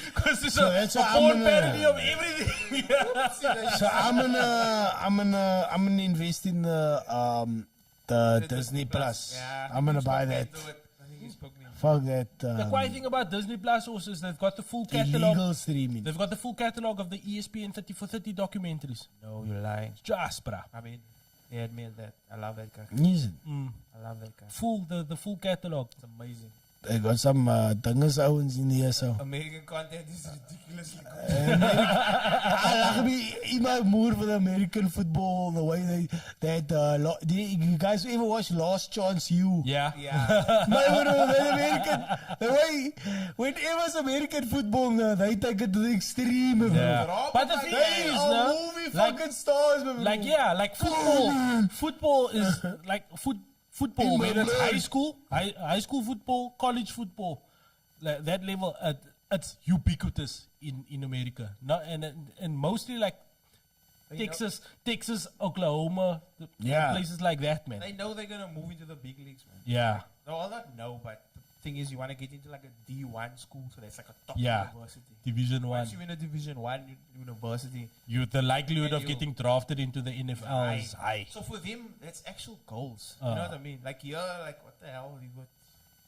Because it's So that's a what I'm whole gonna- parody of everything. So I'm gonna invest in the Disney Plus. Yeah. I'm gonna You buy spoke that. into it. I think you spoke me. Fuck that. The quiet thing about Disney Plus also is they've got the full catalog. Illegal streaming. They've got the full catalog of the ESPN 30 for 30 documentaries. No, you're lying. Just, bruh. I mean, they admit that. I love that guy. Is it? I love that guy. The full catalog. It's amazing. They got some dingus owens in here, so. American content is ridiculously good. I like me in my mood for the American football, the way you guys ever watch Last Chance U? Yeah. Yeah. The way whenever it's American football, no, they take it to the extreme. Bro. Yeah. But the thing They is, are no, movie like- fucking stars, bro. like football. Football is like football, In my whether it's blood. high school football, college football, like that level, it's ubiquitous in America. Not and mostly like Texas, Oklahoma, Yeah. places like that, man. They know they're going to move into the big leagues, man. Yeah. No, I don't know, but the thing is, you want to get into like a D1 school, so that's like a top Yeah. university. Division One. Once you're in a Division 1 university, The likelihood And of you- getting drafted into the NFL is high. So for them, that's actual goals. You know what I mean? Like here, like what the hell have you got?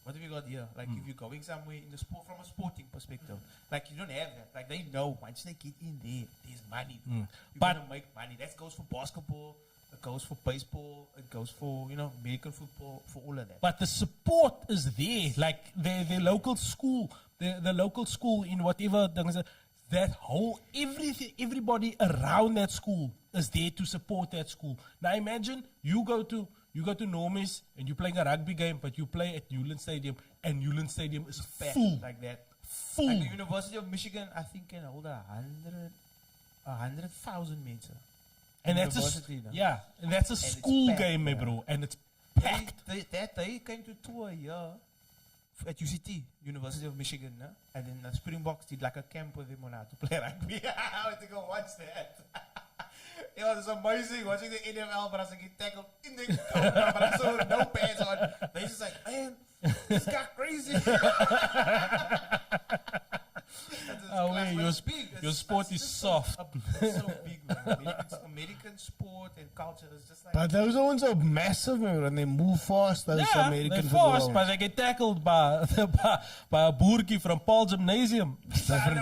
What have you got here? Like if you're going somewhere in the sport from a sporting perspective, like you don't have that. Like they know once they get in there, there's money. You're But- gonna make money. That goes for basketball. It goes for baseball. It goes for American football. For all of that. But the support is there. Like the local school, the local school in whatever that whole everybody around that school is there to support that school. Now imagine you go to Normis and you're playing a rugby game, but you play at Newland Stadium, and Newland Stadium is Packed full. like that. Full. Like the University of Michigan, I think can hold 100,000 meters. And that's University, no? and that's a it's school packed, game, yeah. bro, and it's They, packed. they came to tour here at UCT, University of Michigan, no? And then Springboks did like a camp with him on how to play rugby. I went to go watch that. It was amazing watching the NFL, but I was like, he tackled in the cover, but I saw no pants on. They just like, man, this got crazy. Your sport is soft. It's so big, man. American sport and culture is just like. But those ones are massive, man, and they move fast. Those Yeah, American they're football fast, ones. but they get tackled by a boerkie from Paul Gymnasium. Different,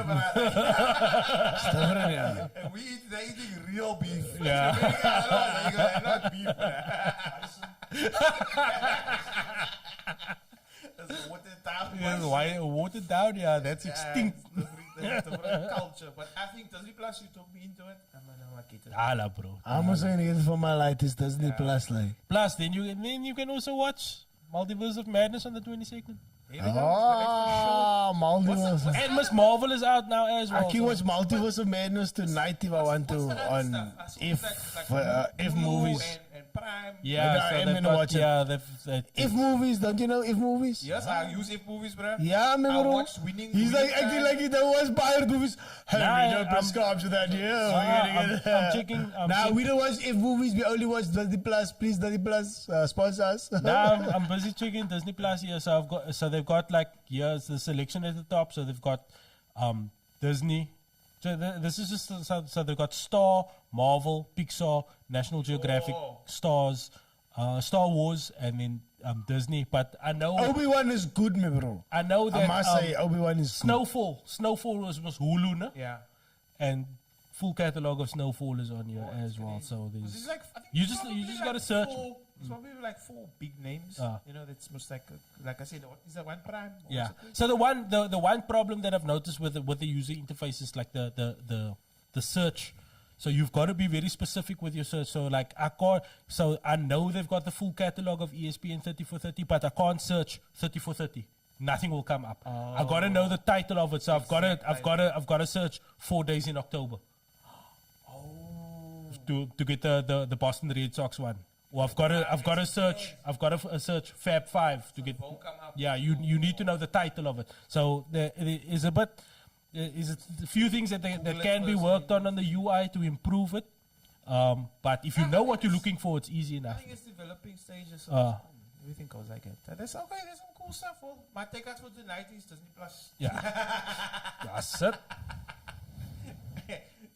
yeah. And they're eating real beef. Yeah. Not beef. That's watered down. Yes, why watered down? Yeah, that's extinct. Different culture. But I think Disney Plus, you took me into it. I'm gonna get it. Hala, bro. I'm also gonna get it for my lightest Disney Plus, like. Plus, then you can also watch Multiverse of Madness on the 22nd. Here we go. Oh, Multiverse. And Miss Marvel is out now as well. I can watch Multiverse of Madness tonight if I want to on if movies. And Prime. Yeah, Maybe so I'm they've gonna got, watch it. yeah, If movies, don't you know if movies? Yes, I use If movies, bro. Yeah, man, I bro. watched Winning. He's like Winning acting Time. like he don't watch pirate movies. Hey, Nah, we don't prescribe to that, yeah. I'm checking. Nah, we don't watch if movies. We only watch Disney Plus. Please, Disney Plus, sponsor us. Now I'm busy checking Disney Plus here. So they've got like here's the selection at the top. So they've got Disney. So this is just so they've got Star, Marvel, Pixar, National Geographic, Stars, Star Wars, and then Disney. But I know Obi-Wan is good, me bro. I know that I must say Obi-Wan is good. Snowfall was Hulu, no? Yeah. And full catalog of Snowfall is on here as well. So This there's is like, I think You it's just- probably you just like gotta search. It's probably like 4 big names. Ah. You know, that's most like I said, what is that one Prime? Or Yeah. something? So the one problem that I've noticed with the user interface is like the search. So you've got to be very specific with your search. So like I know they've got the full catalog of ESPN 3430, but I can't search 3430. Nothing will come up. I got to know the title of it. So I've got to search 4 Days in October. To get the Boston Red Sox one. Or I've got to search Fab 5 to get. Won't come up. Yeah, you need to know the title of it. So there is a few things that can be worked on the UI to improve it. But if you know what you're looking for, it's easy I enough. think it's developing stages. So everything goes like that. That's okay. There's some cool stuff. Well, my takeouts for tonight is Disney Plus. Yeah, that's it.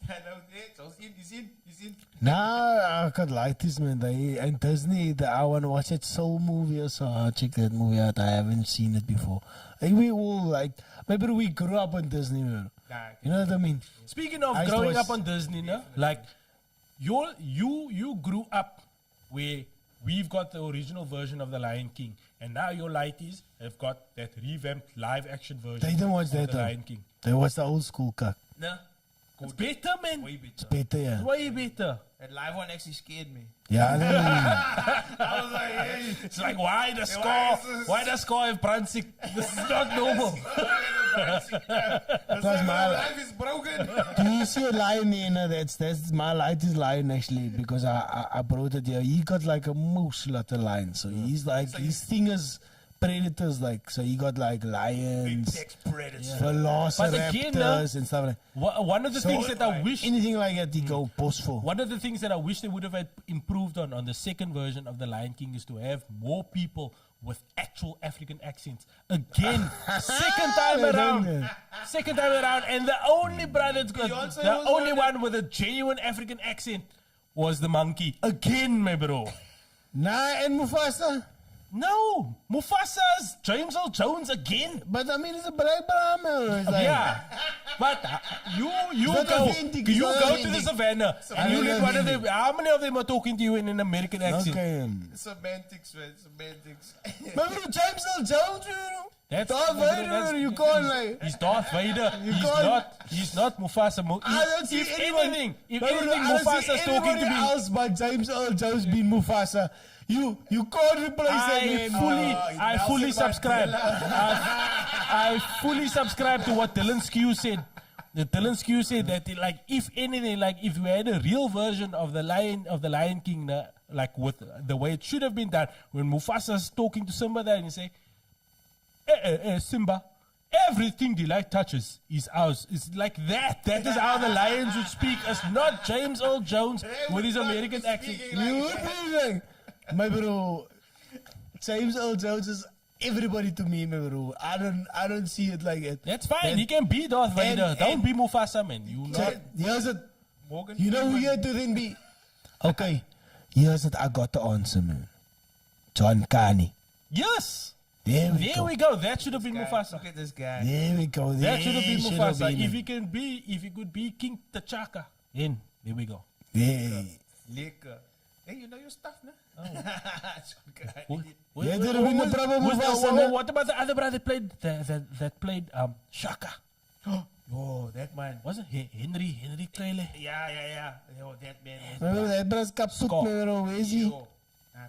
I know that. So he's in. Nah, I can't like this, man. And Disney, I want to watch that Soul movie, so I'll check that movie out. I haven't seen it before. Like, we all like, maybe we grew up on Disney, man. Nah, You know what I mean? Speaking of I used to growing watch- up on Disney, no? Like you grew up where we've got the original version of The Lion King, and now your lighties have got that revamped live action version. They don't watch of that, The though. Lion King. They watch the old school cut. No, it's better, man. way better. It's better, yeah. Way better. That live one actually scared me. Yeah, I know. I was like, hey. It's like why the why score? is this- Why the score have Brunswick? This is not normal. Plus my life is broken. Do you see a lion here? No, that's my light is lion actually because I brought it here. He got like a moose lot of lions. So he's like his thing is predators like so he got like lions, Sex predators. velociraptors and stuff like One of the So, things that I wish anything like that he go post for. One of the things that I wish they would have had improved on the second version of The Lion King is to have more people with actual African accents. Again, second time around. Second time around. And the only brother, Beyonce the was only one one with a genuine African accent was the monkey. Again, my bro. Nah, and Mufasa. No, Mufasa's James Earl Jones again. But I mean, it's a black Brahman. It's like, Yeah, but you not go authentic, you it's not go to the authentic. savannah and you let one of them. How many of them are talking to you in an American accent? Okay. Semantics, man. Semantics. Remember James Earl Jones, you know? That's Darth Vader, you can't like. He's Darth Vader. can't- He's not Mufasa. I don't see If anyone, anything, I don't see Mufasa's talking to anybody me. else but James Earl Jones being Mufasa. You can't replace that man. I fully subscribe. I fully subscribe to what Dylan Skew said. Dylan Skew said that like if anything, like if we had a real version of the Lion King, like with the way it should have been done, when Mufasa's talking to Simba there and you say, Simba, everything Delight touches is ours. It's like that. That is how the Lions would speak. It's not James Earl Jones with his American accent. My bro, James Earl Jones is everybody to me, my bro. I don't see it like it. That's fine. He can be Darth Vader. Don't be Mufasa, man. You know. Here's it. Morgan You know who you have to then be. Okay, here's it. I got the answer, man. John Carney. Yes. There There we go. That should have been guy. Mufasa. Look at this guy. There we go. That should have been There Mufasa. been If it. he could be King T'Chaka, then there we go. Yeah. Lekker. Hey, you know your stuff, no? Oh. Yeah, there been the proper Mufasa, man. What about the other brother that played Shaka? Oh, that man. Was it Henry Klele? Yeah. Yo, that man. Remember that bra's kaput, Scott. my bro. Where is he? Yo,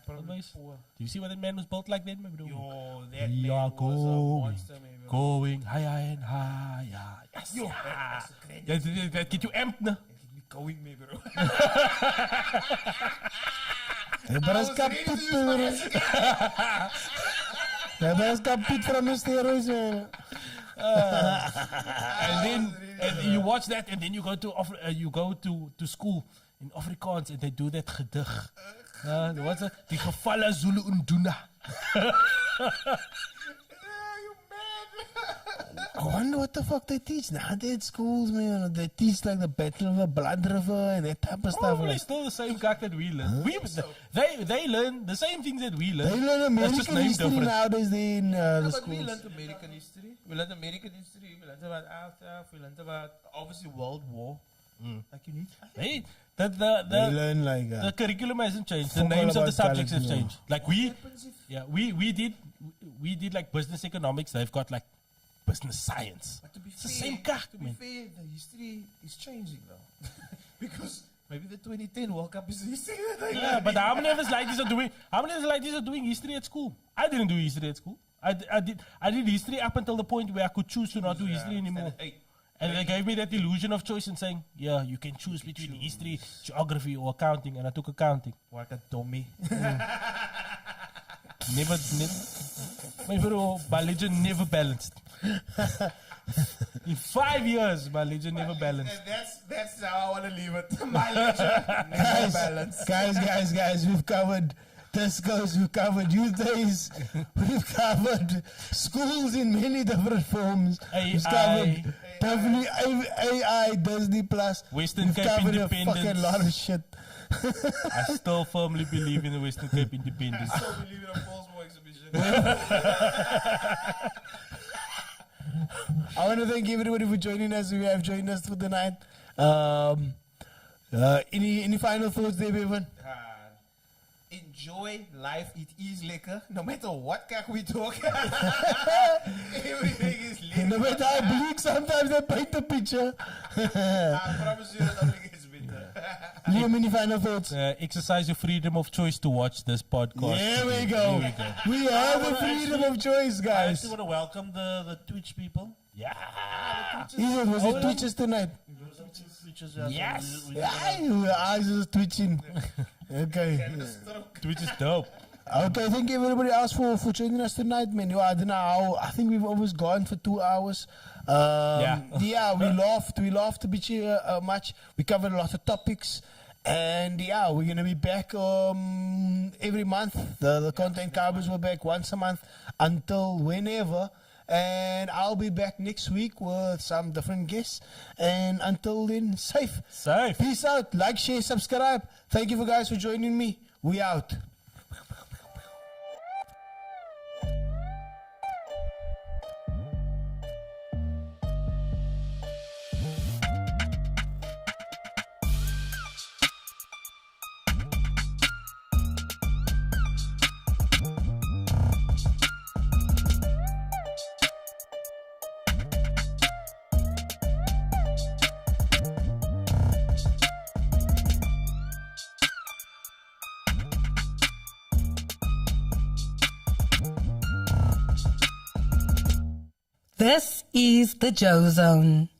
probably poor. Do you see what that man was built like then, my bro? Yo, that We man are was a monster, man. going higher and higher. Yes. Yo, that's a great. That get you amped, no? Keep me going, me, bro. That bra's kaput, my bro. That bra's kaput from the steroids, man. And then you watch that, and then you go to school in Afrikaans, and they do that gedig. What's it? Die gevallen Zulu Unduna. I wonder what the fuck they teach nowadays at schools, man. They teach like the Battle of the Blood River and that type of stuff. Probably Like, still the same cock that we learn. They learn the same things that we learn. they learn That's just American named history different. nowadays in the But we schools. learned American history. We learned about Alta. We learned about obviously World War. Like you need. Hey, They the learn like the curriculum hasn't changed. The Fuck all names of the about subjects have college, changed. Like we did like business economics. They've got like business science. But to be It's the fair, same cock, to be man. fair, the history is changing now. Because maybe the 2010 World Cup is the history that I Yeah, but how many of us like this are doing history at school? I didn't do history at school. I did history up until the point where I could choose to not do history anymore. And they gave me that illusion of choice and saying, yeah, you can choose between history, geography, or accounting. And I took accounting. What a dummy. Never, my bro, my legend never balanced. In 5 years, my legend never balanced. That's how I want to leave it. My legend never balanced. Guys, we've covered discos, we've covered youth days, we've covered schools in many different forms. We've covered definitely AI, Disney Plus. Western we've Cape covered a independence. fucking lot of shit. I still firmly believe in the Western Cape independence. I still believe in a false war exhibition. I want to thank everybody for joining us. You have joined us for the night. Any final thoughts there, Bevan? Enjoy life. It is liquor. No matter what kak we talk. Everything is liquor. No matter how bleak, sometimes they paint the picture. I promise you that nothing is bitter. Liam, any final thoughts? Exercise your freedom of choice to watch this podcast. There we go. We have the freedom of choice, I guys. actually want to welcome the Twitch people. Yeah. Was it Twitches tonight? Twitches, Yes. Yeah, your eyes are twitching. Okay. Twitch is dope. Okay, thank you everybody else for joining us tonight, man. I don't know how, I think we've always gone for 2 hours. Yeah, we laughed a bit much. We covered a lot of topics. And yeah, we're going to be back every month. The Content Cowboys were back once a month until whenever. And I'll be back next week with some different guests. And until then, safe. Peace out. Like, share, subscribe. Thank you guys for joining me. We out. This is the JoeZone.